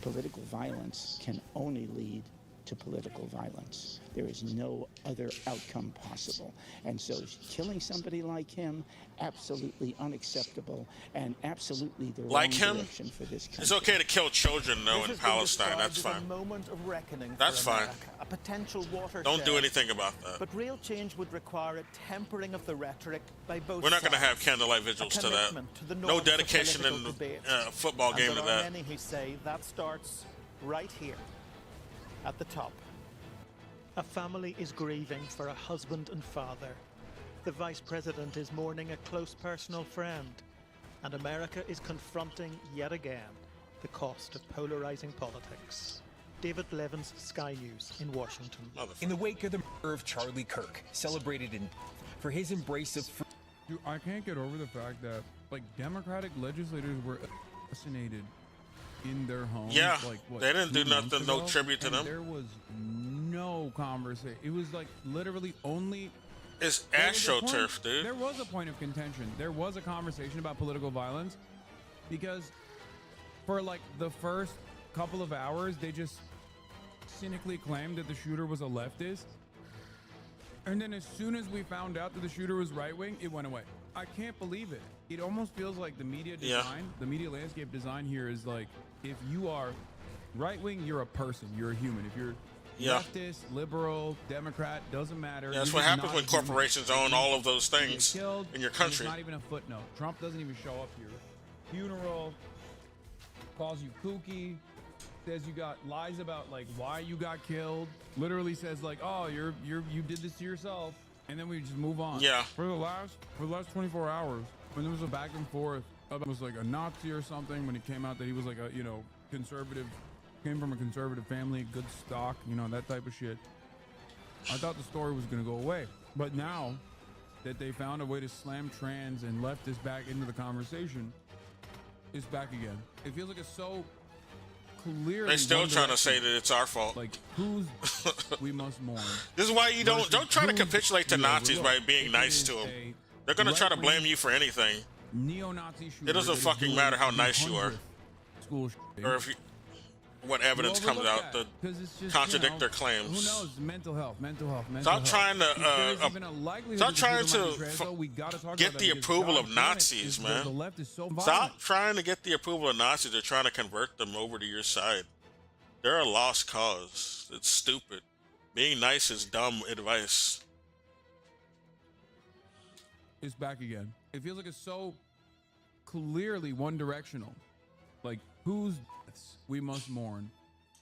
political violence can only lead to political violence. There is no other outcome possible. And so killing somebody like him, absolutely unacceptable and absolutely the wrong direction for this country. It's okay to kill children, though, in Palestine. That's fine. A moment of reckoning That's for fine. America, a potential watershed. Don't do anything about that. But real change would require a tempering of the rhetoric by both We're not going to sides. have candlelight vigils to that. To No dedication in the football game to there are that. many who say that starts right here, at the top. A family is grieving for a husband and father. The Vice President is mourning a close personal friend. And America is confronting, yet again, the cost of polarizing politics. David Levins, Sky News in Washington. In the wake of the murder of Charlie Kirk, celebrated for his embrace of freedom. Dude, I can't get over the fact that, like, Democratic legislators were assassinated in their homes. Yeah, like, what, they didn't do 2 months nothing, no ago? tribute to And them. There was no conversation. It was like literally only. It's there was a AstroTurf, point- dude. There was a point of contention. There was a conversation about political violence because for like the first couple of hours, they just cynically claimed that the shooter was a leftist. And then as soon as we found out that the shooter was right-wing, it went away. I can't believe it. It almost feels like the media design, the media landscape design here is like, if you are right-wing, you're a person, you're a human. If you're leftist, liberal, Democrat, doesn't matter. Yeah, that's You're what just happens not when a human. corporations own all of those You get things killed, in your and country. It's not even a footnote. Trump doesn't even show up to your funeral, calls you kooky, says you got lies about like why you got killed. Literally says like, oh, you did this to yourself, and then we just move on. Yeah. For the last 24 hours, when there was a back and forth about was like a Nazi or something, when it came out that he was like a conservative, came from a conservative family, good stock, that type of shit. I thought the story was gonna go away, but now that they found a way to slam trans and leftists back into the conversation, it's back again. It feels like it's so clearly. They're still one trying to direction. say that it's our fault. Like who's we must mourn. This is why you don't try to who's capitulate to we Nazis by overlook. being If nice it to is them. a They're gonna try to right-wing blame you for anything. Neo-Nazi shooter It doesn't that is fucking doing matter how the nice you are, 100th school shooting. or if you, what evidence comes overlook out that, to 'cause it's just, contradict their Who claims. knows? Mental health. Stop trying to If there's even a likelihood stop that the trying shooter might to be trans, though, we gotta talk get about the that because, approval God of damn it, Nazis, man. The left is so violent. Stop trying to get the approval of Nazis. They're trying to convert them over to your side. They're a lost cause. It's stupid. Being nice is dumb advice. is back again. It feels like it's so clearly one directional. Like, whose deaths we must mourn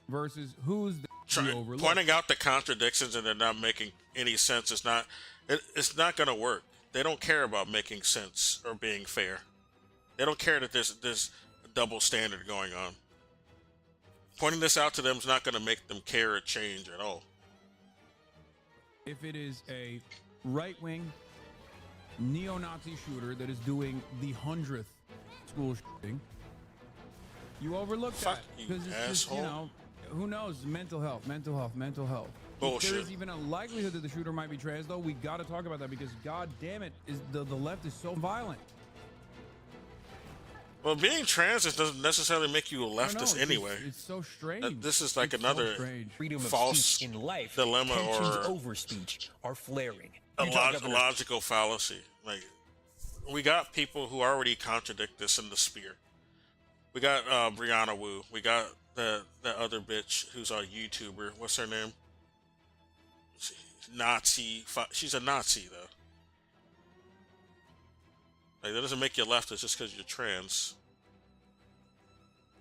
versus whose deaths we overlook. Pointing out the contradictions and they're not making any sense is not, it's not going to work. They don't care about making sense or being fair. They don't care that there's a double standard going on. Pointing this out to them is not going to make them care or change at all. If it is a right-wing neo-Nazi shooter that is doing the 100th school shooting, you overlook that because it's just, you know, who knows? Mental health. Bullshit. If there is even a likelihood that the shooter might be trans, though, we got to talk about that because, god damn it, is the left is so violent. Well, being trans doesn't necessarily make you a leftist anyway. It's so strange. This is like another false in life, dilemma or over speech are flaring. a logical fallacy. Like, we got people who already contradict this in the sphere. We got Brianna Wu. We got the other bitch who's a YouTuber. What's her name? Nazi. She's a Nazi though. Like, that doesn't make you leftist just because you're trans.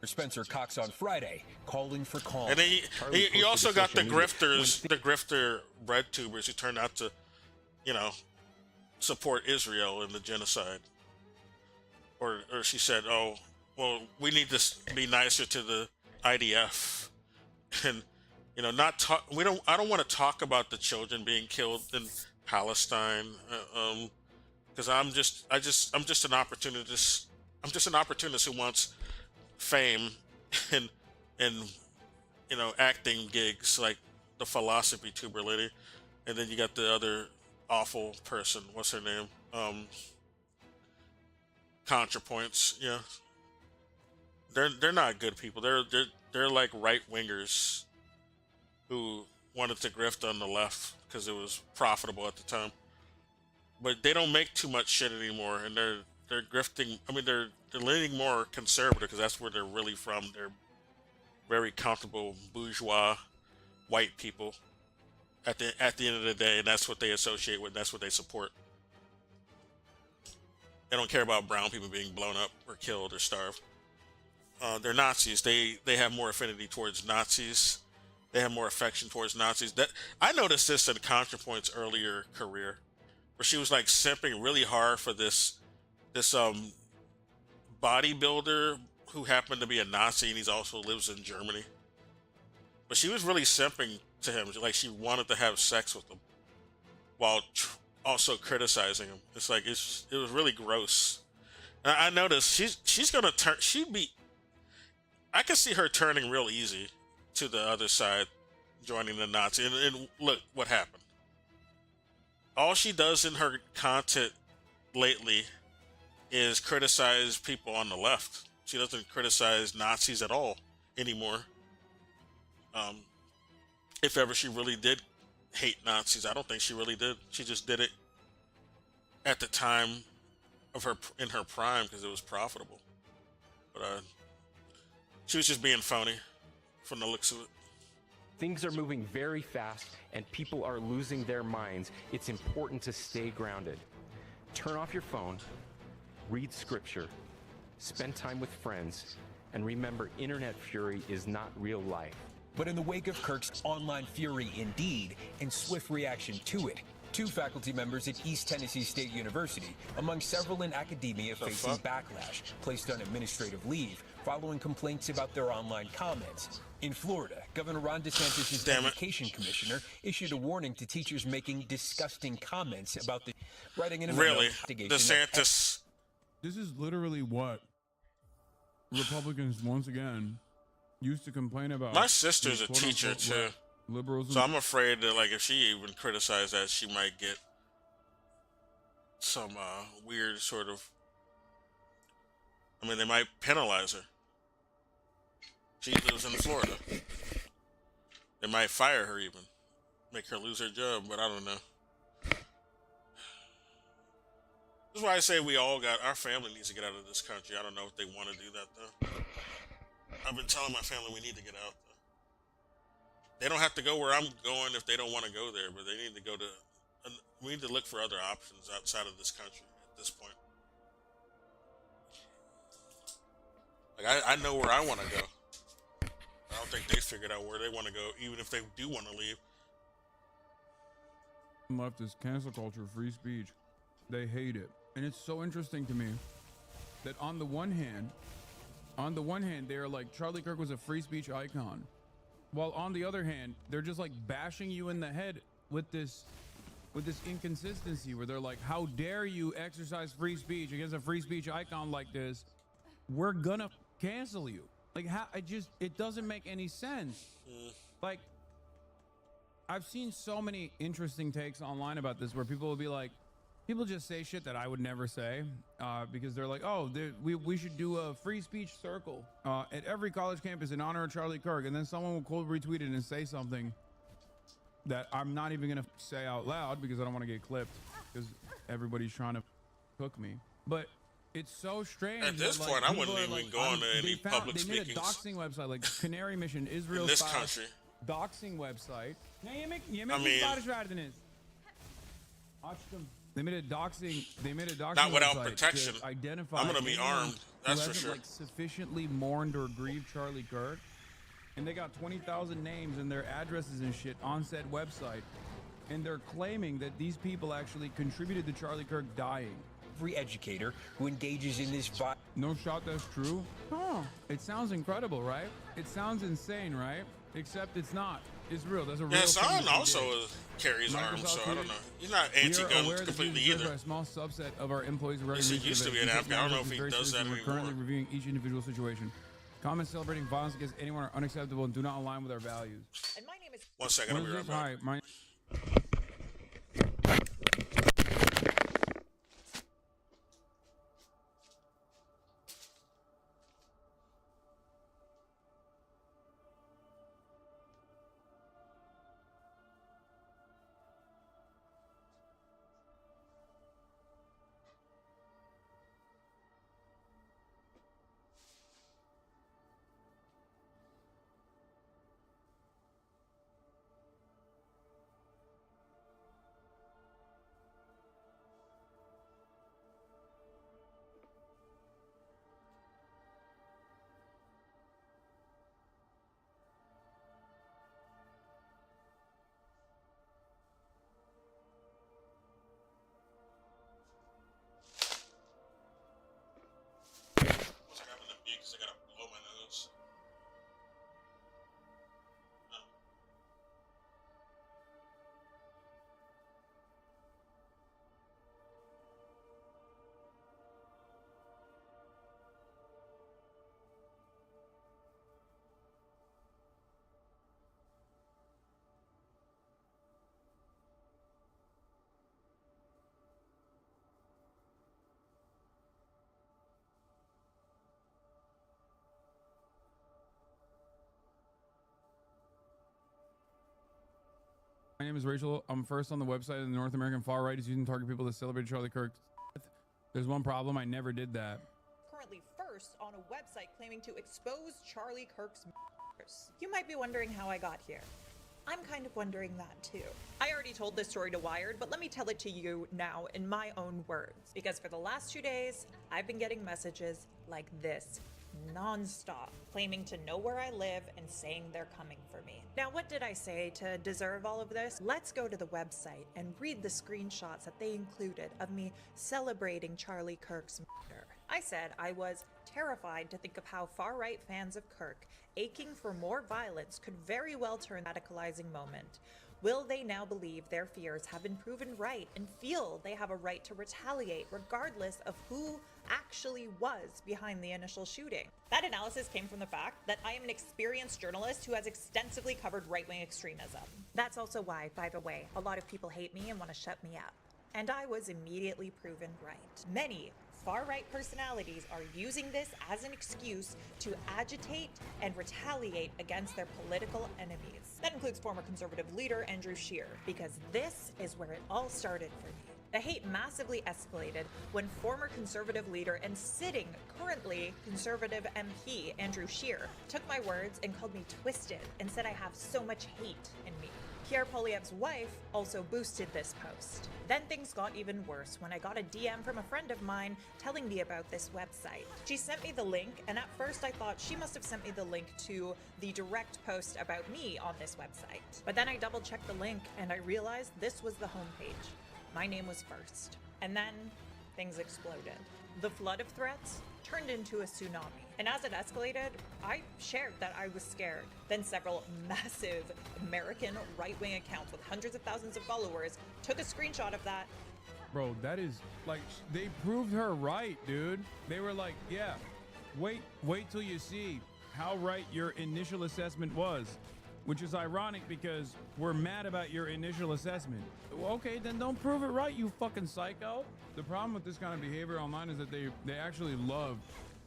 Spencer Cox on Friday calling for calm. And then you also got the grifters, the grifter bread tubers who turned out to, you know, support Israel in the genocide. Or she said, oh, well, we need to be nicer to the IDF. And, you know, not talk. I don't want to talk about the children being killed in Palestine. Because I'm just an opportunist. I'm just an opportunist who wants fame and you know, acting gigs like the philosophy tuber lady, and then you got the other awful person. What's her name? ContraPoints. Yeah, they're not good people. They're like right wingers who wanted to grift on the left because it was profitable at the time. But they don't make too much shit anymore, and they're grifting. I mean, they're leaning more conservative because that's where they're really from. They're very comfortable bourgeois white people at the end of the day, and that's what they associate with. That's what they support. They don't care about brown people being blown up or killed or starved. They're Nazis. They have more affinity towards Nazis. They have more affection towards Nazis. That I noticed this in ContraPoint's earlier career, where she was like simping really hard for this bodybuilder who happened to be a Nazi, and he also lives in Germany. But she was really simping to him, like she wanted to have sex with him while also criticizing him. It's like it was really gross. And I noticed she's gonna turn. I can see her turning real easy to the other side, joining the Nazi. And look what happened. All she does in her content lately is criticize people on the left. She doesn't criticize Nazis at all anymore. If ever she really did hate Nazis, I don't think she really did. She just did it at the time of in her prime because it was profitable. But she was just being phony from the looks of it. Things are moving very fast and people are losing their minds. It's important to stay grounded. Turn off your phone, read scripture, spend time with friends, and remember internet fury is not real life. But in the wake of Kirk's online fury indeed, and swift reaction to it, 2 faculty members at East Tennessee State University, among several in academia facing backlash, placed on administrative leave following complaints about their online comments. In Florida, Governor Ron DeSantis' education commissioner issued a warning to teachers making disgusting comments about the writing an DeSantis. This is literally what Republicans once again used to complain about. My sister's a teacher too, liberals, so I'm afraid that like if she even criticized that, she might get some weird sort of. I mean, they might penalize her. She lives in Florida. They might fire her even, make her lose her job. But I don't know. That's why I say our family needs to get out of this country. I don't know if they want to do that though. I've been telling my family we need to get out though. They don't have to go where I'm going if they don't want to go there, but they need to go to. we need to look for other options outside of this country at this point. Like I know where I want to go. I don't think they figured out where they want to go, even if they do want to leave. Leftist cancel culture, free speech. They hate it. And it's so interesting to me that on the one hand, they're like, Charlie Kirk was a free speech icon. While on the other hand, they're just like bashing you in the head with this inconsistency where they're like, how dare you exercise free speech against a free speech icon like this? We're gonna cancel you. Like, it doesn't make any sense. Like, I've seen so many interesting takes online about this where people will be like, people just say shit that I would never say because they're like, oh, we should do a free speech circle at every college campus in honor of Charlie Kirk. And then someone will quote retweet it and say something that I'm not even going to say out loud because I don't want to get clipped because everybody's trying to cook me. But it's so strange. At this point, I wouldn't even go on to any public They made a speakings doxing website, like Canary Mission, Israel in this country. Doxing website. I mean, They made a doxing. Not without website protection. to identify. I'm gonna be anyone armed. That's who for hasn't, sure. Like, sufficiently mourned or grieved Charlie Kirk, and they got 20,000 names and their addresses and shit on said website, and they're claiming that these people actually contributed to Charlie Kirk dying. Every educator who engages in this No shot that's true. Huh. It sounds incredible, right? It sounds insane, right? Except it's not. It's real. There's a real. Yeah, thing Son that they also did. carries arms, Microsoft so I don't tweeted, know. He's not "We are anti-gun aware that completely these either. are a small subset of our employees who Yes, he used to be an Afghan. I don't know if he does that We're anymore. currently reviewing each individual situation. Comments celebrating violence against anyone are unacceptable and do not align with our values. And my name is. 1 second, I'll What be is right this? back. Hi, my. Because I gotta blow my nose. My name is Rachel. I'm first on the website, and the North American far right is using to target people that celebrate Charlie Kirk's death. There's one problem. I never did that. Currently first on a website claiming to expose Charlie Kirk's murders. You might be wondering how I got here. I'm kind of wondering that too. I already told this story to Wired, but let me tell it to you now in my own words. Because for the last 2 days, I've been getting messages like this non-stop, claiming to know where I live and saying they're coming for me. Now, what did I say to deserve all of this? Let's go to the website and read the screenshots that they included of me celebrating Charlie Kirk's murder. I said I was terrified to think of how far-right fans of Kirk, aching for more violence, could very well turn a radicalizing moment. Will they now believe their fears have been proven right and feel they have a right to retaliate regardless of who actually was behind the initial shooting? That analysis came from the fact that I am an experienced journalist who has extensively covered right-wing extremism. That's also why, by the way, a lot of people hate me and want to shut me up. And I was immediately proven right. Many far-right personalities are using this as an excuse to agitate and retaliate against their political enemies. That includes former conservative leader Andrew Scheer, because this is where it all started for me. The hate massively escalated when former conservative leader and sitting currently conservative MP Andrew Scheer took my words and called me twisted and said I have so much hate in me. Pierre Poilievre's wife also boosted this post. Then things got even worse when I got a DM from a friend of mine telling me about this website. She sent me the link, and at first I thought she must have sent me the link to the direct post about me on this website. But then I double-checked the link, and I realized this was the homepage. My name was first. And then things exploded. The flood of threats turned into a tsunami. And as it escalated, I shared that I was scared. Then several massive American right-wing accounts with hundreds of thousands of followers took a screenshot of that. Bro, that is like, they proved her right, dude. They were like, yeah, wait till you see how right your initial assessment was. Which is ironic because we're mad about your initial assessment. Well, okay, then don't prove it right, you fucking psycho. The problem with this kind of behavior online is that they actually love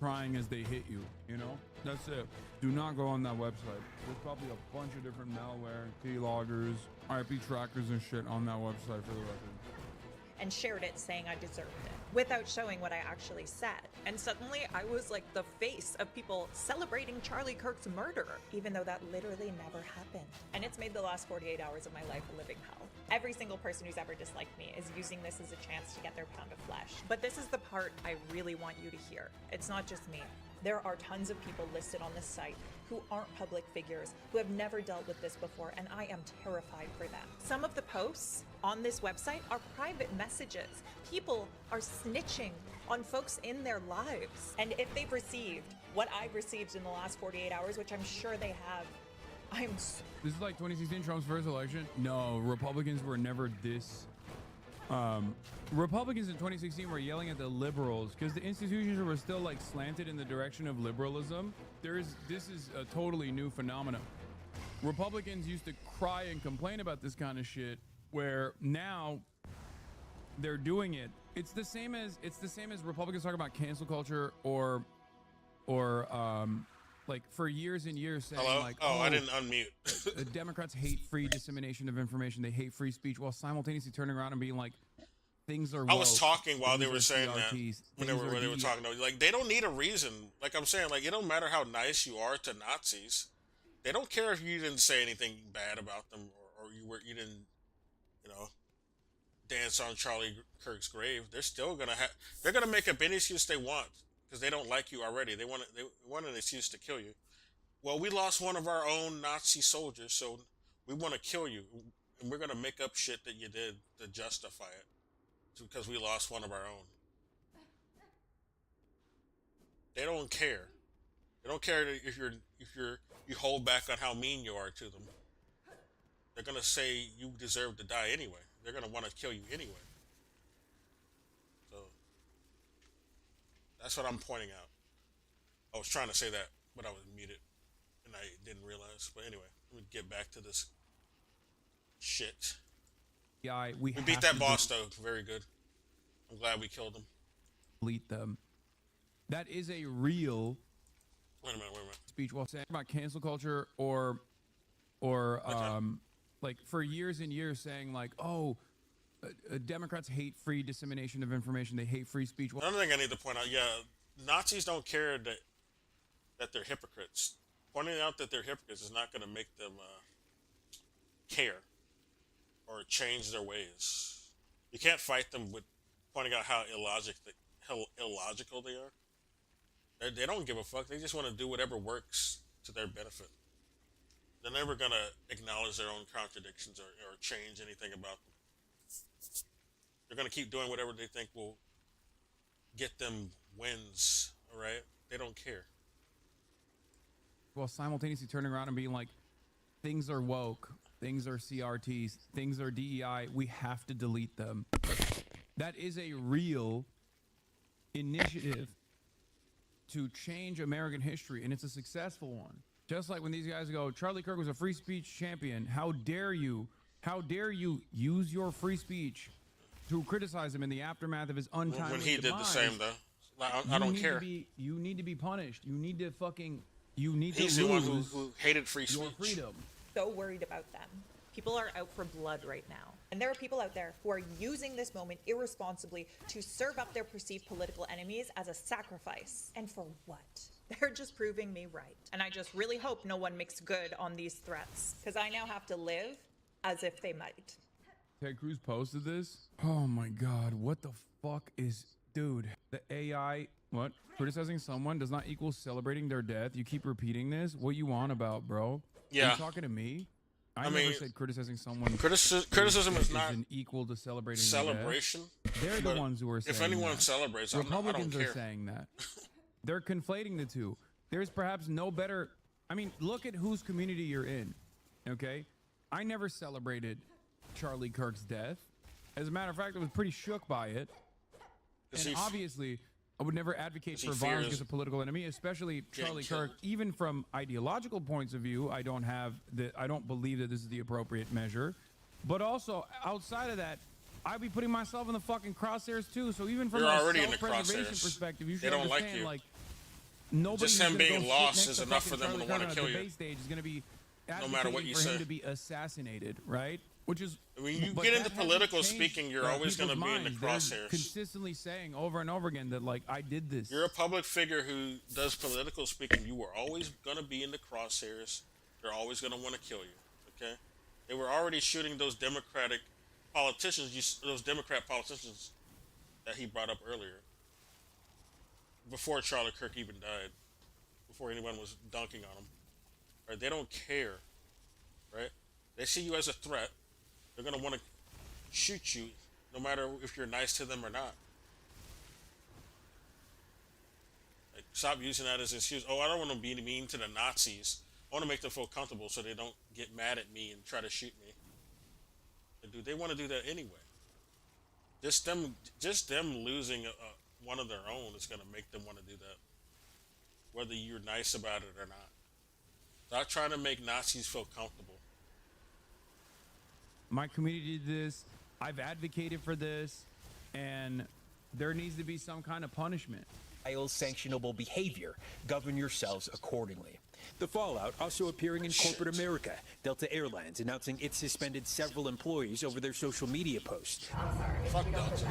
crying as they hit you, you know? That's it. Do not go on that website. There's probably a bunch of different malware, keyloggers, IP trackers and shit on that website for the record. And shared it saying I deserved it, without showing what I actually said. And suddenly I was like the face of people celebrating Charlie Kirk's murder, even though that literally never happened. And it's made the last 48 hours of my life a living hell. Every single person who's ever disliked me is using this as a chance to get their pound of flesh. But this is the part I really want you to hear. It's not just me. There are tons of people listed on this site who aren't public figures, who have never dealt with this before, and I am terrified for them. Some of the posts on this website are private messages. People are snitching on folks in their lives. And if they've received what I've received in the last 48 hours, which I'm sure they have, This is like 2016 Trump's first election. No, Republicans were never this. Republicans in 2016 were yelling at the liberals because the institutions were still like slanted in the direction of liberalism. This is a totally new phenomenon. Republicans used to cry and complain about this kind of shit, where now they're doing it. It's the same as Republicans talk about cancel culture or like for years and years saying like, I didn't unmute. The Democrats hate free dissemination of information. They hate free speech, while simultaneously turning around and being like, things are woke, I was talking while they were saying that. CRTs, When they were talking, like, they don't need a reason. Like I'm saying, like, it don't matter how nice you are to Nazis. They don't care if you didn't say anything bad about them, or you didn't, dance on Charlie Kirk's grave. They're still they're gonna make up any excuse they want because they don't like you already. They want an excuse to kill you. Well, we lost one of our own Nazi soldiers, so we want to kill you, and we're gonna make up shit that you did to justify it, because we lost one of our own. They don't care. They don't care if you hold back on how mean you are to them. They're gonna say you deserve to die anyway. They're gonna want to kill you anyway. So that's what I'm pointing out. I was trying to say that, but I was muted, and I didn't realize. But anyway, let me get back to this shit. Yeah, we beat that boss though. Very good. I'm glad we killed him. Delete them. That is a real. Wait a minute. Speech while saying about cancel culture or like for years and years saying like, Democrats hate free dissemination of information. They hate free speech. Another thing I need to point out, Nazis don't care that they're hypocrites. Pointing out that they're hypocrites is not going to make them care or change their ways. You can't fight them with pointing out how illogical they are. They don't give a fuck. They just want to do whatever works to their benefit. They're never going to acknowledge their own contradictions or change anything about them. They're going to keep doing whatever they think will get them wins, all right? They don't care. While simultaneously turning around and being like, things are woke, things are CRTs, things are DEI, we have to delete them. That is a real initiative to change American history, and it's a successful one. Just like when these guys go, Charlie Kirk was a free speech champion. How dare you use your free speech to criticize him in the aftermath of his untimely When he did the same, though. I don't care. You need to be punished. You need to He's the one who hated free speech. Your freedom. So worried about them. People are out for blood right now. And there are people out there who are using this moment irresponsibly to serve up their perceived political enemies as a sacrifice. And for what? They're just proving me right. And I just really hope no one makes good on these threats. Because I now have to live as if they might. Ted Cruz posted this. Oh my god, what the fuck is... Dude, the AI... What? Criticizing someone does not equal celebrating their death. You keep repeating this. What you on about, bro? Yeah. Are you talking to me? I never mean, said criticizing someone. Criticism is not an equal to celebrating celebration. Their death. They're the ones who are saying if anyone that. celebrates, Republicans I don't care. are saying that. They're conflating the two. There's perhaps no better... I mean, look at whose community you're in, okay? I never celebrated Charlie Kirk's death. As a matter of fact, I was pretty shook by it. And obviously, I would never advocate for violence against a political enemy, especially Charlie Kirk. Even from ideological points of view, I don't believe that this is the appropriate measure. But also, outside of that, I'd be putting myself in the fucking crosshairs too. So even from a self-preservation perspective, you should understand, like, nobody just him being lost is enough for them to want to kill you. Debate stage is going to be no matter what you for say. him to be assassinated, right? Which is when you get into political speaking, you're always going to be in the crosshairs. They're consistently saying over and over again that, like, I did this. You're a public figure who does political speaking. You were always going to be in the crosshairs. They're always going to want to kill you. Okay? They were already shooting those Democrat politicians that he brought up earlier. Before Charlie Kirk even died, before anyone was dunking on him, right? They don't care, right? They see you as a threat. They're gonna want to shoot you, no matter if you're nice to them or not. Like, stop using that as an excuse. Oh, I don't want to be mean to the Nazis. I want to make them feel comfortable so they don't get mad at me and try to shoot me. They want to do that anyway. Just them losing one of their own is going to make them want to do that, whether you're nice about it or not. Stop trying to make Nazis feel comfortable. My community did this. I've advocated for this, and there needs to be some kind of punishment. Sanctionable behavior. Govern yourselves accordingly. The fallout also appearing in corporate America. Delta Airlines announcing it suspended several employees over their social media posts. Fuck Delta.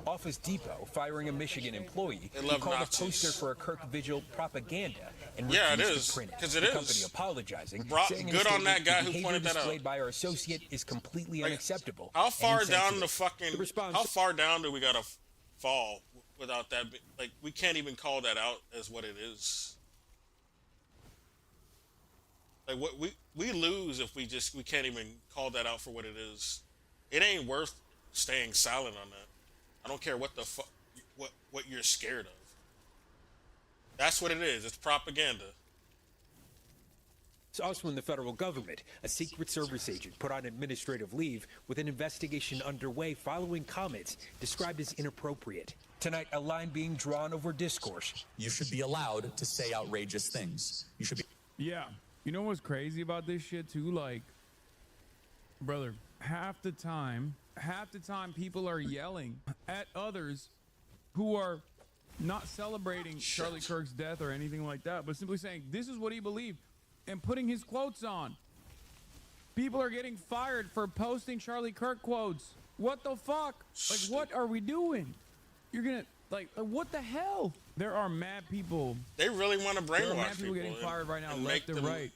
Office Depot firing a Michigan employee They who love called Nazis. a poster for a Kirk Vigil propaganda and Yeah, it refused is, to print it. 'cause it the is. company apologizing, saying in a Good on statement, that guy the who behavior pointed that out. displayed by our associate is completely unacceptable. How and far down insensitive. the fucking? The response How far down do we gotta fall without that? Like, we can't even call that out as what it is. Like, what we lose if we can't even call that out for what it is. It ain't worth staying silent on that. I don't care what the fuck what you're scared of. That's what it is. It's propaganda. It's also in the federal government. A Secret Service agent put on administrative leave with an investigation underway following comments described as inappropriate. Tonight, a line being drawn over discourse. You should be allowed to say outrageous things. You should be. Yeah. You know what's crazy about this shit too? Like, brother, half the time people are yelling at others who are not celebrating Charlie Kirk's death or anything like that, but simply saying this is what he believed and putting his quotes on. People are getting fired for posting Charlie Kirk quotes. What the fuck? Like, what are we doing? You're gonna like what the hell? There are mad people. They really want to There are brainwash mad people people getting fired right now, and left make and them right.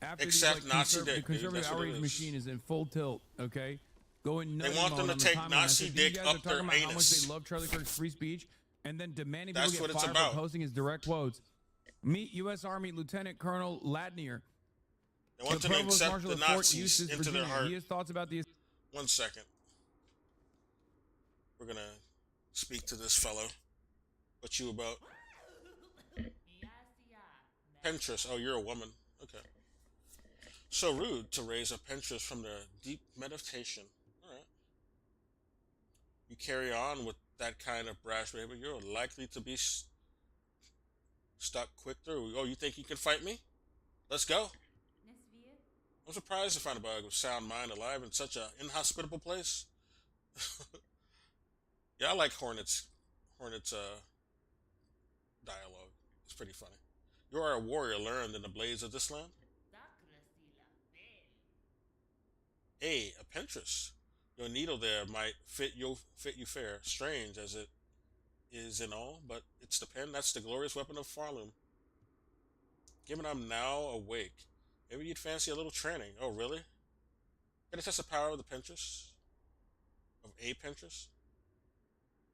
After accept these, Nazi the dick, dude. conservative That's what it outrage is. machine is in full tilt. Okay, going. They nutty want them mode to on the take timeline. Nazi These dick guys up are talking their about how much anus. they love Charlie Kirk's free speech, and then demanding That's people what get it's fired about. for posting his direct quotes. Meet U.S. Army Lieutenant Colonel Ladnier. They want the them to Provost accept Marshal the of Fort Nazis Eustis, into their Virginia. heart. He has thoughts about the. 1 second. We're gonna speak to this fellow. What you about? Pinterest. Oh, you're a woman. Okay. So rude to raise a Pinterest from the deep meditation. All right. You carry on with that kind of brash behavior, you're likely to be stuck quick through. Oh, you think you can fight me? Let's go. I'm surprised to find a bug with sound mind alive in such an inhospitable place. Yeah, I like Hornet's dialogue. It's pretty funny. You are a warrior learned in the blades of this land. Hey, a Pinterest. Your needle there might fit you fair, strange as it is in all, but it's the pen. That's the glorious weapon of Farloom. Given I'm now awake, maybe you'd fancy a little training. Oh, really? Can it test the power of the Pinterest? Of a Pinterest?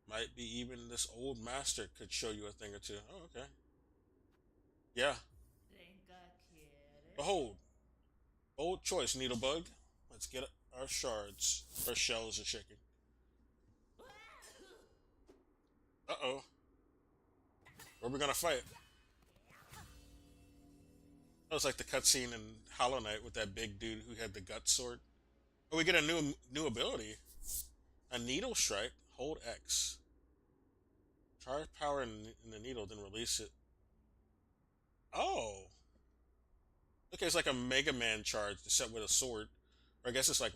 Might be even this old master could show you a thing or two. Oh, okay. Yeah. Behold. Bold choice, Needlebug. Let's get our shards. Our shells are shaking. Uh-oh. Where are we gonna fight? That was like the cutscene in Hollow Knight with that big dude who had the gut sword. Oh, we get a new ability. A needle strike. Hold X. Charge power in the needle, then release it. Oh. Okay, it's like a Mega Man charge set with a sword. Or I guess it's like,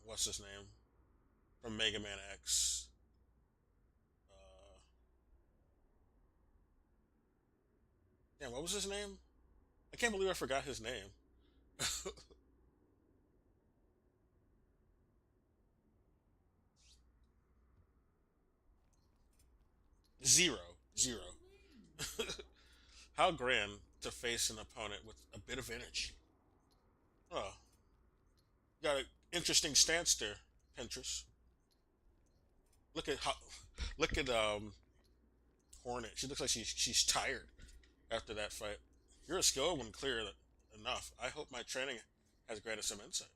what's his name? From Mega Man X. Damn, what was his name? I can't believe I forgot his name. Zero. How grand to face an opponent with a bit of energy. Oh. Got an interesting stance there, Pinterest. Look at Hornet. She looks like she's tired after that fight. You're a skilled one, clear enough. I hope my training has granted some insight.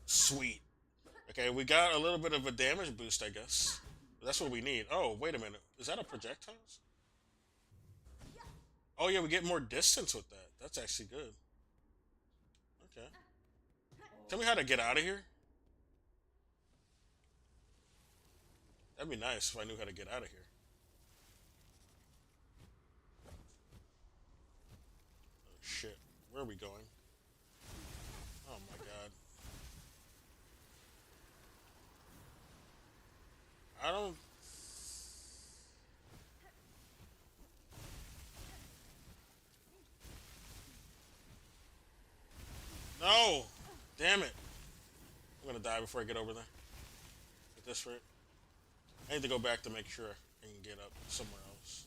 Sweet. Okay, we got a little bit of a damage boost, I guess. That's what we need. Oh, wait a minute. Is that a projectiles? Oh, yeah, we get more distance with that. That's actually good. Okay. Tell me how to get out of here. That'd be nice if I knew how to get out of here. Oh, shit. Where are we going? Oh, my God. I don't... No! Damn it. I'm gonna die before I get over there. At this rate. I need to go back to make sure I can get up somewhere else.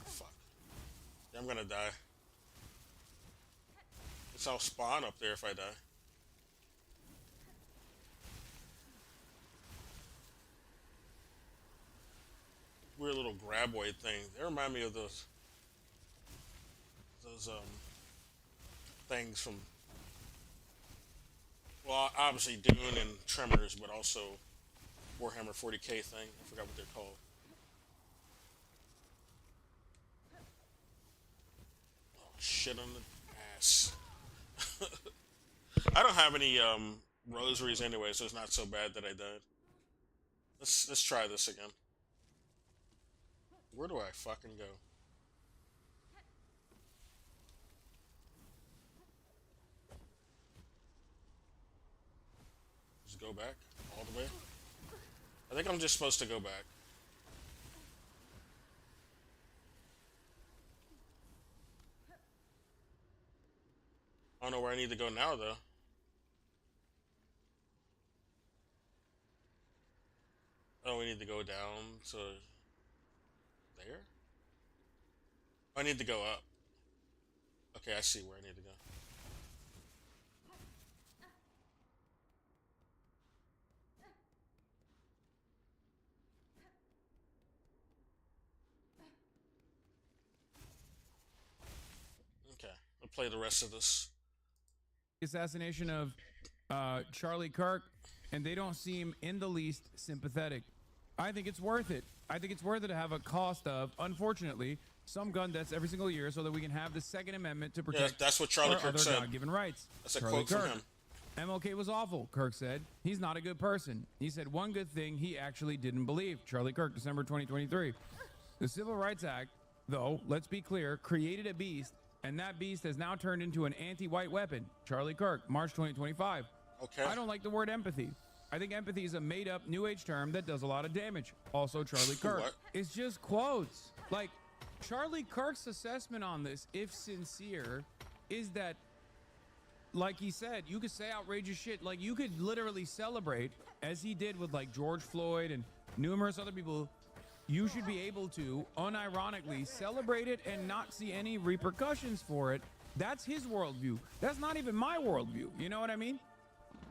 Fuck. Yeah, I'm gonna die. Guess I'll spawn up there if I die. Weird little graboid thing. They remind me of those things from, well, obviously Dune and Tremors, but also Warhammer 40k thing. I forgot what they're called. Oh, shit on the ass. I don't have any rosaries anyway, so it's not so bad that I died. Let's try this again. Where do I fucking go? Just go back all the way? I think I'm just supposed to go back. I don't know where I need to go now, though. Oh, we need to go down to... there? I need to go up. Okay, I see where I need to go. Okay, I'll play the rest of this. Assassination of Charlie Kirk, and they don't seem in the least sympathetic. I think it's worth it. I think it's worth it to have a cost of, unfortunately, some gun deaths every single year so that we can have the Second Amendment to protect that's what Charlie Kirk other said. God-given rights. That's a Charlie quote Kirk. from him. MLK was awful, Kirk said. He's not a good person. He said one good thing he actually didn't believe. Charlie Kirk, December 2023. The Civil Rights Act, though, let's be clear, created a beast, and that beast has now turned into an anti-white weapon. Charlie Kirk, March 2025. Okay. I don't like the word empathy. I think empathy is a made-up New Age term that does a lot of damage. Also, Charlie Kirk. What? It's just quotes. Like, Charlie Kirk's assessment on this, if sincere, is that like he said, you could say outrageous shit. Like, you could literally celebrate, as he did with like George Floyd and numerous other people. You should be able to unironically celebrate it and not see any repercussions for it. That's his worldview. That's not even my worldview. You know what I mean?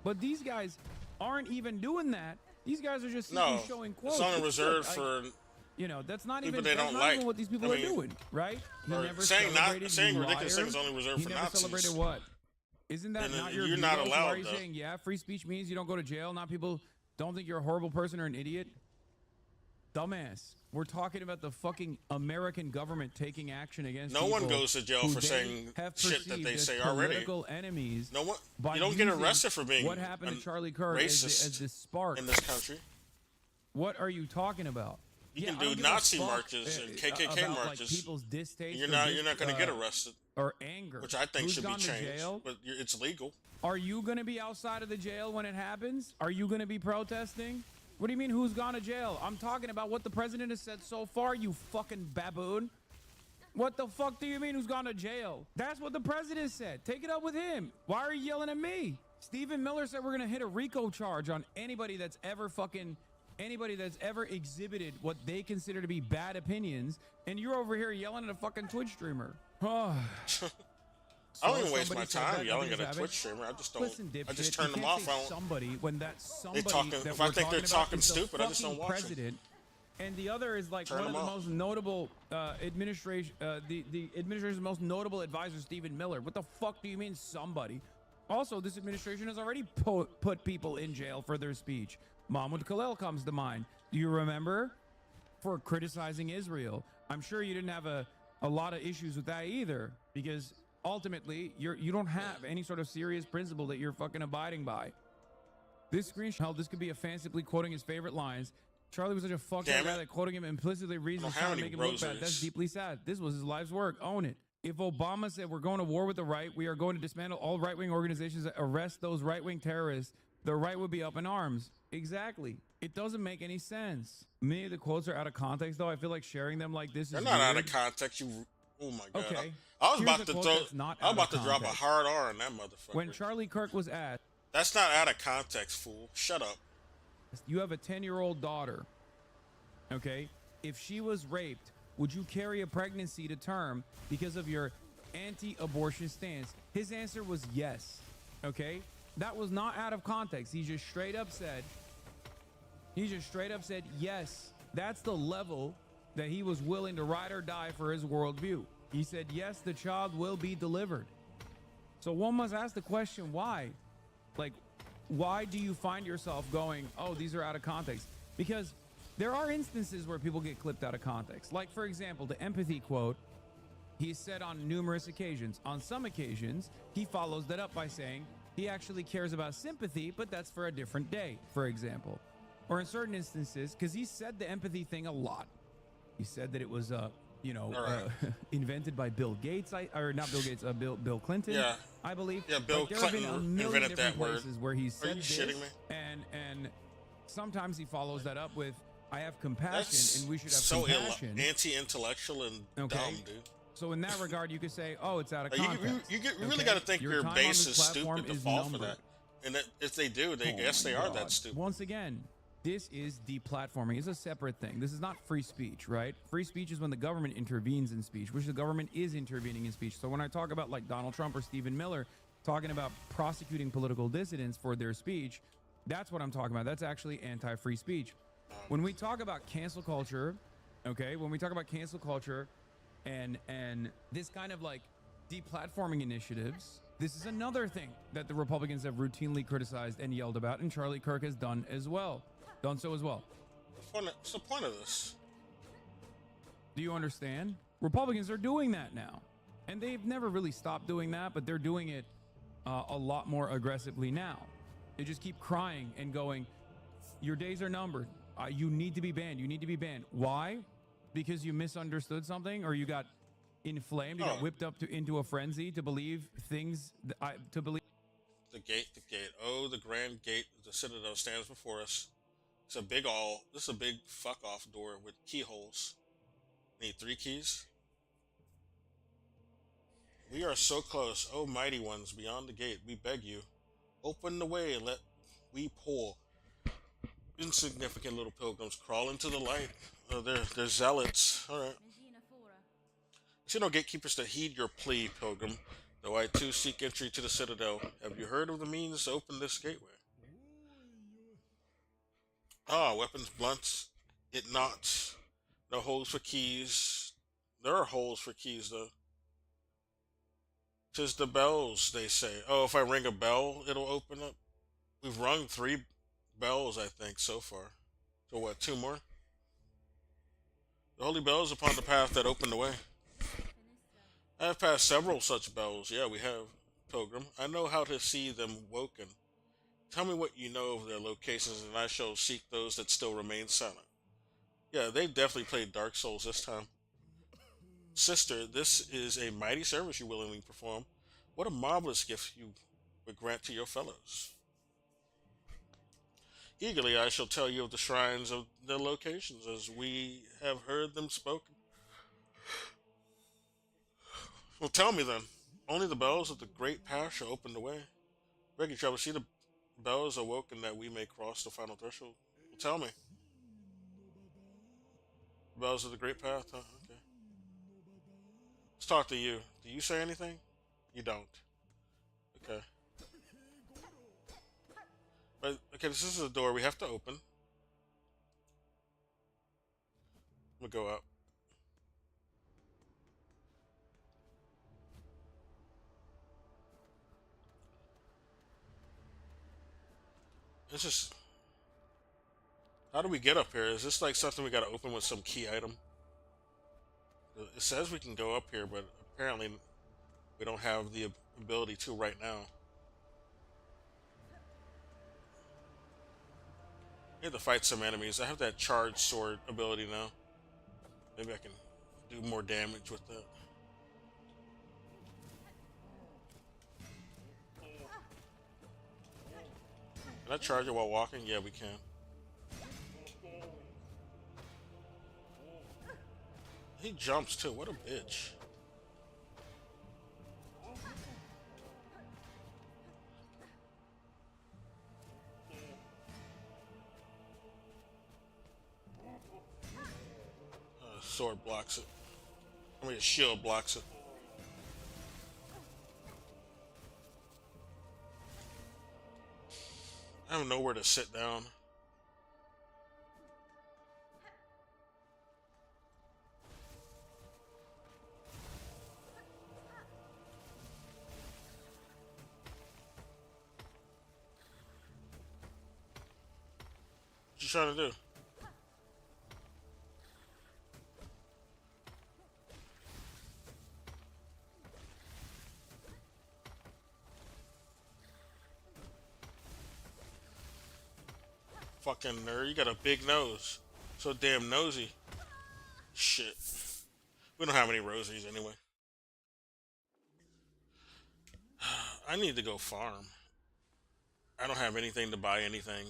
But these guys aren't even doing that. These guys are just simply showing quotes. It's only It's reserved good. for you know, that's not people even, they that's don't not like. even what these people I mean, are doing, right? He or never saying celebrated, you ridiculous liar. things only reserved He for never Nazis. celebrated what? Isn't that And not then your you're view? not So allowed are you to. saying, yeah, free speech means you don't go to jail, not people don't think you're a horrible person or an idiot? Dumbass. We're talking about the fucking American government taking action against No one people goes to jail who for they saying have shit that they perceived say as already. Political enemies. No one. by You don't get using arrested for being what happened to Charlie Kirk racist as the spark in this country. What are you talking about? You Yeah, can I don't do give a Nazi fuck, marches and KKK about, like, marches. people's distaste You're or not going to get arrested or anger, which I think Who's should be gone to changed. jail? But it's legal. Are you going to be outside of the jail when it happens? Are you going to be protesting? What do you mean, who's gone to jail? I'm talking about what the president has said so far, you fucking baboon. What the fuck do you mean, who's gone to jail? That's what the president said. Take it up with him. Why are you yelling at me? Stephen Miller said we're going to hit a RICO charge on anybody that's ever exhibited what they consider to be bad opinions, and you're over here yelling at a fucking Twitch streamer. I don't even waste somebody my said time that, yelling at nobody's a having- Twitch streamer. I just don't. Listen, I just dipshit, turn you them can't off. say I don't. somebody when that somebody talking- that if we're I think they're about talking is the stupid, I just don't fucking watch 'em. president. And the other is like Turn one of the them off. most notable administration, the administration's most notable advisor, Stephen Miller. What the fuck do you mean somebody? Also, this administration has already put people in jail for their speech. Mahmoud Khalil comes to mind. Do you remember? For criticizing Israel. I'm sure you didn't have a lot of issues with that either, because ultimately you don't have any sort of serious principle that you're fucking abiding by. This screenshot, this could be a fancifully quoting his favorite lines. Charlie was such a fucking Damn guy it. that quoting him implicitly reads I his don't have sound, any make him look bad. That's rosaries. deeply sad. This was his life's work. Own it. If Obama said we're going to war with the right, we are going to dismantle all right-wing organizations that arrest those right-wing terrorists, the right would be up in arms. Exactly. It doesn't make any sense. Many of the quotes are out of context, though. I feel like sharing them like this They're is not out weird. of context. You. Oh my god. Okay. I was Here's about a to quote throw. that's not I was out about of to drop a context. hard R on that motherfucker. When Charlie Kirk was asked, That's not out of context, fool. Shut up. you have a 10-year-old daughter, okay? If she was raped, would you carry a pregnancy to term because of your anti-abortion stance? His answer was yes, okay? That was not out of context. He just straight up said, yes. That's the level that he was willing to ride or die for his worldview. He said, yes, the child will be delivered. So one must ask the question, why? Like, why do you find yourself going, oh, these are out of context? Because there are instances where people get clipped out of context. Like, for example, the empathy quote, he said on numerous occasions. On some occasions, he follows that up by saying he actually cares about sympathy, but that's for a different day, for example. Or in certain instances, because he said the empathy thing a lot. He said that it was, invented by Bill Gates, or not Bill Gates, Bill Clinton, Yeah. I believe. Yeah, Bill Like, there have been a Clinton million invented different that word. places where he said Are you shitting me? and sometimes he follows that up with, I have compassion, That's and we should have so compassion. anti-intellectual and Okay. dumb, dude. So in that regard, you could say, oh, it's out of Like, context. you really Okay? got to think your time on base this is platform stupid to is fall for numbered. that. And that, if they do, they Oh guess my they are God. that stupid. Once again, this is deplatforming. It's a separate thing. This is not free speech, right? Free speech is when the government intervenes in speech, which the government is intervening in speech. So when I talk about like Donald Trump or Stephen Miller talking about prosecuting political dissidents for their speech, that's what I'm talking about. That's actually anti-free speech. When we talk about cancel culture, okay, when we talk about cancel culture and this kind of like deplatforming initiatives, this is another thing that the Republicans have routinely criticized and yelled about, and Charlie Kirk has done so as well. What's the point of this? Do you understand? Republicans are doing that now, and they've never really stopped doing that, but they're doing it a lot more aggressively now. They just keep crying and going, your days are numbered. You need to be banned. You need to be banned. Why? Because you misunderstood something, or you got inflamed, you got whipped up into a frenzy to believe things, to believe. The gate. Oh, the grand gate, the Citadel stands before us. It's a big this is a big fuck off door with keyholes. Need 3 keys. We are so close, O mighty ones beyond the gate. We beg you, open the way and let we poor, insignificant little pilgrims crawl into the light. They're zealots. All right. I see no gatekeepers to heed your plea, pilgrim. Though I too seek entry to the citadel. Have you heard of the means to open this gateway? Ah, weapons, blunts, it knots. No holes for keys. There are holes for keys, though. 'Tis the bells, they say. Oh, if I ring a bell, it'll open up. We've rung 3 bells, I think, so far. So what, 2 more? The holy bells upon the path that opened the way. I have passed several such bells. Yeah, we have, pilgrim. I know how to see them woken. Tell me what you know of their locations, and I shall seek those that still remain silent. Yeah, they definitely played Dark Souls this time. Sister, this is a mighty service you willingly perform. What a marvelous gift you would grant to your fellows. Eagerly I shall tell you of the shrines of their locations, as we have heard them spoken. Well, tell me then. Only the bells of the great path shall open the way. Beg you, travel, see the bells awoken that we may cross the final threshold. Well, tell me. Bells of the great path, huh? Okay. Let's talk to you. Do you say anything? You don't. Okay. But, okay, this is a door we have to open. We'll go up. It's just... How do we get up here? Is this like something we gotta open with some key item? It says we can go up here, but apparently we don't have the ability to right now. I have to fight some enemies. I have that charged sword ability now. Maybe I can do more damage with that. Can I charge it while walking? Yeah, we can. He jumps too. What a bitch. Sword blocks it. I mean, a shield blocks it. I have nowhere to sit down. What you trying to do? Fucking nerd, you got a big nose. So damn nosy. Shit. We don't have any rosies anyway. I need to go farm. I don't have anything to buy anything.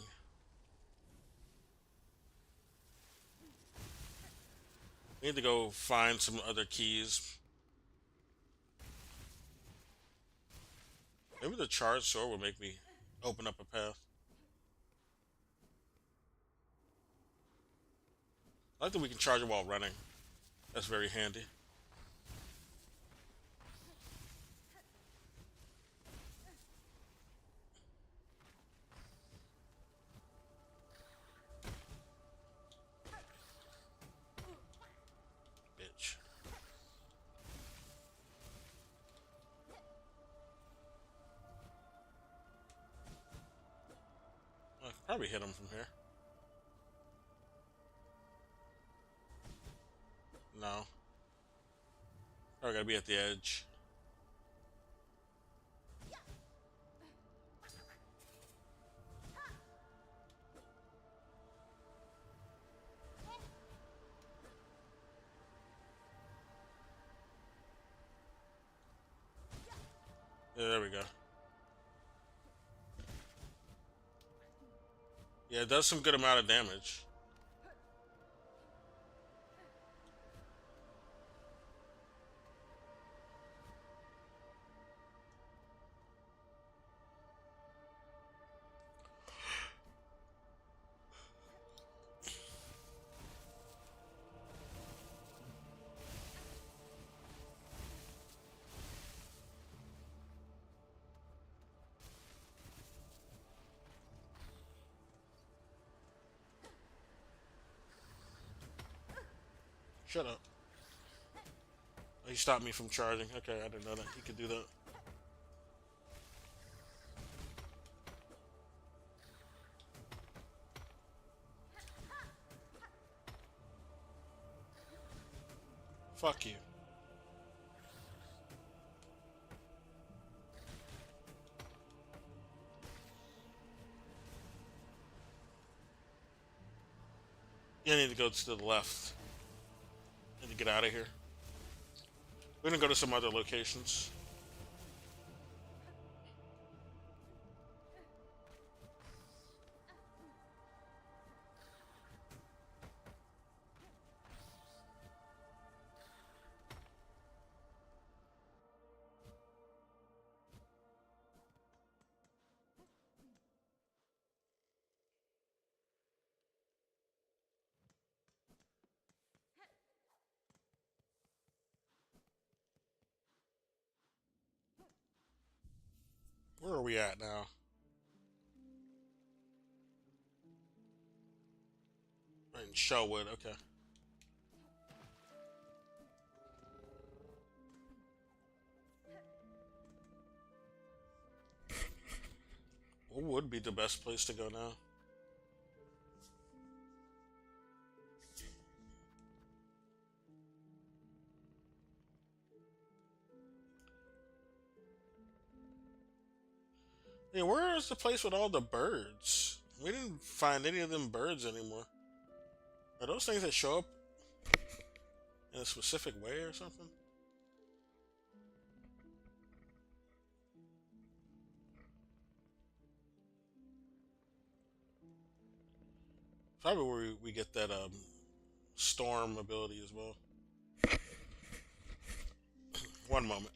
I need to go find some other keys. Maybe the charged sword will make me open up a path. I like that we can charge it while running. That's very handy. Bitch. I could probably hit him from here. No. I gotta be at the edge. Yeah, there we go. Yeah, it does some good amount of damage. Shut up. Oh, he stopped me from charging. Okay, I didn't know that. He could do that. Fuck you. You need to go to the left. Need to get out of here. We're gonna go to some other locations. Where are we at now? Right in Shellwood, okay. What would be the best place to go now? Hey, where is the place with all the birds? We didn't find any of them birds anymore. Are those things that show up in a specific way or something? Probably where we get that storm ability as well. One moment.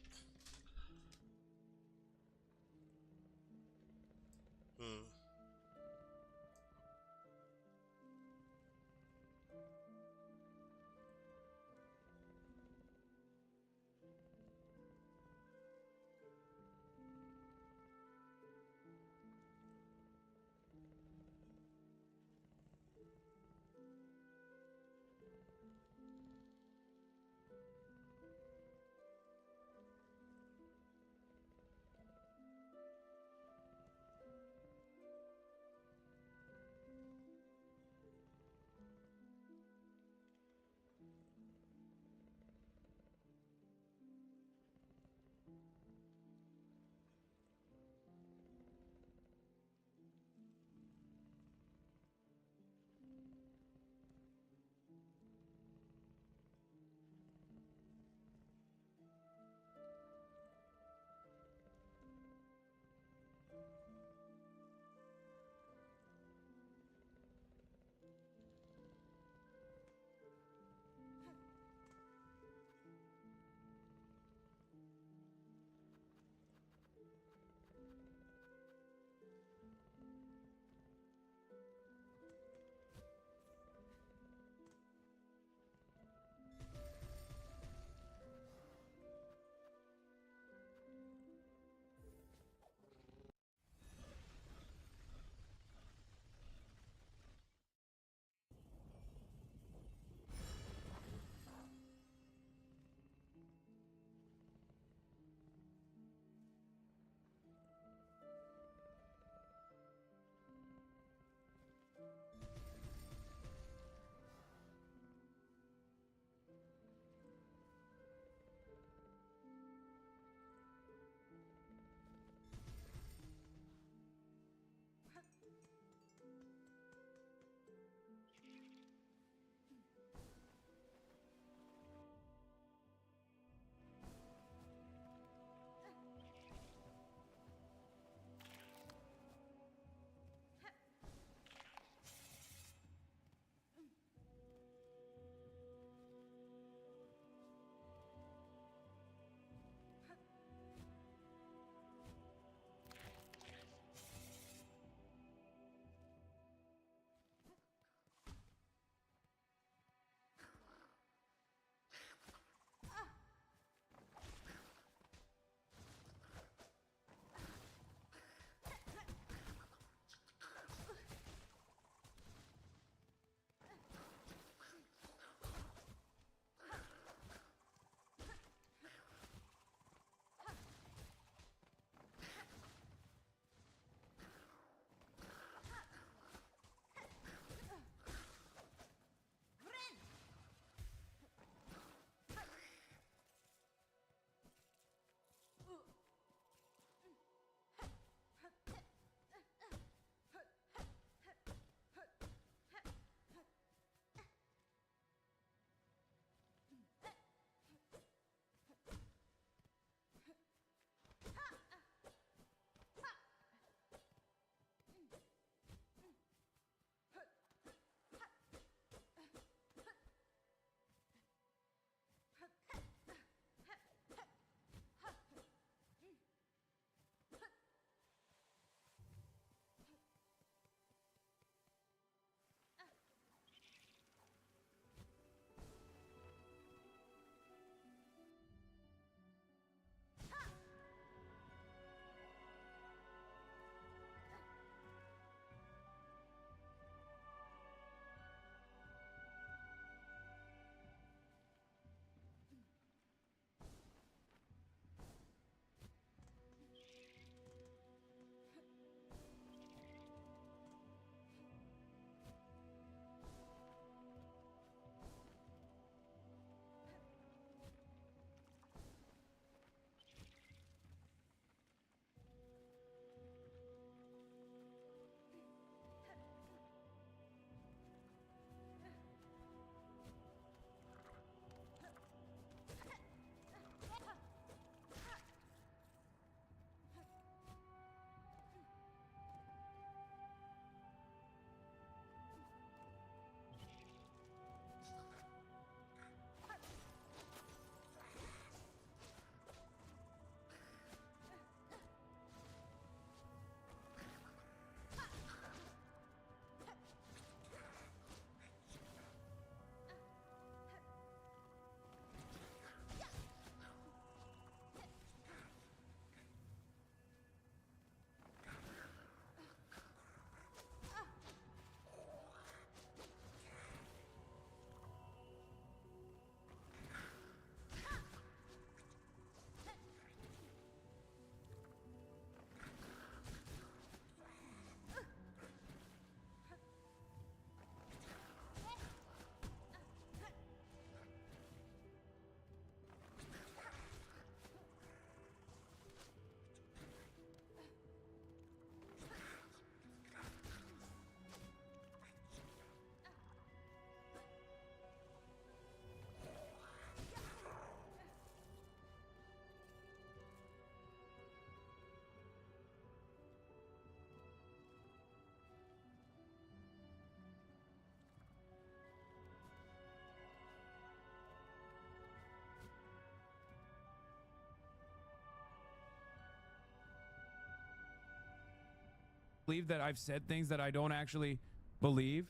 believe that I've said things that I don't actually believe?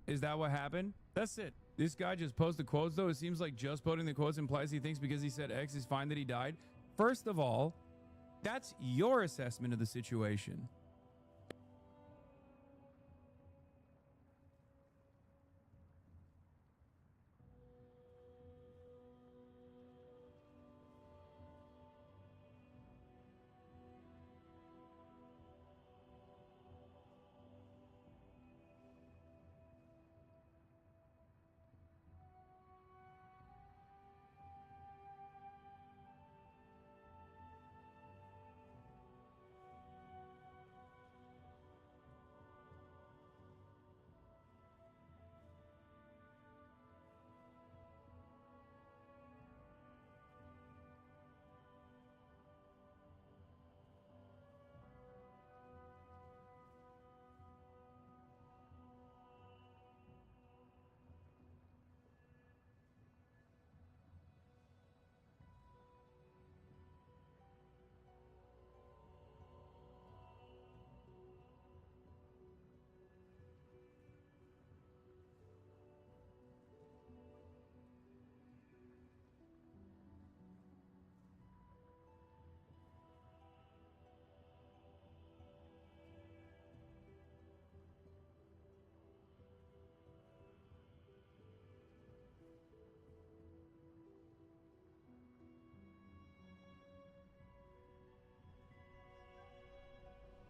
Is that what happened? That's it. This guy just posted quotes, though. It seems like just posting the quotes implies he thinks because he said X is fine that he died. First of all, that's your assessment of the situation.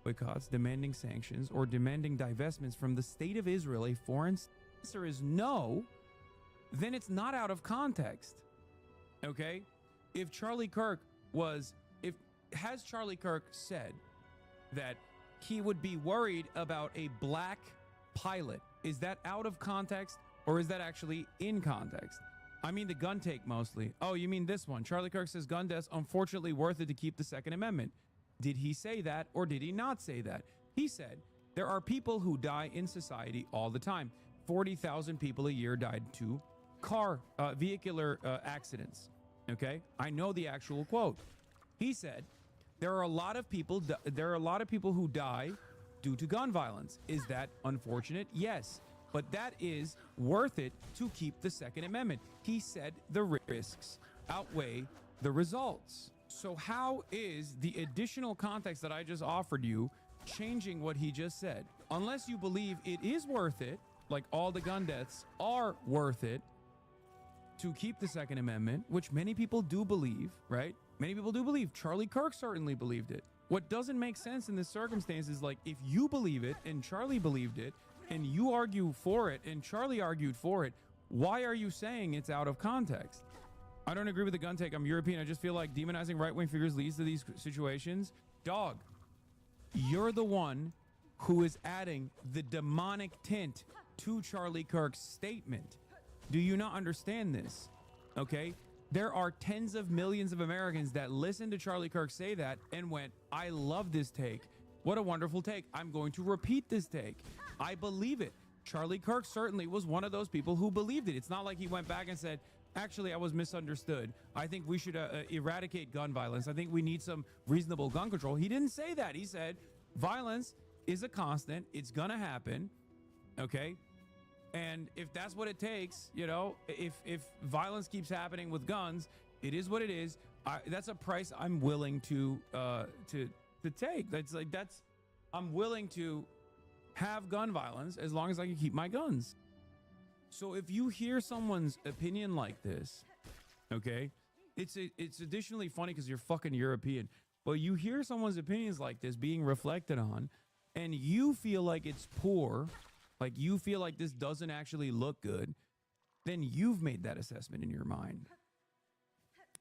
Boycotts, demanding sanctions, or demanding divestments from the state of Israel, a foreign answer is no, then it's not out of context. Okay? If Charlie Kirk has Charlie Kirk said that he would be worried about a black pilot, is that out of context or is that actually in context? I mean the gun take mostly. Oh, you mean this one? Charlie Kirk says gun deaths unfortunately worth it to keep the Second Amendment. Did he say that or did he not say that? He said, there are people who die in society all the time. 40,000 people a year died to vehicular accidents. Okay? I know the actual quote. He said, there are a lot of people who die due to gun violence. Is that unfortunate? Yes. But that is worth it to keep the Second Amendment. He said the risks outweigh the results. So how is the additional context that I just offered you changing what he just said? Unless you believe it is worth it, like all the gun deaths are worth it to keep the Second Amendment, which many people do believe, right? Many people do believe. Charlie Kirk certainly believed it. What doesn't make sense in this circumstance is, like, if you believe it and Charlie believed it and you argue for it and Charlie argued for it, why are you saying it's out of context? I don't agree with the gun take. I'm European. I just feel like demonizing right-wing figures leads to these situations. Dog, you're the one who is adding the demonic tint to Charlie Kirk's statement. Do you not understand this? Okay? There are tens of millions of Americans that listened to Charlie Kirk say that and went, I love this take. What a wonderful take. I'm going to repeat this take. I believe it. Charlie Kirk certainly was one of those people who believed it. It's not like he went back and said, actually, I was misunderstood. I think we should eradicate gun violence. I think we need some reasonable gun control. He didn't say that. He said violence is a constant. It's going to happen. Okay? And if that's what it takes, you know, if violence keeps happening with guns, it is what it is. That's a price I'm willing to take. I'm willing to have gun violence as long as I can keep my guns. So if you hear someone's opinion like this, okay, it's additionally funny because you're fucking European, but you hear someone's opinions like this being reflected on and you feel like it's poor, like you feel like this doesn't actually look good, then you've made that assessment in your mind.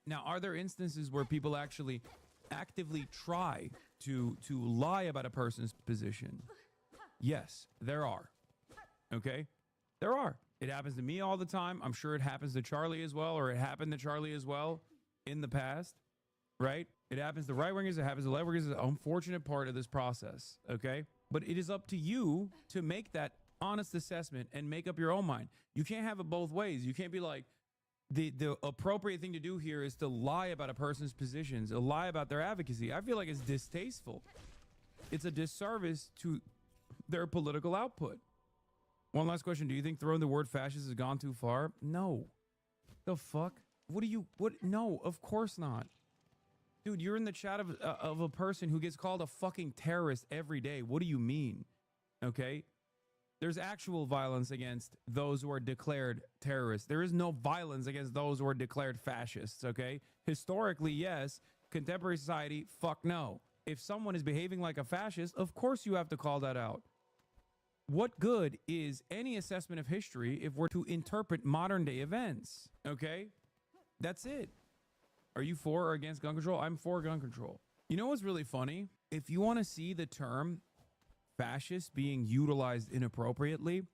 Now, are there instances where people actually actively try to lie about a person's position? Yes, there are. Okay? There are. It happens to me all the time. I'm sure it happens to Charlie as well, or it happened to Charlie as well in the past, right? It happens to right-wingers, it happens to left-wingers. It's an unfortunate part of this process, okay? But it is up to you to make that honest assessment and make up your own mind. You can't have it both ways. You can't be like, the appropriate thing to do here is to lie about a person's positions, to lie about their advocacy. I feel like it's distasteful. It's a disservice to their political output. One last question. Do you think throwing the word fascist has gone too far? No. The fuck? What do you, what? No, of course not. Dude, you're in the chat of a person who gets called a fucking terrorist every day. What do you mean? Okay? There's actual violence against those who are declared terrorists. There is no violence against those who are declared fascists, okay? Historically, yes. Contemporary society, fuck no. If someone is behaving like a fascist, of course you have to call that out. What good is any assessment of history if we're to interpret modern day events? Okay? That's it. Are you for or against gun control? I'm for gun control. You know what's really funny? If you want to see the term fascist being utilized inappropriately,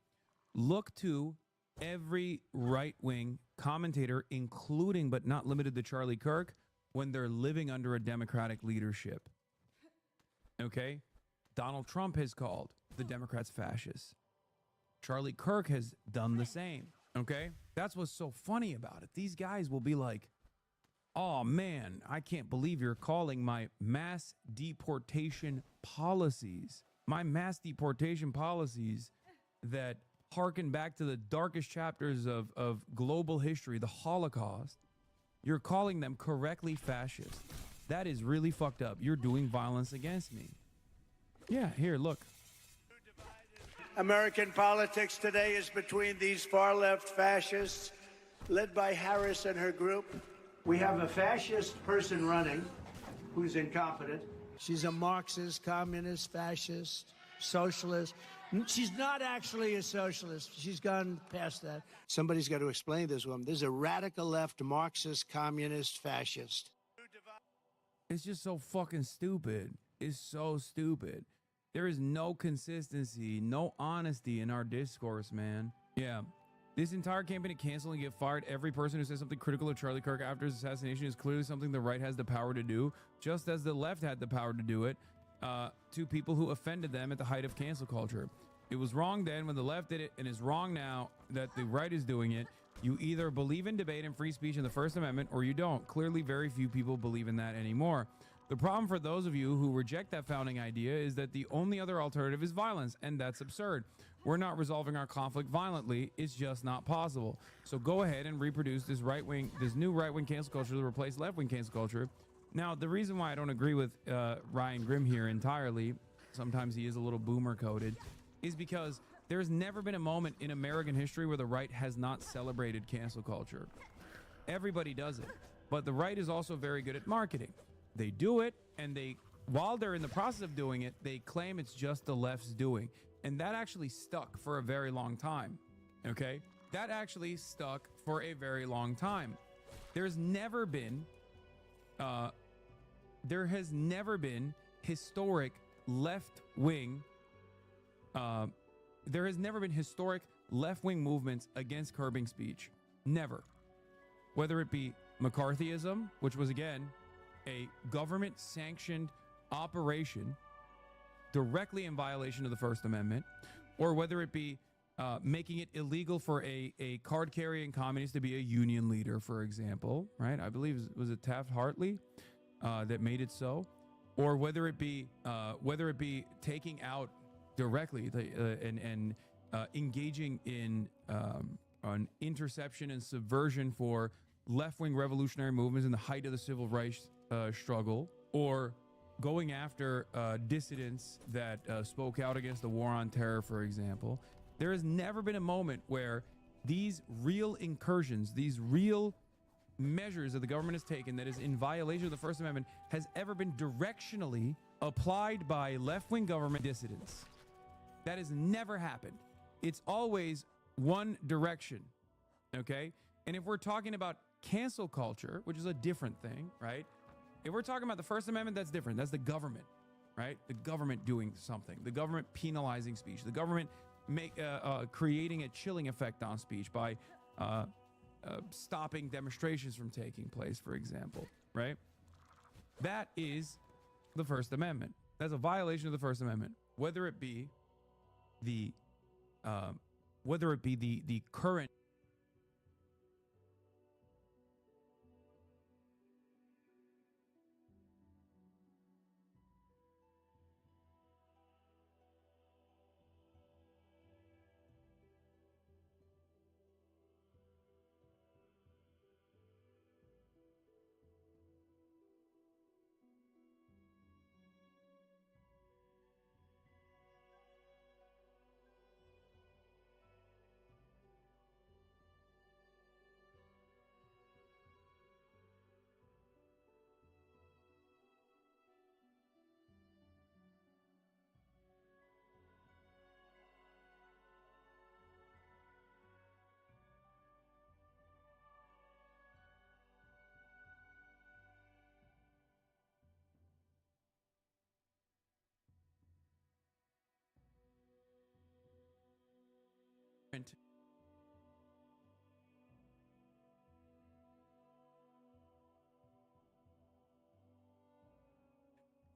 look to every right-wing commentator, including but not limited to Charlie Kirk, when they're living under a Democratic leadership. Okay? Donald Trump has called the Democrats fascists. Charlie Kirk has done the same. Okay? That's what's so funny about it. These guys will be like, oh man, I can't believe you're calling my mass deportation policies. My mass deportation policies that harken back to the darkest chapters of global history, the Holocaust. You're calling them correctly fascist. That is really fucked up. You're doing violence against me. Yeah, here, look. American politics today is between these far-left fascists, led by Harris and her group. We have a fascist person running who's incompetent. She's a Marxist, communist, fascist, socialist. She's not actually a socialist. She's gone past that. Somebody's got to explain this woman. This is a radical left Marxist, communist, fascist. It's just so fucking stupid. It's so stupid. There is no consistency, no honesty in our discourse, man. Yeah. This entire campaign to cancel and get fired every person who says something critical of Charlie Kirk after his assassination is clearly something the right has the power to do, just as the left had the power to do it to people who offended them at the height of cancel culture. It was wrong then when the left did it, and it's wrong now that the right is doing it. You either believe in debate and free speech in the First Amendment or you don't. Clearly, very few people believe in that anymore. The problem for those of you who reject that founding idea is that the only other alternative is violence, and that's absurd. We're not resolving our conflict violently. It's just not possible. So go ahead and reproduce this new right-wing cancel culture to replace left-wing cancel culture. Now, the reason why I don't agree with Ryan Grimm here entirely, sometimes he is a little boomer-coded, is because there's never been a moment in American history where the right has not celebrated cancel culture. Everybody does it. But the right is also very good at marketing. They do it, and while they're in the process of doing it, they claim it's just the left's doing. And that actually stuck for a very long time. Okay? That actually stuck for a very long time. There has never been historic left-wing movements against curbing speech. Never. Whether it be McCarthyism, which was, again, a government-sanctioned operation directly in violation of the First Amendment, or whether it be making it illegal for a card-carrying communist to be a union leader, for example, right? I believe, was it Taft-Hartley that made it so? Or whether it be taking out directly and engaging in an interception and subversion for left-wing revolutionary movements in the height of the civil rights struggle, or going after dissidents that spoke out against the war on terror, for example. There has never been a moment where these real incursions, these real measures that the government has taken that is in violation of the First Amendment has ever been directionally applied by left-wing government dissidents. That has never happened. It's always one direction, okay? And if we're talking about cancel culture, which is a different thing, right? If we're talking about the First Amendment, that's different. That's the government, right? The government doing something. The government penalizing speech. The government creating a chilling effect on speech by stopping demonstrations from taking place, for example, right? That is the First Amendment. That's a violation of the First Amendment. Whether it be the current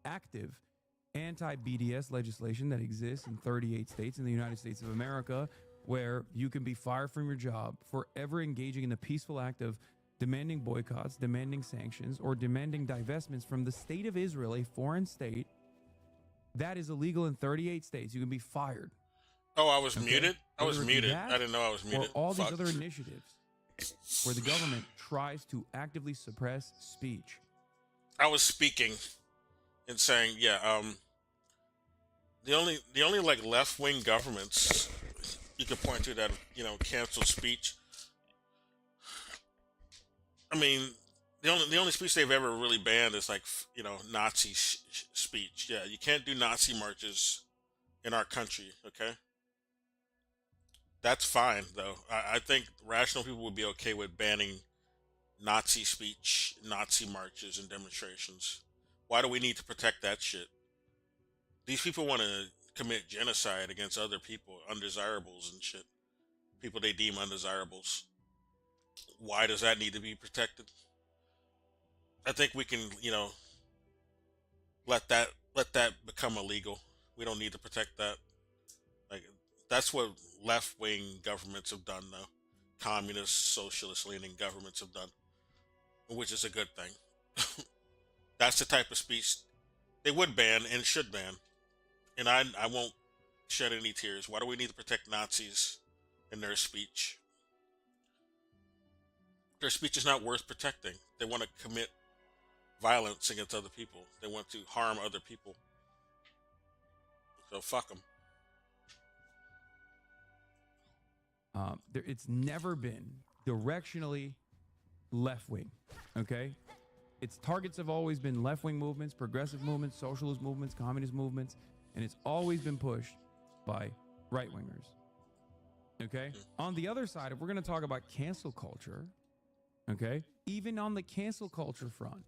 active anti-BDS legislation that exists in 38 states in the United States of America, where you can be fired from your job for ever engaging in the peaceful act of demanding boycotts, demanding sanctions, or demanding divestments from the state of Israel, a foreign state. That is illegal in 38 states. You can be fired. Oh, I was muted? I was Whether it be muted. that I didn't know I was muted. Or all Fuck. these other initiatives where the government tries to actively suppress speech. I was speaking and saying, yeah, the only like left wing governments you could point to that, you know, cancel speech. I mean, the only speech they've ever really banned is like, you know, Nazi speech. Yeah, you can't do Nazi marches in our country. Okay, that's fine though. I think rational people would be okay with banning Nazi speech, Nazi marches, and demonstrations. Why do we need to protect that shit? These people want to commit genocide against other people, undesirables and shit. People they deem undesirables. Why does that need to be protected? I think we can, you know, let that become illegal. We don't need to protect that. Like, that's what left-wing governments have done now. Communist, socialist-leaning governments have done, which is a good thing. That's the type of speech they would ban and should ban. And I won't shed any tears. Why do we need to protect Nazis and their speech? Their speech is not worth protecting. They want to commit violence against other people. They want to harm other people. So fuck them. It's never been directionally left-wing, okay? Its targets have always been left-wing movements, progressive movements, socialist movements, communist movements, and it's always been pushed by right-wingers, okay? On the other side, if we're going to talk about cancel culture, okay, even on the cancel culture front,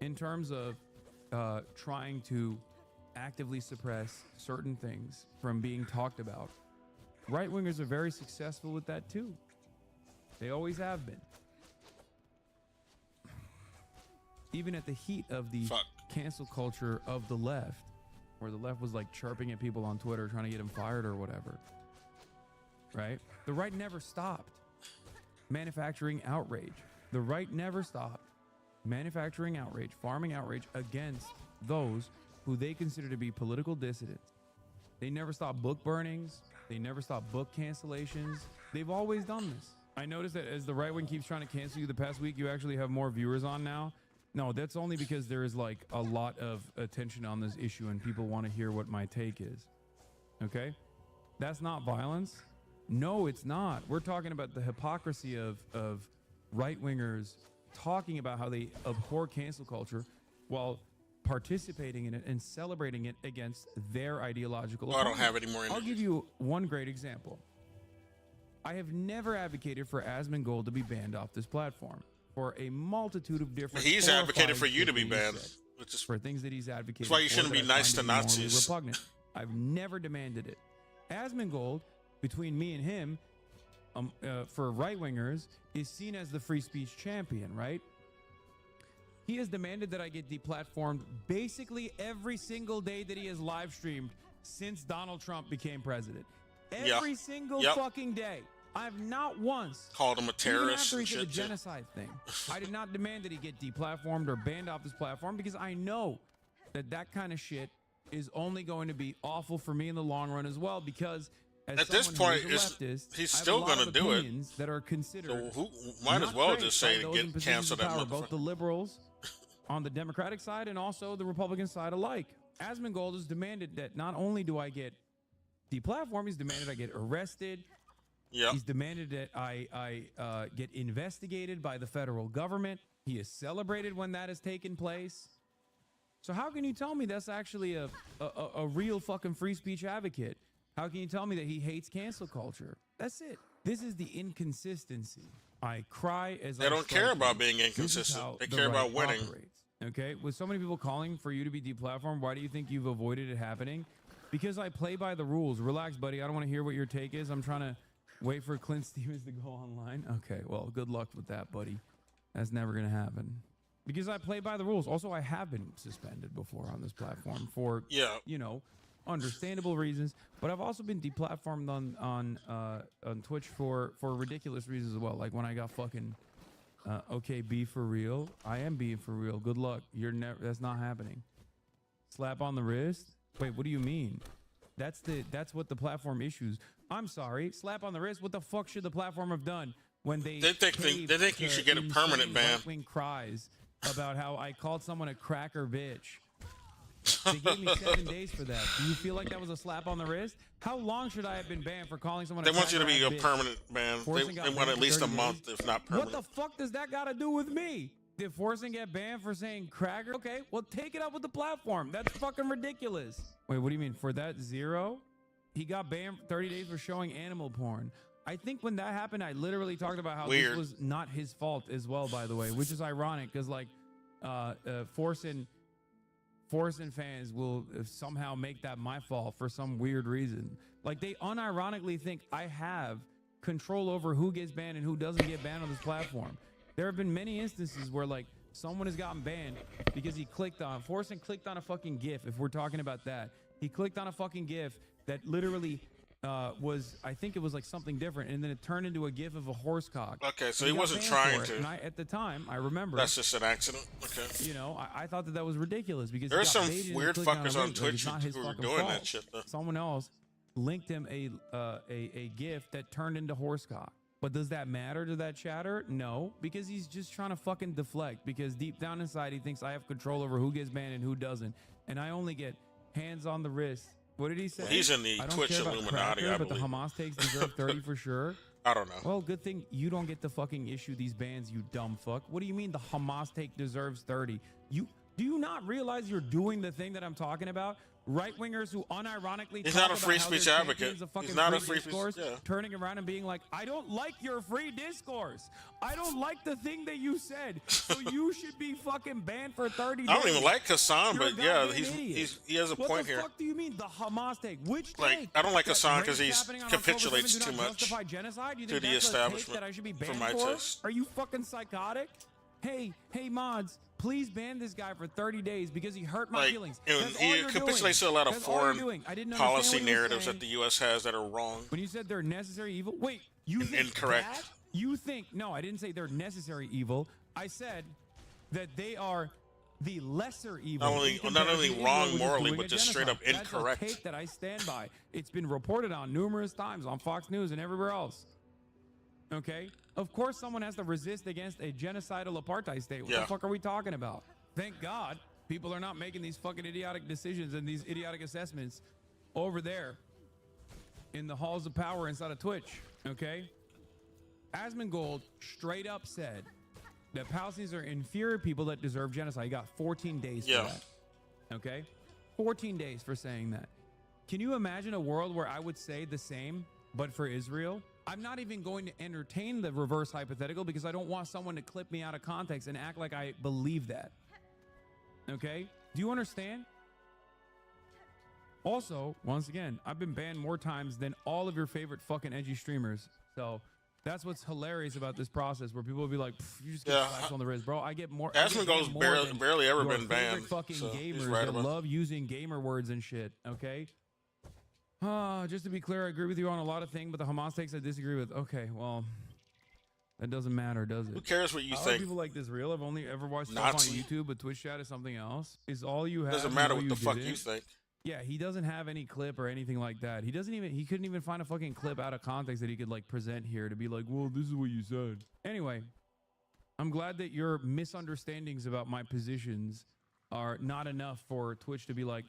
in terms of trying to actively suppress certain things from being talked about, right-wingers are very successful with that too. They always have been. Even at the heat of the cancel culture of the left, where the left was like chirping at people on Twitter trying to get them fired or whatever, right? The right never stopped manufacturing outrage. The right never stopped manufacturing outrage, farming outrage against those who they consider to be political dissidents. They never stopped book burnings. They never stopped book cancellations. They've always done this. I noticed that as the right wing keeps trying to cancel you the past week, you actually have more viewers on now. No, that's only because there is like a lot of attention on this issue and people want to hear what my take is. Okay? That's not violence. No, it's not. We're talking about the hypocrisy of right-wingers talking about how they abhor cancel culture while participating in it and celebrating it against their ideological I don't have any more energy. I'll give you one great example. I have never advocated for Asmongold to be banned off this platform for a multitude of different. He's advocated for you to be banned, which is for things that he's advocated. That's why you shouldn't be nice to Nazis. Repugnant. I've never demanded it. Asmongold, between me and him, for right-wingers, is seen as the free speech champion, right? He has demanded that I get deplatformed basically every single day that he has live streamed since Donald Trump became president. Every single fucking day. I've not once called him a terrorist. Even after he did the genocide thing, I did not demand that he get deplatformed or banned off this platform because I know that that kind of shit is only going to be awful for me in the long run as well. Because as at this point, leftist, he's still going to do it. That are considered. So who might as well just say to get canceled that motherfucker. Both the liberals on the Democratic side and also the Republican side alike. Asmongold has demanded that not only do I get deplatformed, he's demanded I get arrested. Yep. He's demanded that I get investigated by the federal government. He is celebrated when that has taken place. So how can you tell me that's actually a real fucking free speech advocate? How can you tell me that he hates cancel culture? That's it. This is the inconsistency. I cry as they don't care about being inconsistent. They care about winning. Okay, with so many people calling for you to be deplatformed, why do you think you've avoided it happening? Because I play by the rules. Relax, buddy. I don't want to hear what your take is. I'm trying to wait for Clint Stevens to go online. Okay, well, good luck with that, buddy. That's never going to happen. because I play by the rules. Also, I have been suspended before on this platform for you know, understandable reasons, but I've also been deplatformed on Twitch for ridiculous reasons as well. Like when I got fucking okay, be for real. I am being for real. Good luck. You're never. That's not happening. Slap on the wrist. Wait, what do you mean? That's what the platform issues. I'm sorry. Slap on the wrist. What the fuck should the platform have done when they think you should get a permanent ban? Right-wing cries about how I called someone a cracker bitch. They gave me 7 days for that. Do you feel like that was a slap on the wrist? How long should I have been banned for calling someone They a want you to be a bitch? permanent ban. They want at least a month, if not permanent. What the fuck does that got to do with me? Did Forsen get banned for saying cracker? Okay, well, take it up with the platform. That's fucking ridiculous. Wait, what do you mean? For that 0? He got banned for 30 days for showing animal porn. I think when that happened, I literally talked about how this was not his fault as well, by the way, which is ironic because, like, Forsen fans will somehow make that my fault for some weird reason. Like, they unironically think I have control over who gets banned and who doesn't get banned on this platform. There have been many instances where, like, someone has gotten banned because he clicked on Forsen clicked on a fucking GIF. If we're talking about that, he clicked on a fucking GIF that literally was, I think it was like something different, and then it turned into a GIF of a horse cock. Okay, so And he got wasn't banned trying for it. to. And at the time, I remember That's just an accident. Okay. You know, I thought that was ridiculous because There's he got some baited into weird clicking fuckers a on link. Twitch It's not his who were fucking doing fault. that shit, though. Someone else linked him a GIF that turned into horse cock. But does that matter to that chatter? No, because he's just trying to fucking deflect, because deep down inside he thinks I have control over who gets banned and who doesn't, and I only get hands on the wrist. What did he say? Well, he's in the I don't Twitch care about Illuminati, cracker, I but the believe. Hamas takes deserve 30 for sure. I don't know. Well, good thing you don't get to fucking issue these bans, you dumb fuck. What do you mean the Hamas take deserves 30? Do you not realize you're doing the thing that I'm talking about? Right-wingers who unironically He's talk not a about free how they're speech advocate. champions of fucking He's not a free speech- discourse, yeah. turning around and being like, I don't like your free discourse. I don't like the thing that you said. So you should be fucking banned for 30 days. I don't even like Hassan, You're a but yeah, goddamn idiot. he has a point What here. the fuck do you mean the Hamas take? Which Like, take? I don't like That Hassan 'cause raids he's happening on October capitulates 7th do too not much justify genocide? You to think the that's a take establishment that I should be for banned my for? taste. Are you fucking psychotic? Hey mods, please ban this guy for 30 days because he hurt my Like, feelings. and That's all he you're capitulates to doing. a lot of That's all you're foreign doing. I didn't understand policy what you were narratives saying. that the U.S. has that are wrong. When you said they're necessary evil, wait, you And think incorrect. that? You think, no, I didn't say they're necessary evil. I said that they are the lesser evil. Not only- in not comparison only to Israel, wrong which is morally, doing but a just straight up genocide. incorrect. That's a take that I stand by. It's been reported on numerous times on Fox News and everywhere else. Okay? Of course someone has to resist against a genocidal apartheid state. What Yeah. the fuck are we talking about? Thank God people are not making these fucking idiotic decisions and these idiotic assessments over there in the halls of power inside of Twitch, okay? Asmongold straight up said that Palestinians are inferior people that deserve genocide. He got 14 days for Yeah. that, okay? 14 days for saying that. Can you imagine a world where I would say the same, but for Israel? I'm not even going to entertain the reverse hypothetical because I don't want someone to clip me out of context and act like I believe that. Okay? Do you understand? Also, once again, I've been banned more times than all of your favorite fucking edgy streamers. So that's what's hilarious about this process, where people will be like, "You just get Yeah, slapped on the wrist, bro." I get more. I get Asmongold's banned more barely- than barely ever your been favorite banned, Fucking so he's gamers right that about- love using gamer words and shit. Okay. Just to be clear, I agree with you on a lot of things, but the Hamas takes I disagree with. Okay, well, that doesn't matter, does it? Who cares what you How think? Are people like this real? I've only ever watched stuff Nazi. on YouTube, but Twitch chat is something else. Is all you have? Doesn't matter No, what you the fuck you didn't? think. Yeah, he doesn't have any clip or anything like that. He couldn't even find a fucking clip out of context that he could like present here to be like, well, this is what you said. Anyway, I'm glad that your misunderstandings about my positions are not enough for Twitch to be like,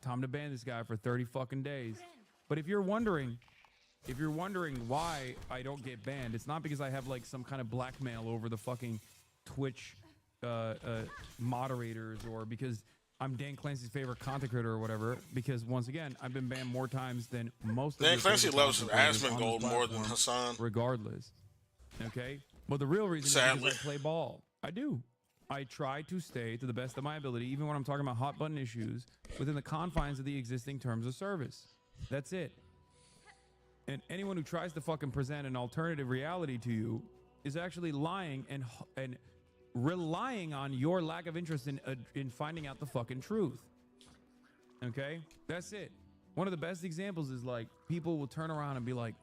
time to ban this guy for 30 fucking days. But if you're wondering why I don't get banned, it's not because I have like some kind of blackmail over the fucking Twitch moderators, or because I'm Dan Clancy's favorite content creator or whatever. Because once again, I've been banned more times than most of Dan your Clancy favorite loves content creators on this Asmongold more than platform, Hassan. regardless. Okay, but the real reason is Sadly. because I play ball. I do. I try to stay to the best of my ability, even when I'm talking about hot button issues, within the confines of the existing terms of service. That's it. And anyone who tries to fucking present an alternative reality to you is actually lying and relying on your lack of interest in finding out the fucking truth. Okay, that's it. One of the best examples is like people will turn around and be like,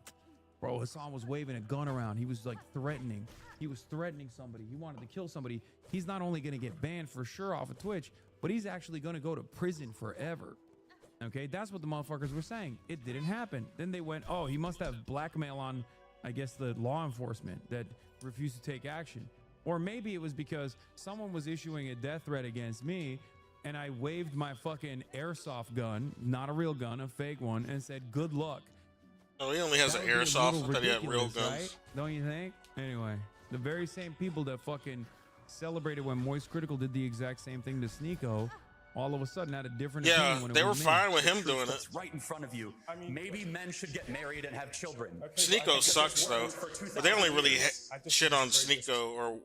bro, Hassan was waving a gun around. He was like threatening. He was threatening somebody. He wanted to kill somebody. He's not only going to get banned for sure off of Twitch, but he's actually going to go to prison forever. Okay, that's what the motherfuckers were saying. It didn't happen. Then they went, oh, he must have blackmail on, I guess, the law enforcement that refused to take action. Or maybe it was because someone was issuing a death threat against me and I waved my fucking airsoft gun, not a real gun, a fake one, and said, good luck. Oh, he only has an airsoft. I thought he had real guns. Right? Don't you think? Anyway, the very same people that fucking celebrated when Moist Critical did the exact same thing to Sneeko, all of a sudden had a different opinion when it they were was me. fine with him doing it. Right in front of you. Maybe men should get married and have children. Sneeko sucks though, but they only really shit on Sneeko or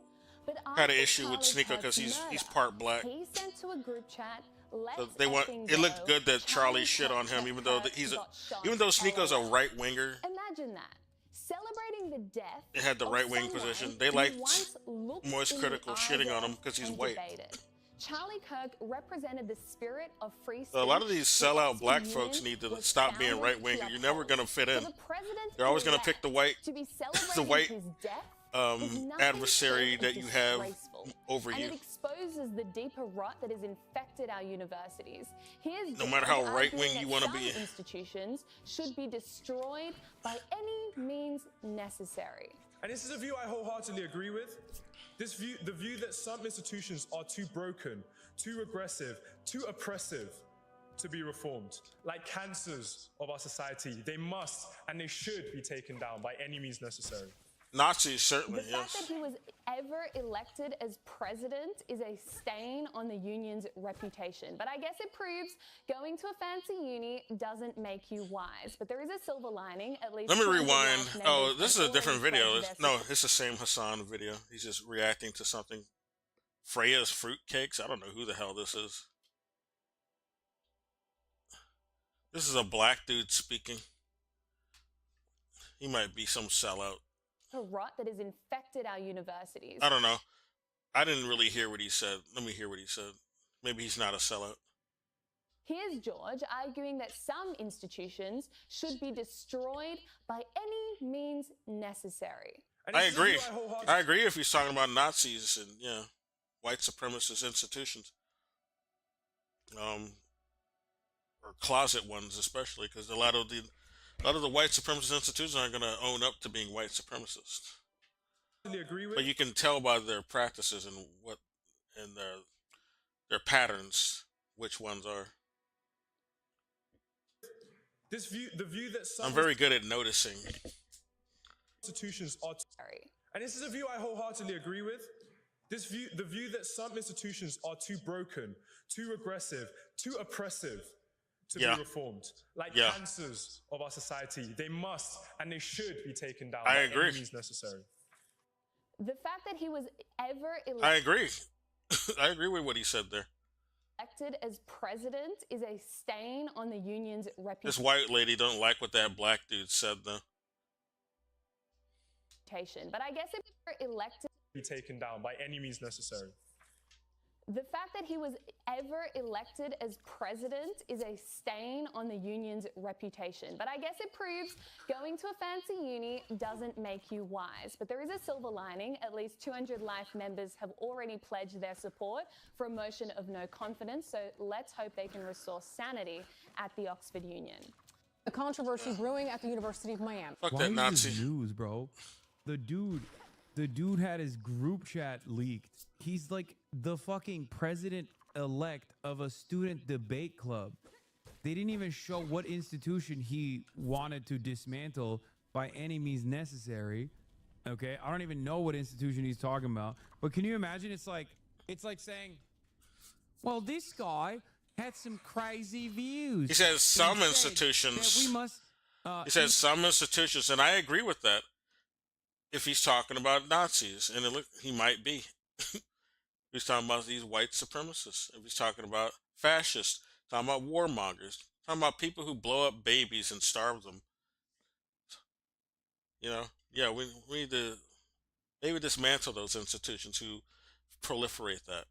had an issue with Sneeko because he's part black. He sent to a group chat. So they want. It looked good that Charlie shit on him, even though even though Sneeko's a right winger. Imagine that. Celebrating the death. It had the right wing position. They liked Moist Critical shitting on him because he's white. Charlie Kirk represented the spirit of free speech. So a lot of these sellout black folks need to stop being right wing. You're never gonna fit in. They're always gonna pick the white, adversary that you have over you. And it exposes the deeper rot that has infected our universities. No matter how right-wing you want to be. Institutions should be destroyed by any means necessary. And this is a view I wholeheartedly agree with. The view that some institutions are too broken, too aggressive, too oppressive to be reformed. Like cancers of our society, they must and they should be taken down by any means necessary. Nazis, certainly, The fact that he was ever elected as president is a stain on the union's reputation. But I guess it proves going to a fancy uni doesn't make you wise. But there is a silver lining, at least. Let me rewind. Oh, this is a different video. No, it's the same Hassan video. He's just reacting to something. Freya's fruitcakes. I don't know who the hell this is. This is a black dude speaking. He might be some sellout. The rot that has infected our universities. I don't know. I didn't really hear what he said. Let me hear what he said. Maybe he's not a sellout. Here's George arguing that some institutions should be destroyed by any means necessary. I agree. I agree if he's talking about Nazis and white supremacist institutions, or closet ones especially, because a lot of the white supremacist institutions aren't going to own up to being white supremacists. But you can tell by their practices and their patterns which ones are. The view that some I'm very good at noticing. Institutions are and this is a view I wholeheartedly agree with. The view that some institutions are too broken, too aggressive, too oppressive to be reformed. Like cancers of our society, they must and they should be taken down. I agree. Any means necessary. The fact that he was ever elected. I agree. I agree with what he said there. Elected as president is a stain on the union's reputation. This white lady don't like what that black dude said though. But I guess if he were elected, be taken down by any means necessary. The fact that he was ever elected as president is a stain on the union's reputation. But I guess it proves going to a fancy uni doesn't make you wise. But there is a silver lining. At least 200 Life members have already pledged their support for a motion of no confidence. So let's hope they can restore sanity at the Oxford Union. A controversy brewing at the University of Miami. Fuck Why that is Nazi. this news, bro? The dude had his group chat leaked. He's like the fucking president-elect of a student debate club. They didn't even show what institution he wanted to dismantle by any means necessary. Okay, I don't even know what institution he's talking about. But can you imagine? It's like saying, well, this guy had some crazy views. He says some He said institutions. that we must. He says some institutions, and I agree with that. If he's talking about Nazis, and he might be. He's talking about these white supremacists. If he's talking about fascists, talking about warmongers, talking about people who blow up babies and starve them. We need to maybe dismantle those institutions who proliferate that.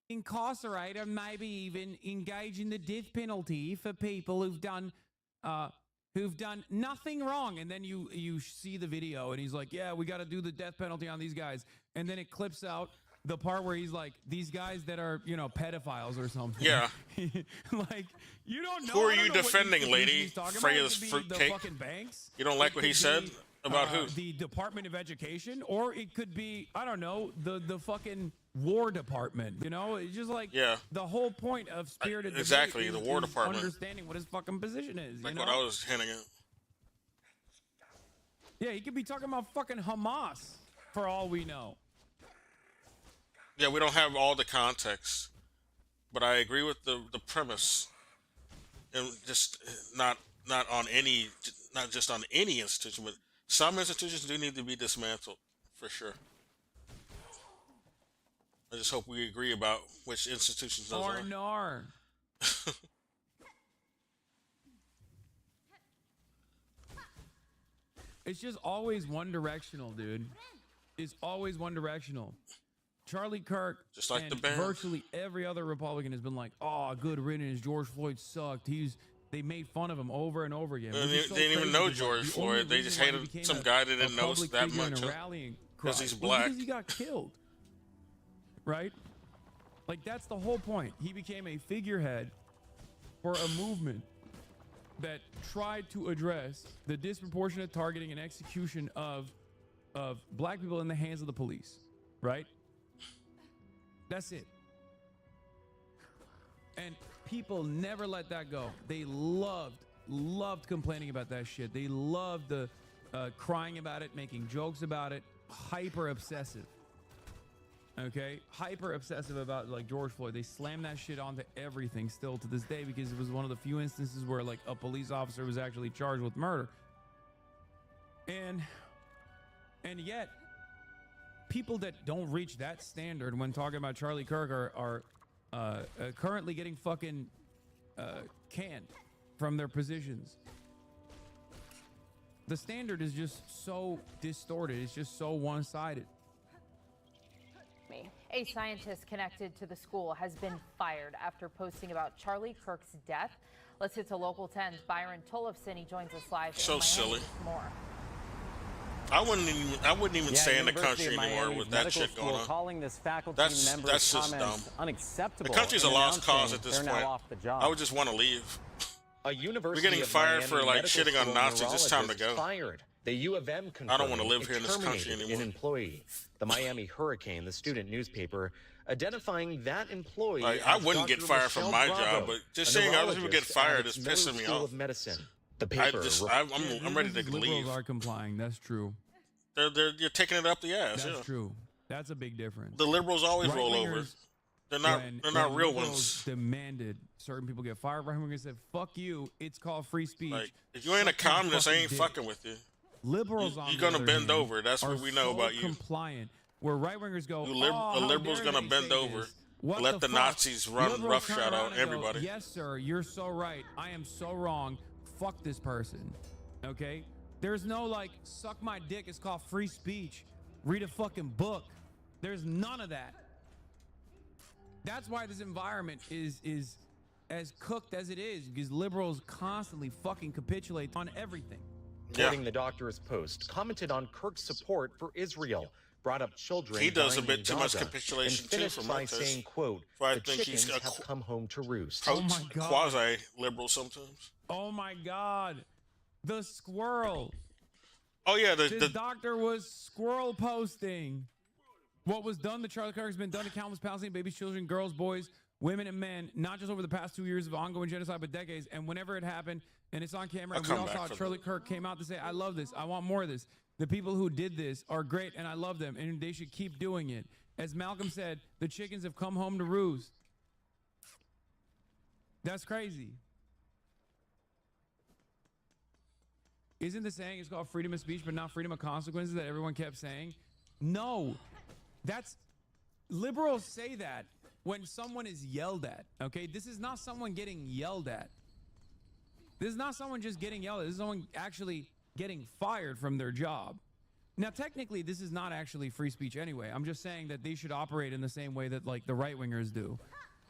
Incarcerate or maybe even engage in the death penalty for people who've done nothing wrong. And then you see the video and he's like, yeah, we got to do the death penalty on these guys. And then it clips out the part where he's like, these guys that are, pedophiles or something. Yeah. Like, you don't know. Who are you defending, lady? Freya's fruitcake? You don't like what he said? About who? The Department of Education, or it could be, I don't know, the fucking War Department. It's just like the whole point of Spirited Debate exactly the War Department. Understanding what his fucking position is. Like what I was hinting at. Yeah, he could be talking about fucking Hamas for all we know. Yeah, we don't have all the context, but I agree with the premise, and just not just on any institution, but some institutions do need to be dismantled for sure. I just hope we agree about which institutions those are. Nar. It's just always one directional, dude. It's always one directional. Charlie Kirk, just like and the band. Virtually every other Republican has been like, "Oh, good riddance. George Floyd sucked. They made fun of him over and over again." They didn't even know George Floyd. They just hated some guy they didn't know that much because he's black. Because he got killed, right? Like that's the whole point. He became a figurehead for a movement that tried to address the disproportionate targeting and execution of black people in the hands of the police, right? That's it. And people never let that go. They loved complaining about that shit. They loved the crying about it, making jokes about it, hyper obsessive. Okay, hyper obsessive about like George Floyd. They slam that shit onto everything still to this day because it was one of the few instances where like a police officer was actually charged with murder. And yet people that don't reach that standard when talking about Charlie Kirk are currently getting fucking canned from their positions. The standard is just so distorted. It's just so one-sided. A scientist connected to the school has been fired after posting about Charlie Kirk's death. Let's hit to Local 10's Byron Tollefson. He joins us live. So silly. More. I wouldn't even stay in the country anymore with that shit going on. Calling this faculty that's just dumb. Unacceptable. The country's a lost cause at this point. I would just want to leave. A university We're getting fired for like shitting on Nazis. It's time to go. Fired. The U of M I don't want to live here in this country anymore. An employee. The Miami Hurricane, the student newspaper, identifying that employee. I wouldn't get fired from my job, but just seeing other people get fired is pissing me off. Of medicine. The paper. I'm ready to leave. Liberals are complying. That's true. You're taking it up the ass. That's true. That's a big difference. The liberals always roll over. They're not real ones. Demanded certain people get fired. Right wingers said, "Fuck you." It's called free speech. Like, if you ain't a communist, I ain't fucking with you. Liberals, you're gonna bend over. That's what we know about you. Compliant. Where right wingers go, a liberal's gonna bend over. Let the Nazis run roughshod out everybody. Yes, sir. You're so right. I am so wrong. Fuck this person. Okay. There's no like suck my dick. It's called free speech. Read a fucking book. There's none of that. That's why this environment is as cooked as it is, because liberals constantly fucking capitulate on everything. Quoting the Doctor's Post, commented on Kirk's support for Israel, brought up children. He does a dying bit in too much Gaza, capitulation and too finished for by my saying, taste. "Quote: I The think chickens he's have come home to roost." Oh my God. Quasi-liberal sometimes. Oh my God, the squirrel. Oh yeah, the doctor was squirrel posting. What was done to Charlie Kirk has been done to countless Palestinian babies, children, girls, boys, women, and men, not just over the past 2 years of ongoing genocide, but decades. And whenever it happened, and it's on camera, and we all saw Charlie Kirk came out to say, "I love this. I want more of this. The people who did this are great, and I love them, and they should keep doing it." As Malcolm said, the chickens have come home to roost. That's crazy. Isn't the saying it's called freedom of speech, but not freedom of consequences that everyone kept saying? No. That's liberals say that when someone is yelled at. Okay, this is not someone getting yelled at. This is not someone just getting yelled at. This is someone actually getting fired from their job. Now, technically, this is not actually free speech anyway. I'm just saying that they should operate in the same way that, like, the right-wingers do.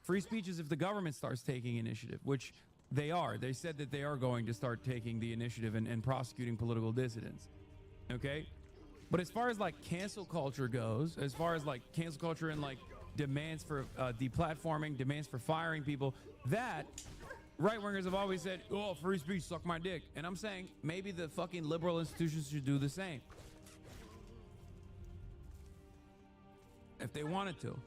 Free speech is if the government starts taking initiative, which they are. They said that they are going to start taking the initiative and prosecuting political dissidents. Okay? But as far as, like, cancel culture goes, as far as, like, cancel culture and, like, demands for deplatforming, demands for firing people, that right-wingers have always said, oh, free speech, suck my dick. And I'm saying maybe the fucking liberal institutions should do the same. If they wanted to.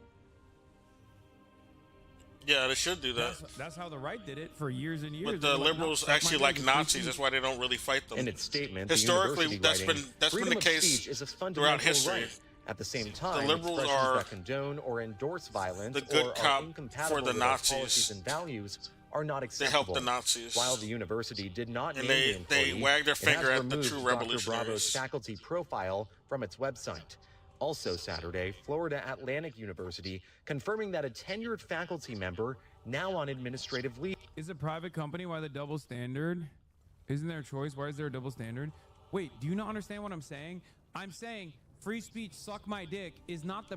Yeah, they should do that. That's how the right did it for years and years. But the liberals actually like Nazis. That's why they don't really fight them. In its statement, historically, that's been the freedom case of speech is a throughout fundamental history. right. At the same time, the liberals expressions are that condone or endorse violence the good or cop are incompatible for the with our Nazis. policies and values are not They acceptable. help the Nazis. While the university did not And name the they employee, wag their it finger has at the removed true Dr. Bravo's revolutionaries. faculty profile from its website. Also Saturday, Florida Atlantic University confirming that a tenured faculty member now on administrative leave. Is a private company, why the double standard? Isn't there a choice? Why is there a double standard? Wait, do you not understand what I'm saying? I'm saying free speech, suck my dick, is not the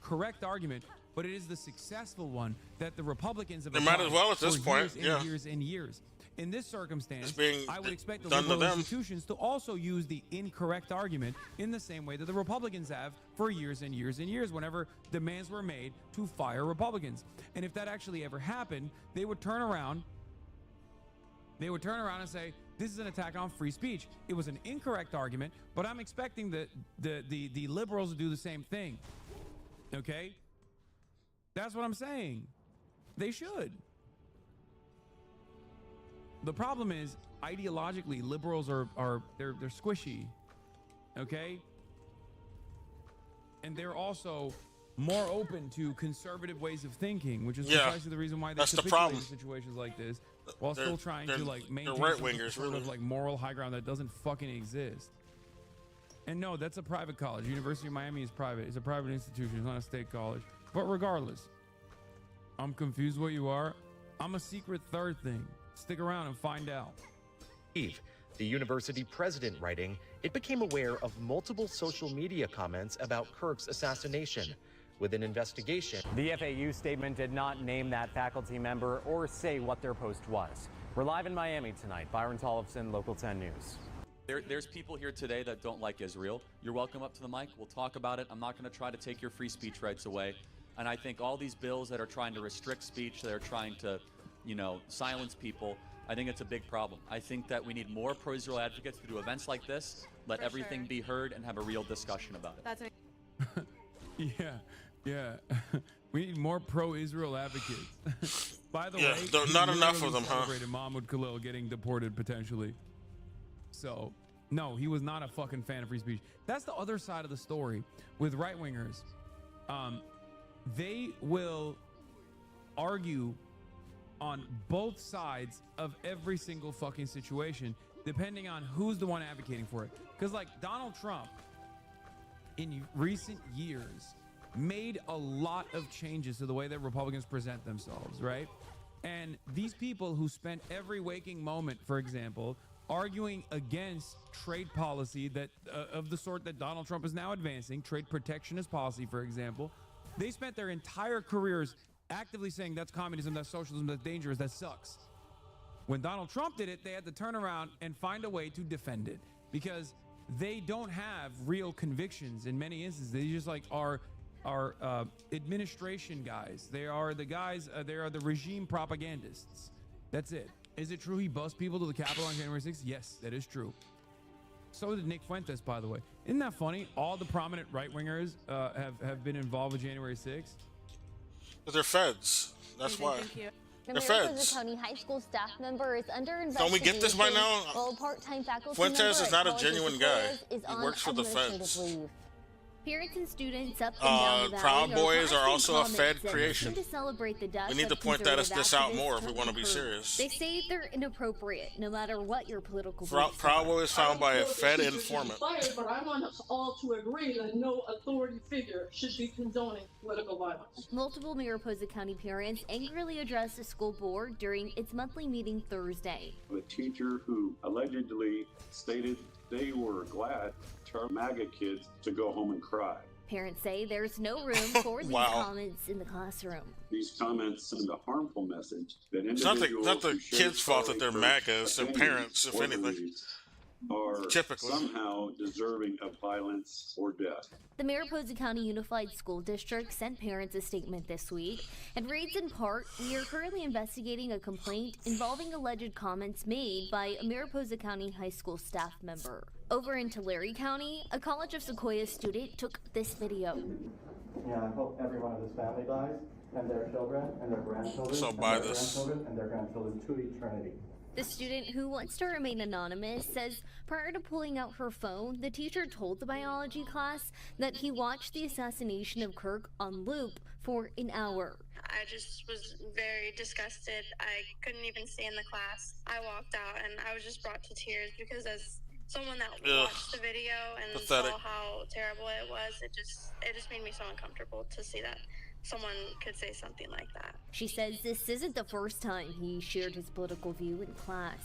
correct argument, but it is the successful one that the Republicans have They might applied as well at this for point, years yeah. and years and years. In this circumstance, being I would expect the done to liberal them. institutions to also use the incorrect argument in the same way that the Republicans have for years and years and years whenever demands were made to fire Republicans. And if that actually ever happened, they would turn around and say, this is an attack on free speech. It was an incorrect argument, but I'm expecting the liberals to do the same thing. Okay? That's what I'm saying. They should. The problem is, ideologically, liberals they're squishy, okay? And they're also more open to conservative ways of thinking, which is precisely the reason why they that's the capitulate problem. in situations like this, while They're- still trying to like maintain they're some right-wingers, sort really. of like moral high ground that doesn't fucking exist. And no, that's a private college. University of Miami is private. It's a private institution. It's not a state college. But regardless, I'm confused what you are. I'm a secret third thing. Stick around and find out. The university president writing, it became aware of multiple social media comments about Kirk's assassination. With an investigation, The FAU statement did not name that faculty member or say what their post was. We're live in Miami tonight. Byron Tollefson, Local 10 News. There's people here today that don't like Israel. You're welcome up to the mic. We'll talk about it. I'm not going to try to take your free speech rights away. And I think all these bills that are trying to restrict speech, that are trying to, silence people, I think it's a big problem. I think that we need more pro-Israel advocates to do events like this, let everything be heard, and have a real discussion about it. That's Yeah. We need more pro-Israel advocates. By the Yeah, way, there- he not enough literally of them, huh? celebrated Mahmoud Khalil getting deported potentially. So, no, he was not a fucking fan of free speech. That's the other side of the story with right-wingers. They will argue on both sides of every single fucking situation, depending on who's the one advocating for it. Because, like, Donald Trump, in recent years, made a lot of changes to the way that Republicans present themselves, right? And these people who spent every waking moment, for example, arguing against trade policy that of the sort that Donald Trump is now advancing, trade protectionist policy, for example, they spent their entire careers actively saying that's communism, that's socialism, that's dangerous, that sucks. When Donald Trump did it, they had to turn around and find a way to defend it because they don't have real convictions in many instances. They just like are administration guys. They are the guys, they are the regime propagandists. That's it. Is it true he bussed people to the Capitol on January 6th? Yes, that is true. So did Nick Fuentes, by the way. Isn't that funny? All the prominent right-wingers have been involved with January 6th. But they're feds. That's why. They're feds. County High School staff member is under investigation. Don't we get this by now? While part-time faculty Fuentes member is at not a College of genuine Sequoias guy. is He on works for the administrative feds. leave. Parents and students up and down the valley Proud Boys are casting also a Fed comments that creation. seem to celebrate the death We need of to point that conservative out activist more if we want to Tony be Kirk. serious. They say they're inappropriate, no matter what your political beliefs Proud are. Boy is found by a Fed informant. Fired, but I want us all to agree that no authority figure should be condoning political violence. Multiple Mariposa County parents angrily addressed the school board during its monthly meeting Thursday. The teacher who allegedly stated they were glad to MAGA kids to go home and cry. Parents say there's no room for these comments in the classroom. These comments send a harmful message that It's individuals not the who share kids' fault that they're Charlie MAGA, Kirk's it's their opinions parents, if or anything. beliefs are Typically. somehow deserving of violence or death. The Mariposa County Unified School District sent parents a statement this week and reads in part, "We are currently investigating a complaint involving alleged comments made by a Mariposa County high school staff member." Over in Tulare County, a College of Sequoia student took this video. Yeah, I hope every one of this family dies, and their children, and their grandchildren, So and buy their this. grandchildren, and their grandchildren to eternity. The student, who wants to remain anonymous, says prior to pulling out her phone, the teacher told the biology class that he watched the assassination of Kirk on loop for an hour. I just was very disgusted. I couldn't even stay in the class. I walked out and I was just brought to tears because as someone that watched the video and Pathetic. saw how terrible it was, it just made me so uncomfortable to see that someone could say something like that. She says this isn't the first time he shared his political view in class.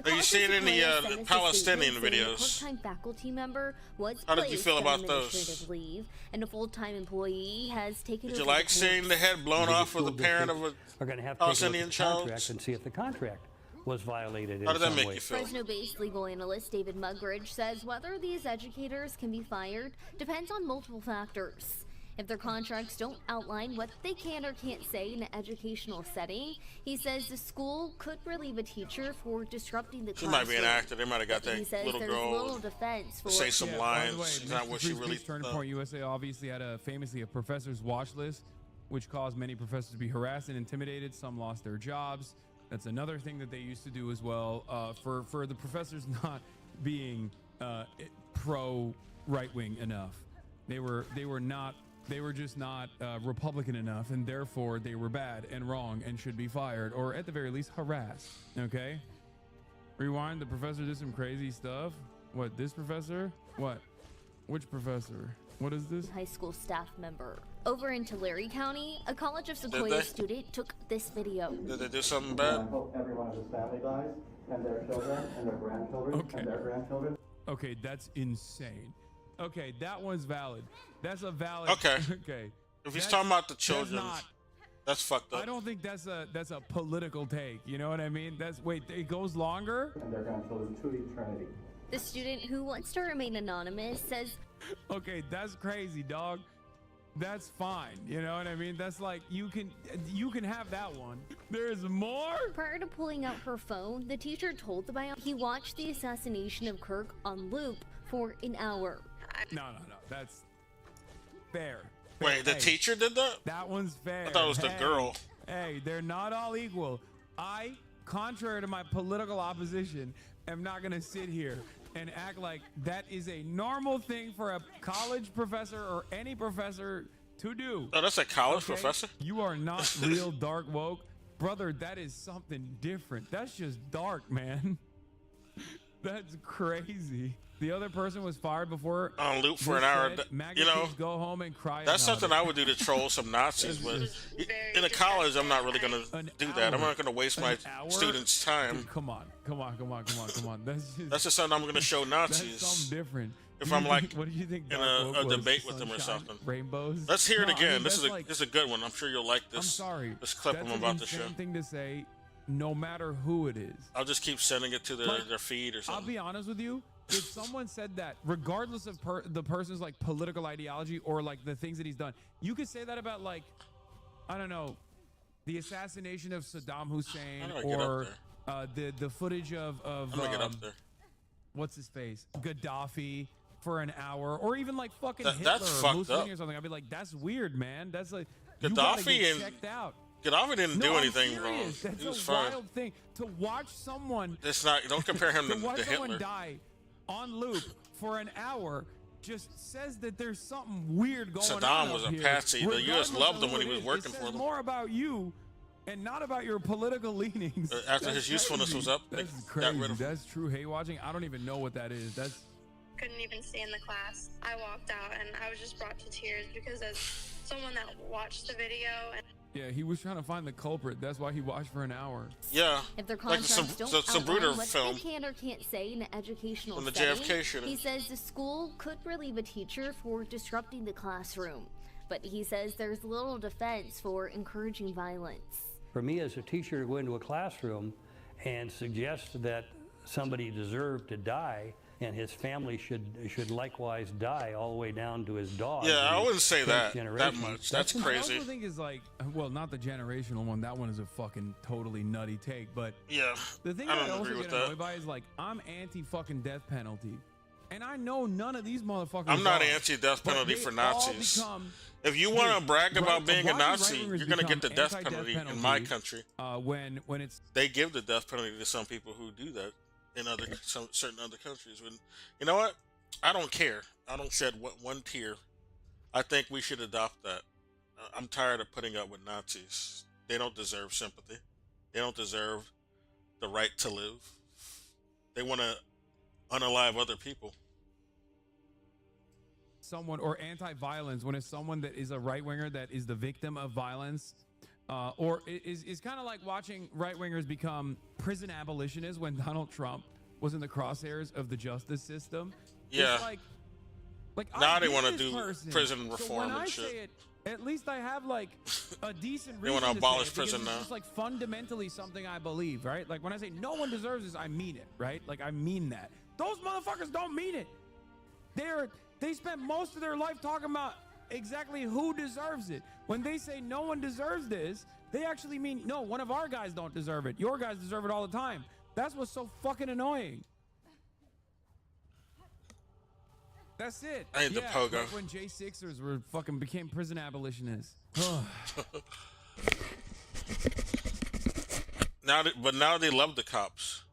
You see it in the Palestinian videos. A part-time faculty member was How did you placed feel on about those? administrative leave, and a full-time employee has taken Did over you like the seeing the head blown off with the parent of a are going to have Palestinian to take a look at the child? contract and see if the contract was violated How in did that some make way. you feel? Fresno-based legal analyst David Mugridge says whether these educators can be fired depends on multiple factors. If their contracts don't outline what they can or can't say in an educational setting, he says the school could relieve a teacher for disrupting the She classroom. might be an actor. They might have got But he that says little there's girl little defense for say some By lines. the way, She's not what she Free really Speech Turning thought. Point USA obviously had famously a professor's watch list, which caused many professors to be harassed and intimidated. Some lost their jobs. That's another thing that they used to do as well. For the professors not being pro right wing enough, they were just not Republican enough, and therefore they were bad and wrong and should be fired, or at the very least harassed. Okay, rewind. The professor did some crazy stuff. What, this professor? What? Which professor? What is this? high school staff member. Over in Tulare County, a College of they? Sequoia student took this video. Did they do something Yeah, I bad? hope every one of this family dies, and their children, and their grandchildren, and their grandchildren. Okay, that's insane. Okay, that one's valid. That's a valid. Okay. Okay. If he's That's- talking about the that's children, not- that's fucked up. I don't think that's a political take. You know what I mean? Wait, it goes longer. And their grandchildren to eternity. The student, who wants to remain anonymous, says Okay, that's crazy, dog. That's fine. You know what I mean? That's like you can have that one. There's more. prior to pulling out her phone, the teacher told the bio he watched the assassination of Kirk on loop for an hour. No. That's fair. Wait, the Hey, teacher did that? That one's fair. I thought it was the Hey, girl. Hey, they're not all equal. I, contrary to my political opposition, am not going to sit here and act like that is a normal thing for a college professor or any professor to do. Oh, that's a college Okay? professor? You are not real dark woke. Brother, that is something different. That's just dark, man. That's crazy. The other person was fired before. On loop for this an hour. said, MAGA You know, kids go home and cry. that's about something it. I would do to troll some Nazis with. In a college, I'm not really going to do that. I'm not going to waste my hour? students' time. Dude, come on. That's just something I'm going to show Nazis. That's something different. If I'm like what do you think in dark woke a was? debate with them or Sunshine, something. Rainbows. Let's hear it No, I again. mean, This is that's this is a good one. I'm sure you'll like this. I'm sorry. This clip That's I'm an about to show. insane thing to say, no matter who it is. I'll just keep sending it to Like, their feed or I'll something. be honest with you. If someone said that, regardless of the person's like political ideology or like the things that he's done, you could say that about like, I don't know, the assassination of Saddam Hussein How do I get or up the footage of I'm going to get up there. what's his face, Gaddafi for an hour, or even like fucking That- Hitler that's or fucked Mussolini up. or something. I'd be like, that's weird, man. That's like you gotta Gaddafi get and checked out. Gaddafi didn't No, do I'm anything wrong. serious. That's He was a fine. wild thing to watch someone. It's not. Don't compare him to watch to someone Hitler. die on loop for an hour just says that there's something weird going on. Saddam was up a here, patsy. The regardless U.S. loved of him who when he it was is. working It for says them. more about you and not about your political leanings. After That's his usefulness crazy. was up, they That's got crazy. rid of him. That's true hate watching. I don't even know what that is. That's Couldn't even stay in the class. I walked out and I was just brought to tears because as someone that watched the video and Yeah, he was trying to find the culprit. That's why he watched for an hour. Yeah. If their Like contracts don't Zapruder outline what film they can or can't say in an educational from the setting, JFK shooting. he says the school could relieve a teacher for disrupting the classroom. But he says there's little defense for encouraging violence. For me as a teacher to go into a classroom and suggest that somebody deserved to die and his family should likewise die all the way down to his dog. Yeah, I wouldn't say that generation. much. That's I crazy. also think is like, well, not the generational one. That one is a fucking totally nutty take. But yeah, the thing I that I don't also agree get with annoyed that. by is like, I'm anti-fucking death penalty, and I know none of these motherfuckers. I'm not are, anti-death but penalty they for all Nazis. become- If you want to Dude, brag about right- being a why do Nazi, right-wingers you're going to get the become death anti-death penalty in my country. When it's They give the death penalty to some people who do that in certain other countries. When you know what, I don't care. I don't shed one tear. I think we should adopt that. I'm tired of putting up with Nazis. They don't deserve sympathy. They don't deserve the right to live. They want to unalive other people. someone, or anti-violence, when it's someone that is a right-winger that is the victim of violence, or is kind of like watching right-wingers become prison abolitionists when Donald Trump was in the crosshairs of the justice system. Yeah. It's like Now I they get want to this do person. prison So reform when and I shit. say it, at least I have like a decent They reason wanna to abolish say it, because prison it's now. just like fundamentally something I believe, right? Like when I say no one deserves this, I mean it, right? Like I mean that. Those motherfuckers don't mean it. They spent most of their life talking about exactly who deserves it. When they say no one deserves this, they actually mean no, one of our guys don't deserve it. Your guys deserve it all the time. That's what's so fucking annoying. That's it. I ain't the pogo. Like when J6ers were fucking became prison abolitionists. Now they love the cops.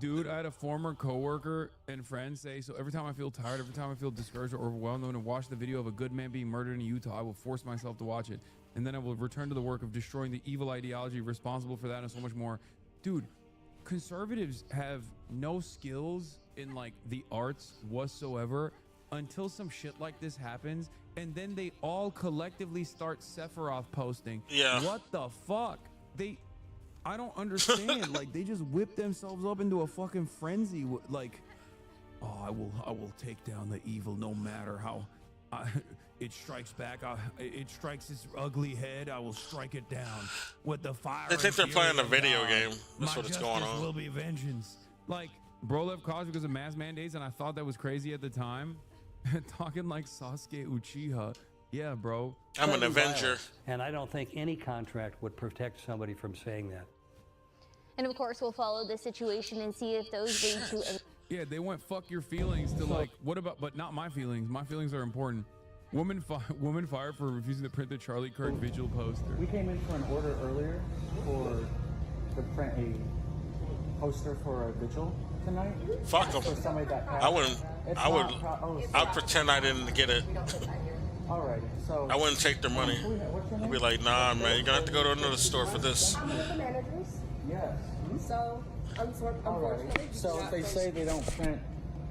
Dude, I had a former coworker and friend say, so every time I feel tired, every time I feel discouraged or overwhelmed, I'm going to watch the video of a good man being murdered in Utah. I will force myself to watch it. And then I will return to the work of destroying the evil ideology responsible for that and so much more. Dude, conservatives have no skills in like the arts whatsoever until some shit like this happens. And then they all collectively start Sephiroth posting. Yeah. What the fuck? I don't understand. Like they just whip themselves up into a fucking frenzy. Like, oh, I will take down the evil no matter how it strikes back. It strikes its ugly head. I will strike it down with the fire. They think they're and playing fury a video of God. game. That's My what it's going justice on. will be vengeance. Like, bro left college because of mass mandates, and I thought that was crazy at the time. Talking like Sasuke Uchiha. Yeah, bro. I'm an Threaten Avenger. violence. And I don't think any contract would protect somebody from saying that. And of course, we'll follow the situation and see if those lead to. Yeah, they went fuck your feelings to like, what about, but not my feelings. My feelings are important. Woman fired for refusing to print the Charlie Kirk vigil poster. We came in for an order earlier to print a poster for a vigil tonight. Fuck them. For somebody that I wouldn't. It's I would. not I'd pretend I didn't get it. Alrighty, so I wouldn't take their money. I'd be like, nah, man, you're gonna have to go to another store for this. I'm with the managers. Yes. So, unfortunately, So if they say they don't print.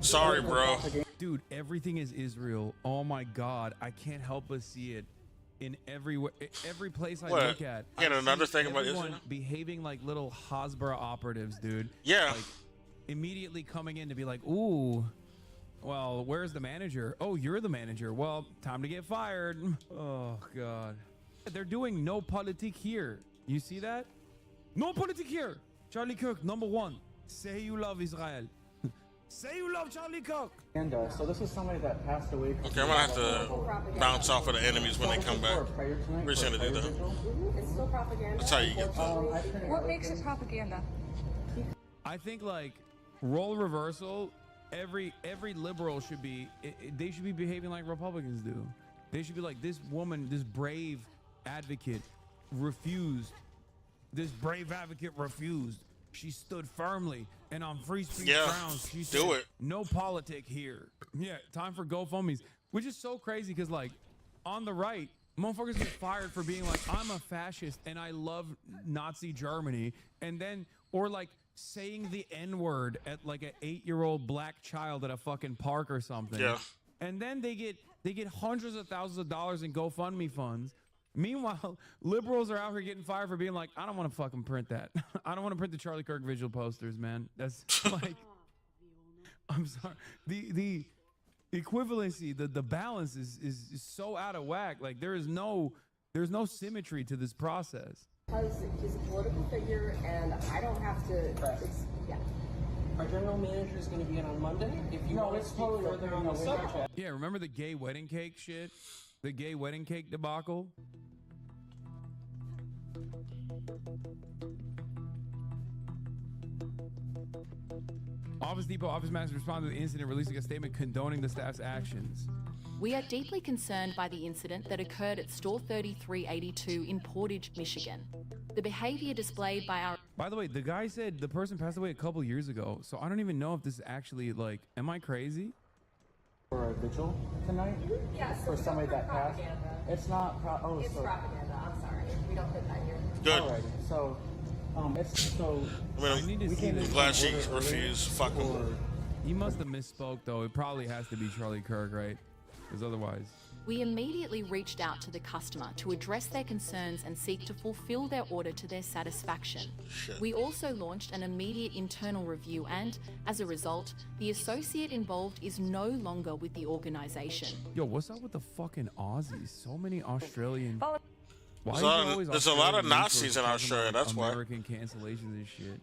Sorry, bro. Dude, everything is Israel. Oh my God, I can't help but see it in every place I What? look at. You had I another see thing about everyone Israel? behaving like little Hasbara operatives, dude. Yeah. Like, immediately coming in to be like, ooh, well, where's the manager? Oh, you're the manager. Well, time to get fired. Oh God. They're doing no politique here. You see that? No politique here. Charlie Kirk, #1. Say you love Israel. Say you love Charlie Kirk. And so this is somebody that passed away. Okay, I'm gonna have to bounce off of the enemies when they come back. We're just gonna do that. it's still propaganda. That's how you get that. What makes it propaganda? I think like role reversal. Every liberal should be. They should be behaving like Republicans do. They should be like, this woman, this brave advocate, refused. This brave advocate refused. She stood firmly and on free speech grounds. She said, do it. No politic here. Yeah, time for GoFundMe's, which is so crazy because like on the right, motherfuckers get fired for being like, I'm a fascist and I love Nazi Germany, and then or like saying the N-word at like an 8-year-old black child at a fucking park or something. Yeah. And then they get hundreds of thousands of dollars in GoFundMe funds Meanwhile, liberals are out here getting fired for being like, I don't want to fucking print that. I don't want to print the Charlie Kirk visual posters, man. That's like, I'm sorry. The equivalency, the balance is so out of whack. Like there's no symmetry to this process. Because he's a political figure, and I don't have to. Yeah. Our general manager is going to be in on Monday. If you want to speak further on the subject. Yeah, remember the gay wedding cake shit? The gay wedding cake debacle? Office Depot office manager responded to the incident, releasing a statement condoning the staff's actions. We are deeply concerned by the incident that occurred at store 3382 in Portage, Michigan. The behavior displayed by our... By the way, the guy said the person passed away a couple years ago, so I don't even know if this is actually, like, am I crazy? For a vigil tonight? Yes. For somebody that passed? It's not It's propaganda. I'm sorry. We don't put that here. Good. Alrighty, so, it's so... I mean, I'm glad she refused. Fuck him. He must have misspoke, though. It probably has to be Charlie Kirk, right? Because otherwise... We immediately reached out to the customer to address their concerns and seek to fulfill their order to their satisfaction. We also launched an immediate internal review and, as a result, the associate involved is no longer with the organisation. Yo, what's up with the fucking Aussies? So many Australian... There's a lot of Nazis in Australia, that's why. American cancellations and shit.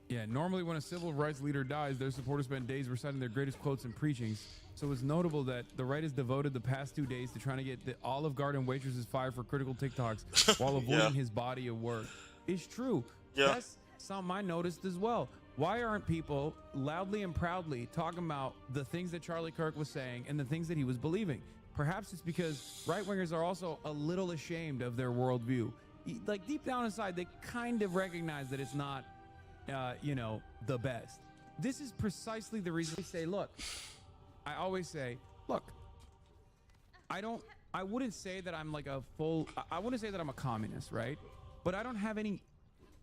Yeah, normally when a civil rights leader dies, their supporters spend days reciting their greatest quotes and preachings. So it's notable that the right has devoted the past 2 days to trying to get the Olive Garden waitresses fired for critical TikToks while avoiding his body of work. It's true. Yeah. That's something I noticed as well. Why aren't people loudly and proudly talking about the things that Charlie Kirk was saying and the things that he was believing? Perhaps it's because right-wingers are also a little ashamed of their worldview. Like deep down inside, they kind of recognize that it's not, you know, the best. This is precisely the reason we say, look, I always say, look, I wouldn't say that I'm like I wouldn't say that I'm a communist, right? But I don't have any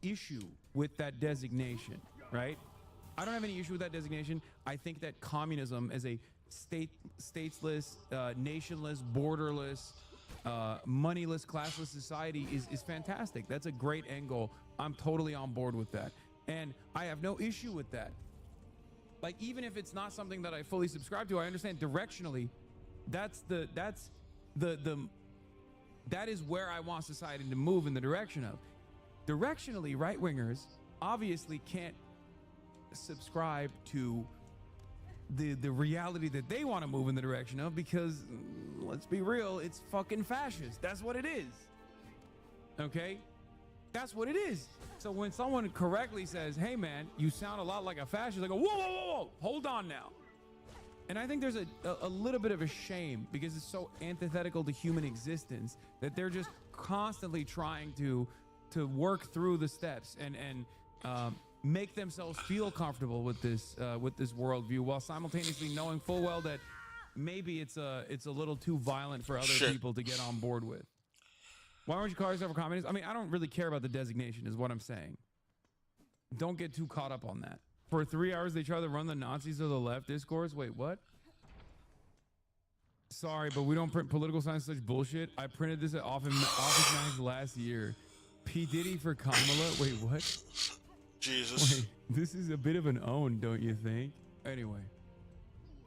issue with that designation, right? I don't have any issue with that designation. I think that communism as a statesless, nationless, borderless, moneyless, classless society is fantastic. That's a great end goal. I'm totally on board with that. And I have no issue with that. Like, even if it's not something that I fully subscribe to, I understand directionally that is where I want society to move in the direction of. Directionally, right-wingers obviously can't subscribe to the reality that they want to move in the direction of because, let's be real, it's fucking fascist. That's what it is. Okay? That's what it is. So when someone correctly says, hey man, you sound a lot like a fascist, I go, whoa, whoa, whoa, whoa, hold on now. And I think there's a little bit of a shame because it's so antithetical to human existence that they're just constantly trying to work through the steps and make themselves feel comfortable with this worldview while simultaneously knowing full well that maybe it's a little too violent for other people to get on board with. Why don't you call yourself a communist? I mean, I don't really care about the designation is what I'm saying. Don't get too caught up on that. For 3 hours, they try to run the Nazis to the left discourse. Wait, what? Sorry, but we don't print political science such bullshit. I printed this at Office Max last year. P. Diddy for Kamala. Wait, what? Jesus. Wait, this is a bit of an own, don't you think? Anyway.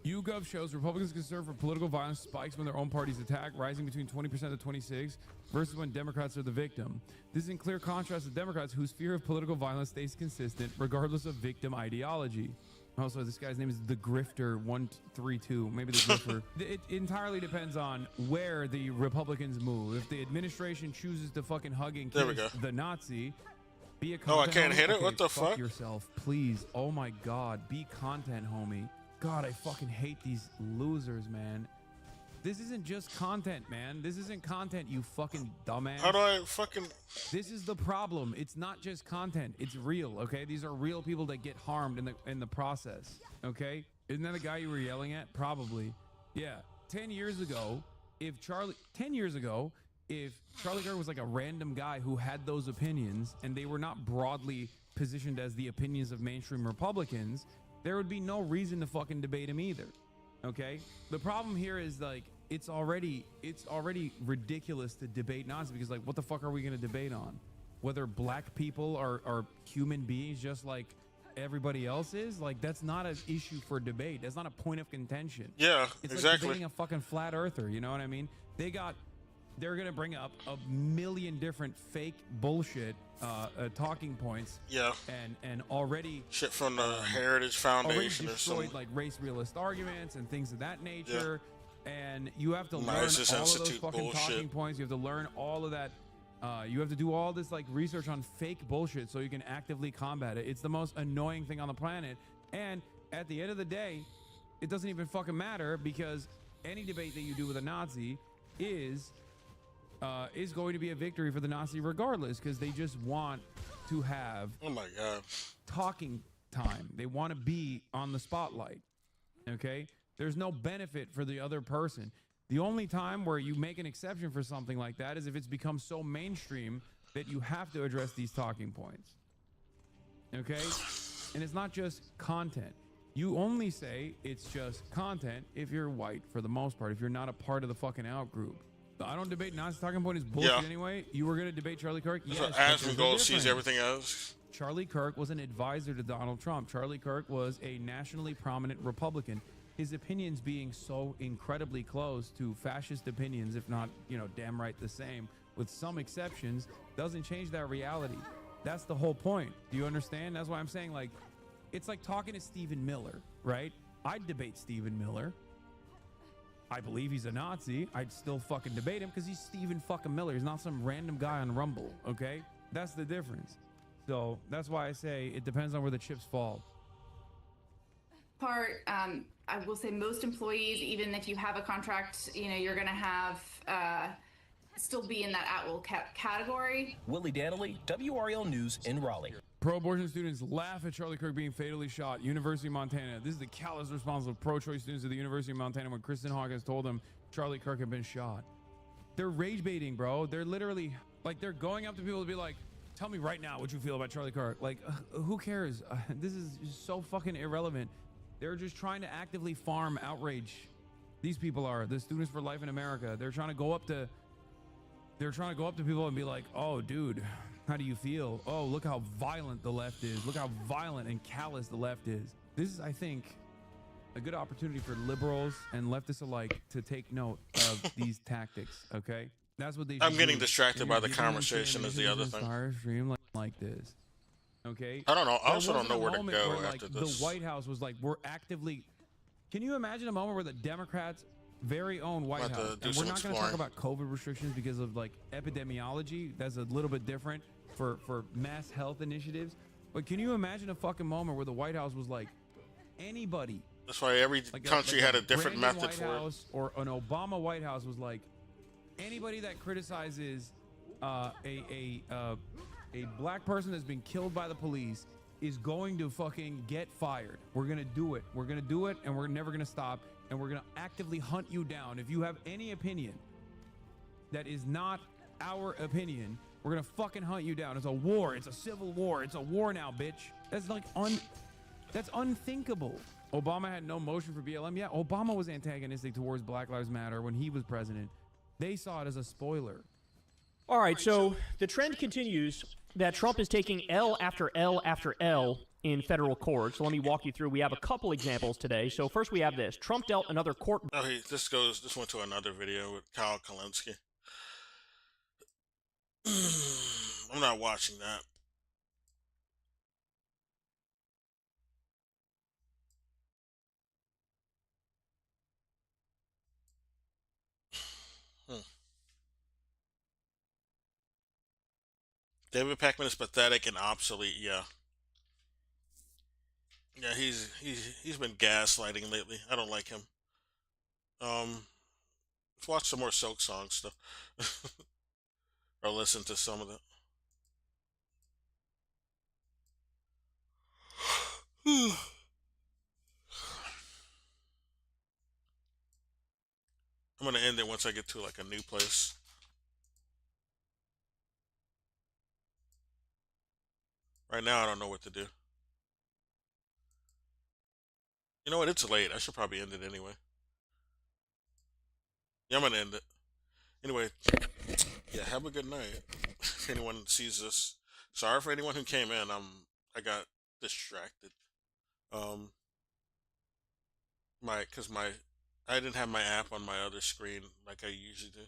YouGov shows Republicans concern for political violence spikes when their own parties attack, rising between 20% to 26% versus when Democrats are the victim. This is in clear contrast to Democrats whose fear of political violence stays consistent regardless of victim ideology. Also, this guy's name is the Grifter 132, maybe the Grifter. It entirely depends on where the Republicans move. If the administration chooses to fucking hug and kiss the Nazi, be a content I can't hit it? Okay, what the fuck? Yourself, please. Oh my God, be content, homie. God, I fucking hate these losers, man. This isn't just content, man. This isn't content, you fucking dumbass. How do I fucking... This is the problem. It's not just content. It's real, okay? These are real people that get harmed in the process, okay? Isn't that the guy you were yelling at? Probably. Yeah. 10 years ago, if Charlie Kirk was like a random guy who had those opinions and they were not broadly positioned as the opinions of mainstream Republicans, there would be no reason to fucking debate him either. Okay? The problem here is like it's already ridiculous to debate Nazis, because like, what the fuck are we going to debate on? Whether black people are human beings just like everybody else is? Like, that's not an issue for debate. That's not a point of contention. Yeah, it's exactly. like debating a fucking flat earther, you know what I mean? They're gonna bring up a million different fake bullshit talking points. Yeah. And already shit from the Heritage Foundation already or something. destroyed like race realist arguments and things of that nature. Yeah. And you have to learn Mises all of those Institute fucking bullshit. talking points. You have to learn all of that. You have to do all this like research on fake bullshit so you can actively combat it. It's the most annoying thing on the planet. And at the end of the day, it doesn't even fucking matter, because any debate that you do with a Nazi is going to be a victory for the Nazi regardless, because they just want to have oh my god talking time. They want to be on the spotlight. Okay, there's no benefit for the other person. The only time where you make an exception for something like that is if it's become so mainstream that you have to address these talking points. Okay, and it's not just content. You only say it's just content if you're white, for the most part, if you're not a part of the fucking out group. I don't debate Nazi talking point is bullshit anyway. You were going to debate Charlie Kirk? Yes. So Asmongold sees everything else. Charlie Kirk was an advisor to Donald Trump. Charlie Kirk was a nationally prominent Republican. His opinions being so incredibly close to fascist opinions, if not, damn right the same, with some exceptions, doesn't change that reality. That's the whole point. Do you understand? That's why I'm saying, like, it's like talking to Stephen Miller, right? I'd debate Stephen Miller. I believe he's a Nazi. I'd still fucking debate him because he's Stephen fucking Miller. He's not some random guy on Rumble, okay? That's the difference. So that's why I say it depends on where the chips fall. I will say most employees, even if you have a contract, you're going to have still be in that at-will category. Willie Danley, WRL News in Raleigh. Pro-abortion students laugh at Charlie Kirk being fatally shot. University of Montana. This is the callous response of pro-choice students at the University of Montana when Kristen Hawkins told them Charlie Kirk had been shot. They're rage baiting, bro. They're literally like, they're going up to people to be like, tell me right now what you feel about Charlie Kirk. Like, who cares? This is so fucking irrelevant. They're just trying to actively farm outrage. These people are the Students for Life in America. They're trying to go up to people and be like, oh, dude, how do you feel? Oh, look how violent the left is. Look how violent and callous the left is. This is, I think, a good opportunity for liberals and leftists alike to take note of these tactics. Okay, that's what they. I'm getting distracted by the conversation. Is the other thing. Stream like this. Okay. I don't know. I also don't know where to go after this. The White House was like, we're actively. Can you imagine a moment where the Democrats' very own White House, and we're not going to talk about COVID restrictions because of like epidemiology. That's a little bit different for mass health initiatives. But can you imagine a fucking moment where the White House was like, anybody? That's why every country had a different Reagan method White for House it. Or an Obama White House was like, anybody that criticizes a black person that's been killed by the police is going to fucking get fired. We're gonna do it. We're gonna do it, and we're never gonna stop. And we're gonna actively hunt you down. If you have any opinion that is not our opinion, we're gonna fucking hunt you down. It's a war. It's a civil war. It's a war now, bitch. That's like that's unthinkable. Obama had no motion for BLM. Yeah, Obama was antagonistic towards Black Lives Matter when he was president. They saw it as a spoiler. All right, so the trend continues that Trump is taking L after L after L in federal court. So let me walk you through. We have a couple examples today. So first we have this. Trump dealt another court. Oh, this went to another video with Kyle Kalinske. I'm not watching that. David Pakman is pathetic and obsolete. Yeah. Yeah, he's been gaslighting lately. I don't like him. Let's watch some more Silk Song stuff. Or listen to some of that. I'm gonna end it once I get to like a new place. Right now, I don't know what to do. You know what? It's late. I should probably end it anyway. Yeah, I'm gonna end it. Anyway, yeah, have a good night. If anyone sees this, sorry for anyone who came in. I got distracted. Um, I didn't have my app on my other screen like I usually do.